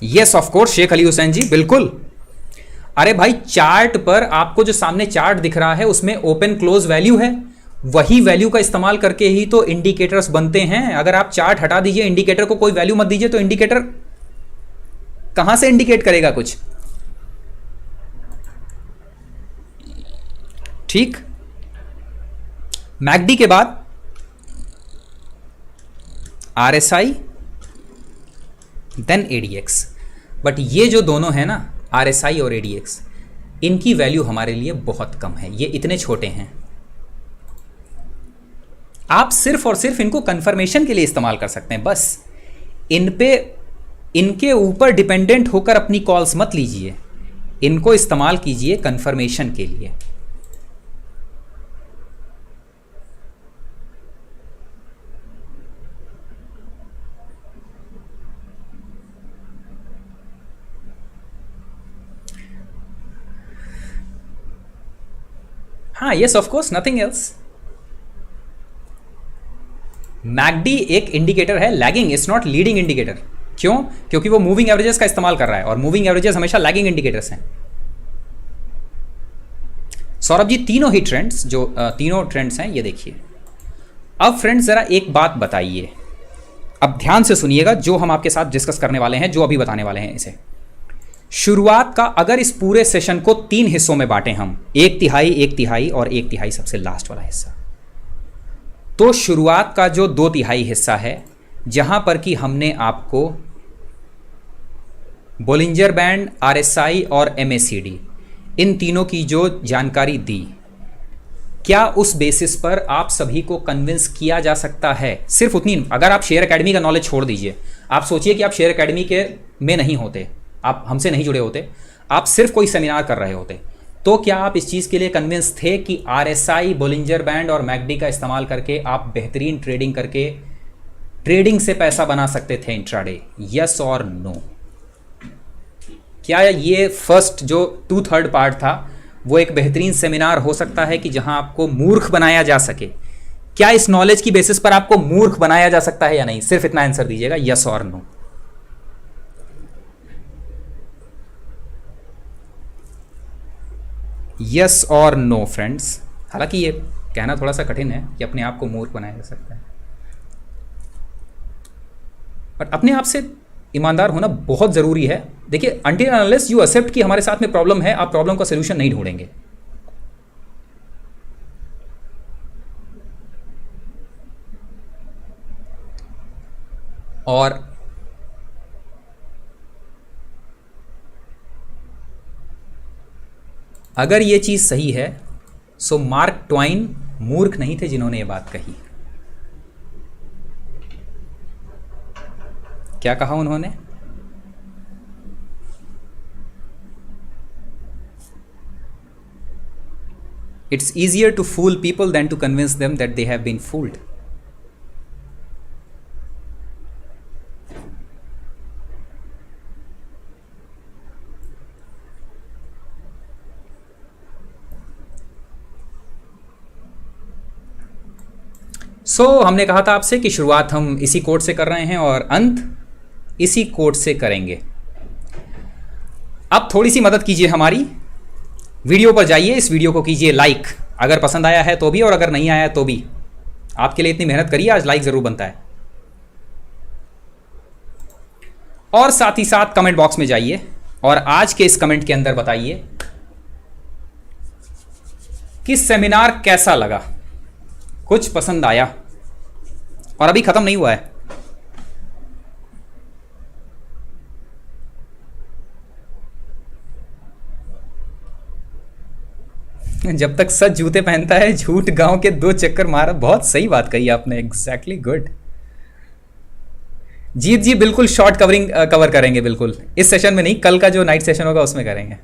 Yes of course Sheikh Ali Hussain ji, बिल्कुल। अरे भाई चार्ट पर आपको जो सामने चार्ट दिख रहा है उसमें ओपन क्लोज वैल्यू है, वही वैल्यू का इस्तेमाल करके ही तो इंडिकेटर्स बनते हैं। अगर आप चार्ट हटा दीजिए, इंडिकेटर को कोई वैल्यू मत दीजिए, तो इंडिकेटर कहां से इंडिकेट करेगा कुछ। ठीक, मैकडी के बाद आरएसआई, देन एडीएक्स। बट ये जो दोनों है ना, RSI और ADX, इनकी वैल्यू हमारे लिए बहुत कम है, ये इतने छोटे हैं। आप सिर्फ और सिर्फ इनको कंफर्मेशन के लिए इस्तेमाल कर सकते हैं, बस इन पे इनके ऊपर डिपेंडेंट होकर अपनी कॉल्स मत लीजिए, इनको इस्तेमाल कीजिए कंफर्मेशन के लिए। हाँ, yes of course, nothing else. McD एक इंडिकेटर है lagging, it's not leading indicator. क्यों? क्योंकि वो मूविंग एवरेजेस का इस्तेमाल कर रहा है और मूविंग एवरेजेस हमेशा लैगिंग इंडिकेटर्स हैं। सौरभ जी, तीनों ही ट्रेंड्स जो तीनों ट्रेंड्स हैं, ये देखिए। अब फ्रेंड्स जरा एक बात बताइए, अब ध्यान से सुनिएगा जो हम आपके साथ डिस्कस करने वाले हैं, जो अभी बताने वाले हैं इसे। शुरुआत का अगर इस पूरे सेशन को 3 हिस्सों में बांटें हम, 1/3 और 1/3 सबसे लास्ट वाला हिस्सा, तो शुरुआत का जो 2/3 हिस्सा है, जहां पर कि हमने आपको बोलिंजर बैंड, RSI और MACD इन तीनों की जो जानकारी दी, क्या उस बेसिस पर आप सभी को कन्विंस किया जा सकता है? सिर्फ उतनी, अगर आप शेयर एकेडमी का नॉलेज छोड़ दीजिए, आप सोचिए कि आप शेयर एकेडमी के में नहीं होते, आप हमसे नहीं जुड़े होते, आप सिर्फ कोई सेमिनार कर रहे होते, तो क्या आप इस चीज़ के लिए कन्विंस थे कि RSI, बोलिंजर बैंड और मैकडी का इस्तेमाल करके आप बेहतरीन ट्रेडिंग करके ट्रेडिंग से पैसा बना सकते थे इंट्राडे? यस और नो? क्या ये फर्स्ट जो 2/3 पार्ट था वो एक बेहतरीन सेमिनार हो सकता है कि जहां आपको मूर्ख बनाया जा सके? क्या इस नॉलेज की बेसिस पर आपको मूर्ख बनाया जा सकता है या नहीं? सिर्फ इतना आंसर दीजिएगा, यस और नो। यस और नो फ्रेंड्स। हालांकि ये कहना थोड़ा सा कठिन है कि अपने आप को मूर्ख बनाया जा सकता है, बट अपने आप से ईमानदार होना बहुत ज़रूरी है। देखिए, अनटिल अनलेस यू एक्सेप्ट कि हमारे साथ में प्रॉब्लम है, आप प्रॉब्लम का सोल्यूशन नहीं ढूंढेंगे। और अगर ये चीज़ सही है, सो मार्क ट्वाइन मूर्ख नहीं थे जिन्होंने ये बात कही। क्या कहा उन्होंने? It's easier to fool people then to convince them that they have been fooled. हमने कहा था आपसे कि शुरुआत हम इसी कोड से कर रहे हैं और अंत इसी कोड से करेंगे। अब थोड़ी सी मदद कीजिए हमारी, वीडियो पर जाइए, इस वीडियो को कीजिए लाइक, अगर पसंद आया है तो भी और अगर नहीं आया तो भी। आपके लिए इतनी मेहनत करिए, आज लाइक ज़रूर बनता है। और साथ ही साथ कमेंट बॉक्स में जाइए और आज के इस कमेंट के अंदर बताइए कि सेमिनार कैसा लगा, कुछ पसंद आया? और अभी ख़त्म नहीं हुआ है, जब तक सच जूते पहनता है झूठ गांव के 2 चक्कर मारा। बहुत सही बात कही आपने, एग्जैक्टली गुड। जीत जी बिल्कुल शॉर्ट कवर करेंगे, बिल्कुल इस सेशन में नहीं, कल का जो नाइट सेशन होगा उसमें करेंगे।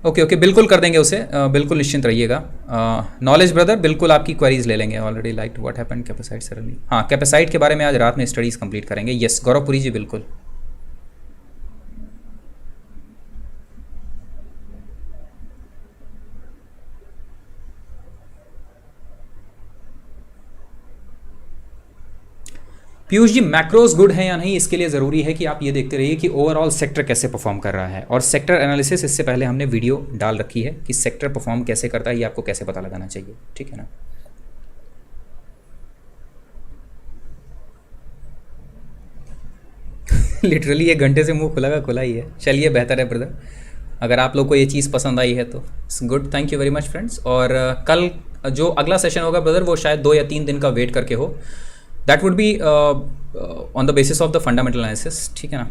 ओके, बिल्कुल कर देंगे उसे, बिल्कुल निश्चिंत रहिएगा। नॉलेज ब्रदर, बिल्कुल आपकी क्वेरीज ले लेंगे। Already like what happened Capacite suddenly. हाँ, कैपेसाइट के बारे में आज रात में स्टडीज़ कंप्लीट करेंगे। यस गौरवपुरी जी, बिल्कुल। पीयूष जी, मैक्रोज गुड है या नहीं, इसके लिए ज़रूरी है कि आप ये देखते रहिए कि ओवरऑल सेक्टर कैसे परफॉर्म कर रहा है। और सेक्टर एनालिसिस, इससे पहले हमने वीडियो डाल रखी है कि सेक्टर परफॉर्म कैसे करता है, ये आपको कैसे पता लगाना चाहिए, ठीक है ना। लिटरली 1 घंटे से मुंह खुला का खुला ही है। चलिए, बेहतर है ब्रदर। अगर आप लोग को ये चीज़ पसंद आई है तो it's good, thank you very much friends. और कल जो अगला सेशन होगा ब्रदर वो शायद 2 या 3 दिन का वेट करके हो, that would be on the basis of the fundamental analysis, ठीक है ना।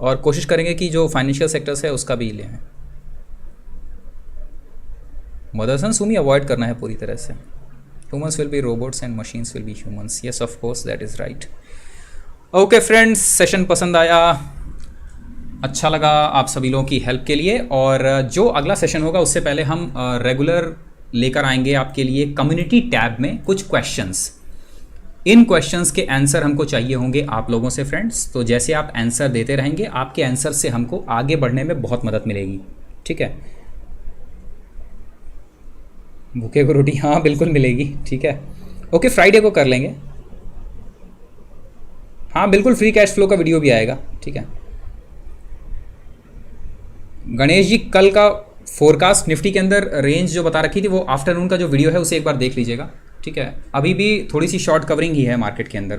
और कोशिश करेंगे कि जो फाइनेंशियल सेक्टर्स है उसका भी लें। मदरसन सुमी अवॉइड करना है पूरी तरह से। Humans will be robots and machines will be humans, yes of course that is right. Okay friends, session पसंद आया, अच्छा लगा आप सभी लोगों की हेल्प के लिए। और जो अगला सेशन होगा उससे पहले हम रेगुलर लेकर आएंगे आपके लिए कम्युनिटी टैब में कुछ क्वेश्चंस। इन क्वेश्चंस के आंसर हमको चाहिए होंगे आप लोगों से फ्रेंड्स। तो जैसे आप आंसर देते रहेंगे आपके आंसर से हमको आगे बढ़ने में बहुत मदद मिलेगी, ठीक है। भूखे को रोटी, हाँ बिल्कुल मिलेगी, ठीक है। ओके, फ्राइडे को कर लेंगे, हाँ बिल्कुल। फ्री कैश फ्लो का वीडियो भी आएगा, ठीक है। गणेश जी, कल का फोरकास्ट निफ्टी के अंदर रेंज जो बता रखी थी वो आफ्टरनून का जो वीडियो है उसे एक बार देख लीजिएगा, ठीक है। अभी भी थोड़ी सी शॉर्ट कवरिंग ही है मार्केट के अंदर।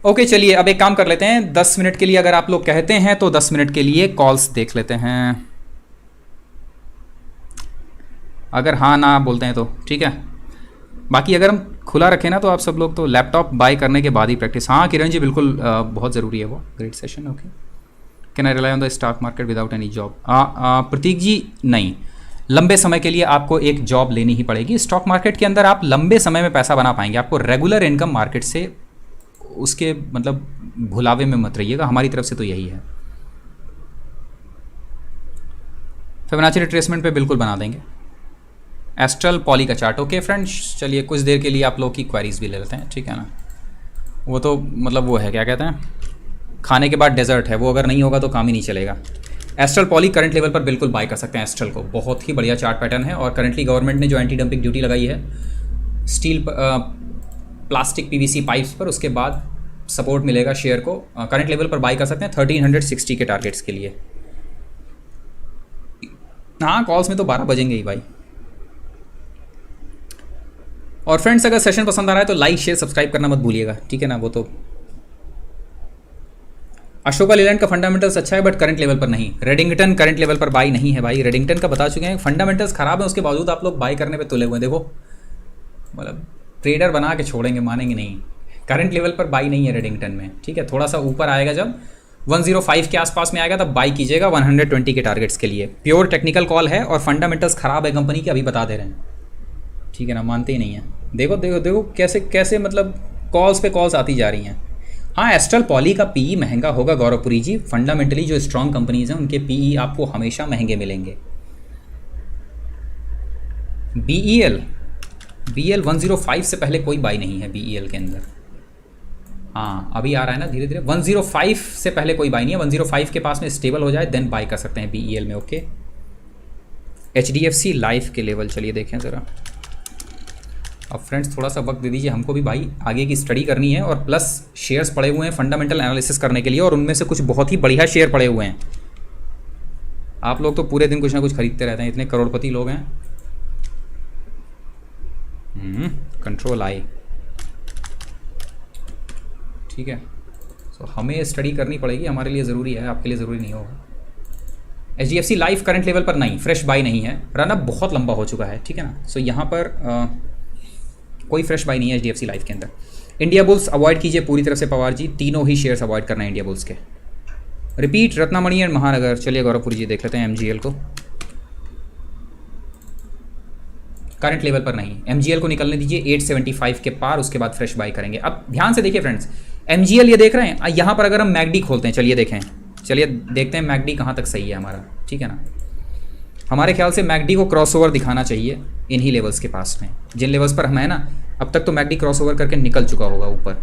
ओके चलिए अब एक काम कर लेते हैं, 10 मिनट के लिए अगर आप लोग कहते हैं तो 10 मिनट के लिए कॉल्स देख लेते हैं। अगर हाँ ना बोलते हैं तो ठीक है, बाकी अगर हम खुला रखें ना तो आप सब लोग तो लैपटॉप बाय करने के बाद ही प्रैक्टिस। हाँ किरण जी बिल्कुल, बहुत ज़रूरी है वो। Great session. Okay, can I rely on the stock market without any job? Prateek ji नहीं, लंबे समय के लिए आपको एक जॉब लेनी ही पड़ेगी। स्टॉक मार्केट के अंदर आप लंबे समय में पैसा बना पाएंगे, आपको रेगुलर इनकम मार्केट से उसके मतलब भुलावे में मत रहिएगा, हमारी तरफ से तो यही है। फिबोनाची रिट्रेसमेंट पे बिल्कुल बना देंगे। एस्ट्रल पॉली का चार्ट। ओके फ्रेंड्स, चलिए कुछ देर के लिए आप लोग की क्वेरीज भी ले लेते हैं, ठीक है ना। वो तो मतलब वो है क्या कहते हैं, खाने के बाद डेजर्ट है, वो अगर नहीं होगा तो काम ही नहीं चलेगा। एस्ट्रल पॉली करंट लेवल पर बिल्कुल बाय कर सकते हैं एस्ट्रल को, बहुत ही बढ़िया चार्ट पैटर्न है। और करंटली गवर्नमेंट ने जो एंटी डंपिंग ड्यूटी लगाई है स्टील प्लास्टिक पीवीसी पाइप्स पर, उसके बाद सपोर्ट मिलेगा शेयर को। करंट लेवल पर बाय कर सकते हैं 1360 के टारगेट्स के लिए। हाँ कॉल्स में तो 12 बजेंगे ही भाई। और फ्रेंड्स अगर सेशन पसंद आ रहा है तो लाइक शेयर सब्सक्राइब करना मत भूलिएगा, ठीक है ना। वो तो अशोका लेलैंड का फंडामेंटल्स अच्छा है बट करंट लेवल पर नहीं। रेडिंगटन करंट लेवल पर बाई नहीं है भाई, रेडिंगटन का बता चुके हैं, फंडामेंटल्स खराब है उसके बावजूद आप लोग बाई करने पे तुले हुए हैं। देखो मतलब ट्रेडर बना के छोड़ेंगे, मानेंगे नहीं। करंट लेवल पर बाई नहीं है रेडिंगटन में, ठीक है। थोड़ा सा ऊपर आएगा, जब 105 के आसपास में आएगा तब बाई कीजिएगा 120 के टारगेट्स के लिए। प्योर टेक्निकल कॉल है और फंडामेंटल्स खराब है कंपनी के, अभी बता दे रहे हैं, ठीक है ना। मानते ही नहीं है। देखो देखो देखो कैसे कैसे मतलब कॉल्स पे कॉल्स आती जा रही हैं। हाँ एस्ट्रल पॉली का पीई महंगा होगा गौरवपुरी जी, फंडामेंटली जो स्ट्रॉन्ग कंपनीज हैं उनके पीई आपको हमेशा महंगे मिलेंगे। बीईएल 105 से पहले कोई बाई नहीं है बीईएल के अंदर। हाँ अभी आ रहा है ना धीरे धीरे। 105 से पहले कोई बाई नहीं है, 105 के पास में स्टेबल हो जाए देन बाई कर सकते हैं बीईएल में। ओके, एचडीएफसी लाइफ के लेवल चलिए देखें ज़रा। अब फ्रेंड्स थोड़ा सा वक्त दे दीजिए हमको भी भाई, आगे की स्टडी करनी है। और प्लस शेयर्स पड़े हुए हैं फंडामेंटल एनालिसिस करने के लिए, और उनमें से कुछ बहुत ही बढ़िया शेयर पड़े हुए हैं। आप लोग तो पूरे दिन कुछ ना कुछ खरीदते रहते हैं, इतने करोड़पति लोग हैं। कंट्रोल आई, ठीक है। सो हमें स्टडी करनी पड़ेगी, हमारे लिए ज़रूरी है, आपके लिए ज़रूरी नहीं होगा। एचडीएफसी लाइफ करंट लेवल पर नहीं, फ्रेश बाई नहीं है, रनअप बहुत लंबा हो चुका है, ठीक है ना। सो यहाँ पर कोई फ्रेश बाई नहीं है एचडीएफसी लाइफ के अंदर। इंडिया बुल्स अवॉइड कीजिए पूरी तरह से पवार जी, तीनों ही शेयर्स अवॉइड करना है इंडिया बुल्स के। रिपीट रत्नामणि एंड महानगर। चलिए गौरवपुरी जी देख लेते हैं एमजीएल को। करंट लेवल पर नहीं, एमजीएल को निकलने दीजिए 875 के पार, उसके बाद फ्रेश बाई करेंगे। अब ध्यान से देखिए फ्रेंड्स, एमजीएल ये देख रहे हैं, यहाँ पर अगर हम मैकडी खोलते हैं, चलिए देखें, चलिए देखते हैं मैकडी कहाँ तक सही है हमारा, ठीक है ना। हमारे ख्याल से मैकडी को क्रॉसओवर दिखाना चाहिए इन्हीं लेवल्स के पास में, जिन लेवल्स पर हम है ना। अब तक तो मैकडी क्रॉसओवर करके निकल चुका होगा ऊपर,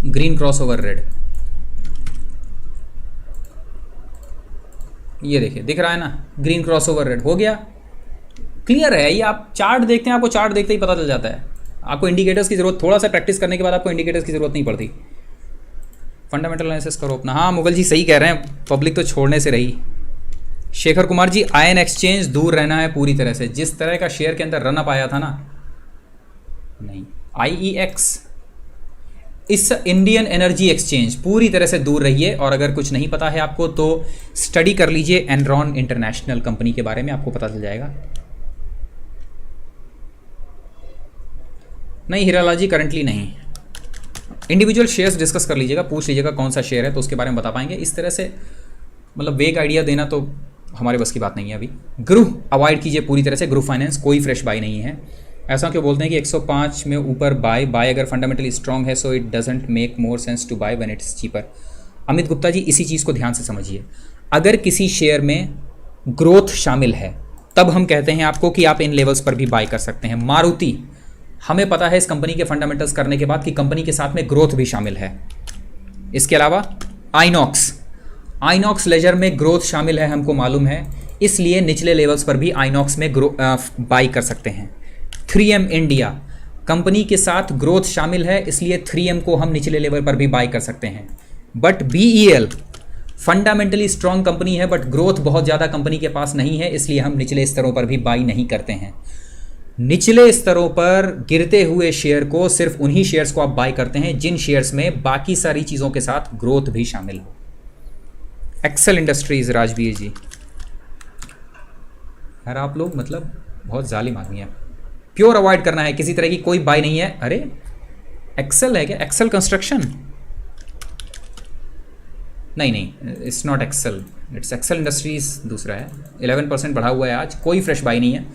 ग्रीन क्रॉसओवर रेड, ये देखिए दिख रहा है ना, ग्रीन क्रॉसओवर रेड हो गया, क्लियर है ये। आप चार्ट देखते हैं, आपको चार्ट देखते ही पता चल जाता है। आपको इंडिकेटर्स की जरूरत, थोड़ा सा प्रैक्टिस करने के बाद आपको इंडिकेटर्स की जरूरत नहीं पड़ती। फंडामेंटल एनालिसिस करो अपना। हाँ मुगल जी सही कह रहे हैं, पब्लिक तो छोड़ने से रही। शेखर कुमार जी, आयन एक्सचेंज दूर रहना है पूरी तरह से, जिस तरह का शेयर के अंदर रन अप आया था ना। नहीं, IEX इस इंडियन एनर्जी एक्सचेंज पूरी तरह से दूर रहिए, और अगर कुछ नहीं पता है आपको तो स्टडी कर लीजिए एनरॉन इंटरनेशनल कंपनी के बारे में, आपको पता चल जाएगा। नहीं हीरालाल जी, करंटली नहीं। इंडिविजुअल शेयर्स डिस्कस कर लीजिएगा, पूछ लीजिएगा कौन सा शेयर है तो उसके बारे में बता पाएंगे। इस तरह से मतलब वेग आइडिया देना तो हमारे बस की बात नहीं है अभी। ग्रुह अवॉइड कीजिए पूरी तरह से, ग्रुह फाइनेंस कोई फ्रेश बाई नहीं है। ऐसा क्यों बोलते हैं कि 105 में ऊपर बाय अगर फंडामेंटली स्ट्रांग है so it doesn't make more sense to buy when it's cheaper. Amit Gupta ji, इसी चीज़ को ध्यान से समझिए। अगर किसी शेयर में ग्रोथ शामिल है तब हम कहते हैं आपको कि आप इन लेवल्स पर भी बाय कर सकते हैं। मारुति, हमें पता है इस कंपनी के फंडामेंटल्स करने के बाद कि कंपनी के साथ में ग्रोथ भी शामिल है। इसके अलावा आइनॉक्स लेजर में ग्रोथ शामिल है, हमको मालूम है, इसलिए निचले लेवल्स पर भी आइनॉक्स में बाई कर सकते हैं। 3M इंडिया, कंपनी के साथ ग्रोथ शामिल है, इसलिए 3M को हम निचले लेवल पर भी बाई कर सकते हैं। But BEL fundamentally strong company है बट ग्रोथ बहुत ज़्यादा कंपनी के पास नहीं है, इसलिए हम निचले स्तरों पर भी बाई नहीं करते हैं। निचले स्तरों पर गिरते हुए शेयर को, सिर्फ उन्हीं शेयर्स को आप बाय करते हैं जिन शेयर्स में बाकी सारी चीज़ों के साथ ग्रोथ भी शामिल हो। एक्सेल इंडस्ट्रीज, राजवीर जी, यार आप लोग मतलब बहुत जालिम आदमी है। प्योर अवॉइड करना है, किसी तरह की कोई बाय नहीं है। अरे एक्सेल है क्या? Excel construction? नहीं, it's not Excel, it's Excel industries दूसरा है। 11% बढ़ा हुआ है आज, कोई फ्रेश बाय नहीं है।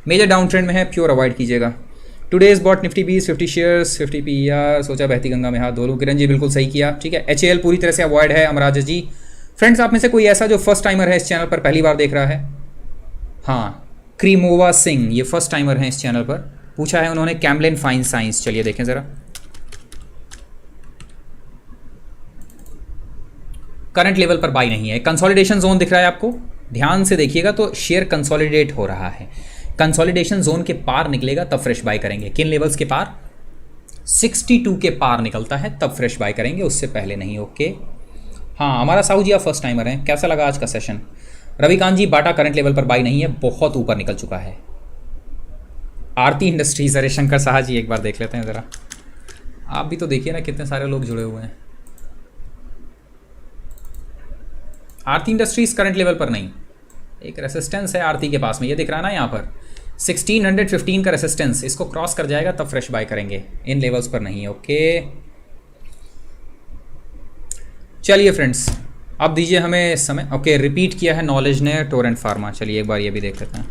मेजर डाउन ट्रेंड में है, प्योर अवॉइड कीजिएगा। Today's bought Nifty 20 50 shares 50 PER, सोचा बहती गंगा में हाथ धो लूं। किरण जी बिल्कुल सही किया, ठीक है। HAL पूरी तरह से अवॉइड है। अमराज जी, फ्रेंड्स आप में से कोई ऐसा जो फर्स्ट टाइमर है इस चैनल पर, पहली बार देख रहा है? हाँ, क्रीमोवा सिंह, ये फर्स्ट टाइमर हैं इस चैनल पर। पूछा है उन्होंने कैमलिन फाइन साइंस, चलिए देखें ज़रा। करंट लेवल पर बाई नहीं है। कंसोलिडेशन जोन दिख रहा है आपको, ध्यान से देखिएगा तो शेयर कंसोलिडेट हो रहा है। कंसोलिडेशन जोन के पार निकलेगा तब फ्रेश बाय करेंगे। किन लेवल्स के पार? 62 के पार निकलता है तब फ्रेश बाय करेंगे, उससे पहले नहीं। ओके, हाँ, हमारा साहू जी आप फर्स्ट टाइमर हैं। कैसा लगा आज का सेशन? रविकांत जी, बाटा करंट लेवल पर बाई नहीं है, बहुत ऊपर निकल चुका है। आरती इंडस्ट्रीज, अरे शंकर साहा जी एक बार देख लेते हैं ज़रा, आप भी तो देखिए ना कितने सारे लोग जुड़े हुए हैं। आरती इंडस्ट्रीज करंट लेवल पर नहीं, एक रेसिस्टेंस है आरती के पास में, ये दिख रहा है ना यहाँ पर 1615 का रेसिस्टेंस, इसको क्रॉस कर जाएगा तब फ्रेश बाय करेंगे, इन लेवल्स पर नहीं। ओके, चलिए फ्रेंड्स, अब दीजिए हमें समय। ओके, रिपीट किया है नॉलेज ने टोरेंट फार्मा, चलिए एक बार ये भी देख लेते हैं।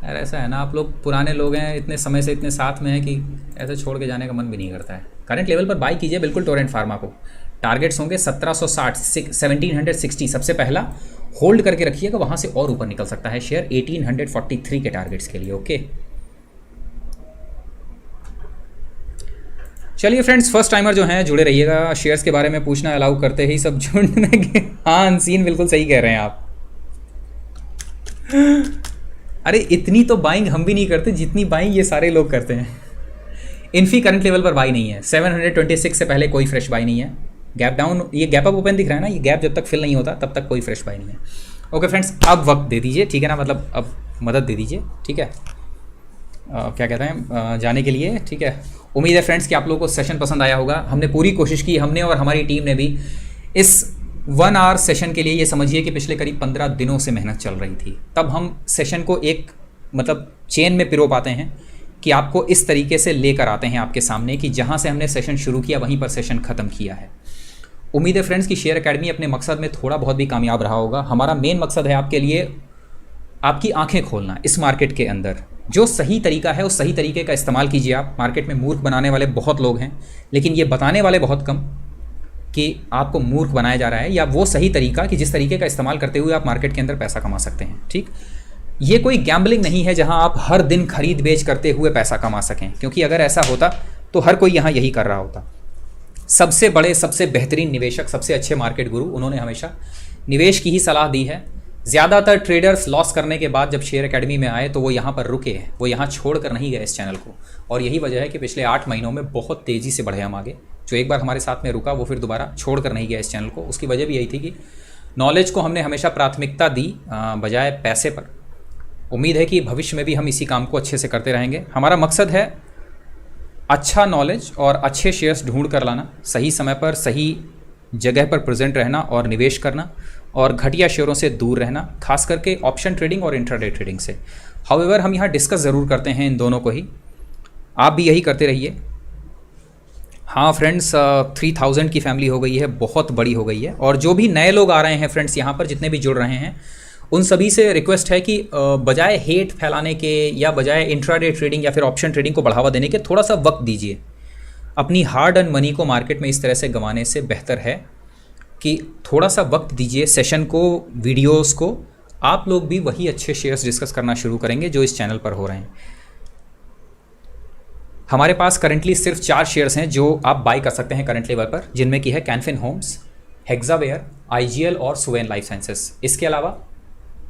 यार ऐसा है ना, आप लोग पुराने लोग हैं, इतने समय से इतने साथ में हैं कि ऐसे छोड़ के जाने का मन भी नहीं करता है। करंट लेवल पर बाय कीजिए बिल्कुल टोरेंट फार्मा को। टारगेट्स होंगे 1760, 1760 सबसे पहला होल्ड करके रखिएगा, वहाँ से और ऊपर निकल सकता है शेयर 1843 के टारगेट्स के लिए। ओके, चलिए फ्रेंड्स, फर्स्ट टाइमर जो हैं जुड़े रहिएगा। शेयर्स के बारे में पूछना अलाउ करते ही सब जुड़ने के। हाँ अनसीन, बिल्कुल सही कह रहे हैं आप। अरे इतनी तो बाइंग हम भी नहीं करते जितनी बाइंग ये सारे लोग करते हैं। इन्फी करंट लेवल पर बाई नहीं है, 726 से पहले कोई फ्रेश बाई नहीं है। गैप डाउन, ये गैप अप ओपन दिख रहा है ना, ये गैप जब तक फिल नहीं होता तब तक कोई फ्रेश बाई नहीं है। ओके फ्रेंड्स, अब वक्त दे दीजिए, ठीक है ना, मतलब अब मदद दे दीजिए, ठीक है। क्या कहते हैं, जाने के लिए, ठीक है। उम्मीद है फ्रेंड्स कि आप लोगों को सेशन पसंद आया होगा। हमने पूरी कोशिश की, हमने और हमारी टीम ने भी, इस 1 आवर सेशन के लिए। ये समझिए कि पिछले करीब 15 दिनों से मेहनत चल रही थी, तब हम सेशन को एक मतलब चेन में पिरो पाते हैं कि आपको इस तरीके से लेकर आते हैं आपके सामने कि जहाँ से हमने सेशन शुरू किया वहीं पर सेशन ख़त्म किया है। उम्मीद है फ्रेंड्स कि शेयर एकेडमी अपने मकसद में थोड़ा बहुत भी कामयाब रहा होगा। हमारा मेन मकसद है आपके लिए आपकी आंखें खोलना इस मार्केट के अंदर। जो सही तरीका है उस सही तरीके का इस्तेमाल कीजिए आप। मार्केट में मूर्ख बनाने वाले बहुत लोग हैं, लेकिन ये बताने वाले बहुत कम कि आपको मूर्ख बनाया जा रहा है, या वो सही तरीका कि जिस तरीके का इस्तेमाल करते हुए आप मार्केट के अंदर पैसा कमा सकते हैं। ठीक, ये कोई गैम्बलिंग नहीं है जहां आप हर दिन खरीद बेच करते हुए पैसा कमा सकें, क्योंकि अगर ऐसा होता तो हर कोई यहाँ यही कर रहा होता। सबसे बड़े, सबसे बेहतरीन निवेशक, सबसे अच्छे मार्केट गुरु, उन्होंने हमेशा निवेश की ही सलाह दी है। ज़्यादातर ट्रेडर्स लॉस करने के बाद जब शेयर एकेडमी में आए तो वो यहाँ पर रुके हैं, वो यहाँ छोड़ कर नहीं गए इस चैनल को। और यही वजह है कि पिछले 8 महीनों में बहुत तेज़ी से बढ़े हम आगे। जो एक बार हमारे साथ में रुका वो फिर दोबारा छोड़ कर नहीं गया इस चैनल को। उसकी वजह भी यही थी कि नॉलेज को हमने हमेशा प्राथमिकता दी बजाय पैसे पर। उम्मीद है कि भविष्य में भी हम इसी काम को अच्छे से करते रहेंगे। हमारा मकसद है अच्छा नॉलेज और अच्छे शेयर्स ढूंढ कर लाना, सही समय पर सही जगह पर प्रेजेंट रहना और निवेश करना, और घटिया शेयरों से दूर रहना, खास करके ऑप्शन ट्रेडिंग और इंट्राडे ट्रेडिंग से। हाउएवर हम यहाँ डिस्कस ज़रूर करते हैं इन दोनों को ही, आप भी यही करते रहिए। हाँ फ्रेंड्स, 3000 की फैमिली हो गई है, बहुत बड़ी हो गई है। और जो भी नए लोग आ रहे हैं फ्रेंड्स यहाँ पर, जितने भी जुड़ रहे हैं, उन सभी से रिक्वेस्ट है कि बजाय हेट फैलाने के या बजाय इंट्राडे ट्रेडिंग या फिर ऑप्शन ट्रेडिंग को बढ़ावा देने के, थोड़ा सा वक्त दीजिए। अपनी हार्ड अर्न मनी को मार्केट में इस तरह से गंवाने से बेहतर है कि थोड़ा सा वक्त दीजिए सेशन को, वीडियोस को। आप लोग भी वही अच्छे शेयर्स डिस्कस करना शुरू करेंगे जो इस चैनल पर हो रहे हैं। हमारे पास करंटली सिर्फ 4 शेयर्स हैं जो आप बाई कर सकते हैं करंट लेवल पर, जिनमें की है कैनफिन होम्स, हेक्सावेयर, आईजीएल और सुवेन लाइफ साइंसेस। इसके अलावा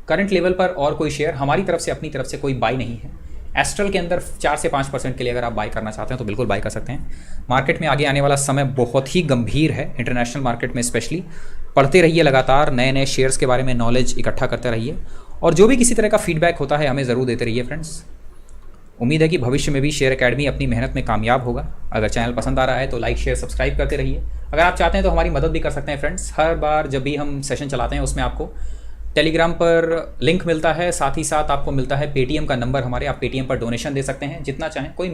करंट लेवल पर और कोई शेयर हमारी तरफ से, अपनी तरफ से कोई बाई नहीं है। एस्ट्रल के अंदर 4 से 5% के लिए अगर आप बाई करना चाहते हैं तो बिल्कुल बाई कर सकते हैं। मार्केट में आगे आने वाला समय बहुत ही गंभीर है, इंटरनेशनल मार्केट में स्पेशली। पढ़ते रहिए, लगातार नए नए शेयर्स के बारे में नॉलेज इकट्ठा करते रहिए, और जो भी किसी तरह का फीडबैक होता है हमें ज़रूर देते रहिए फ्रेंड्स। उम्मीद है कि भविष्य में भी शेयर एकेडमी अपनी मेहनत में कामयाब होगा। अगर चैनल पसंद आ रहा है तो लाइक शेयर सब्सक्राइब करते रहिए। अगर आप चाहते हैं तो हमारी मदद भी कर सकते हैं फ्रेंड्स। हर बार जब भी हम सेशन चलाते हैं उसमें आपको टेलीग्राम पर लिंक मिलता है, साथ ही साथ आपको मिलता है पेटीएम का नंबर हमारे। आप पेटीएम पर डोनेशन दे सकते हैं जितना चाहें, कोई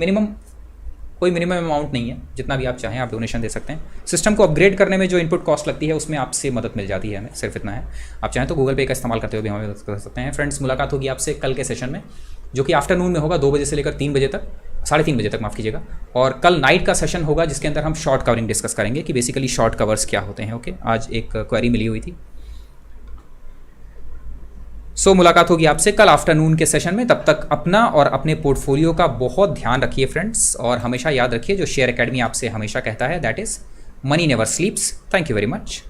मिनिमम अमाउंट नहीं है, जितना भी आप चाहें आप डोनेशन दे सकते हैं। सिस्टम को अपग्रेड करने में जो इनपुट कॉस्ट लगती है उसमें आपसे मदद मिल जाती है, हमें सिर्फ इतना है। आप चाहें तो गूगल पे का इस्तेमाल करते हुए भी हमें मदद कर सकते हैं। फ्रेंड्स, मुलाकात होगी आपसे कल के सेशन में, जो कि आफ्टरनून में होगा 2 बजे से लेकर 3 बजे तक, 3:30 बजे तक माफ़ कीजिएगा। और कल नाइट का सेशन होगा जिसके अंदर हम शॉर्ट कवरिंग डिस्कस करेंगे कि बेसिकली शॉर्ट कवर्स क्या होते हैं। ओके, आज एक क्वेरी मिली हुई थी। मुलाकात होगी आपसे कल आफ्टरनून के सेशन में। तब तक अपना और अपने पोर्टफोलियो का बहुत ध्यान रखिए फ्रेंड्स, और हमेशा याद रखिए जो शेयर एकेडमी आपसे हमेशा कहता है, that is money never स्लीप्स। Thank you very much.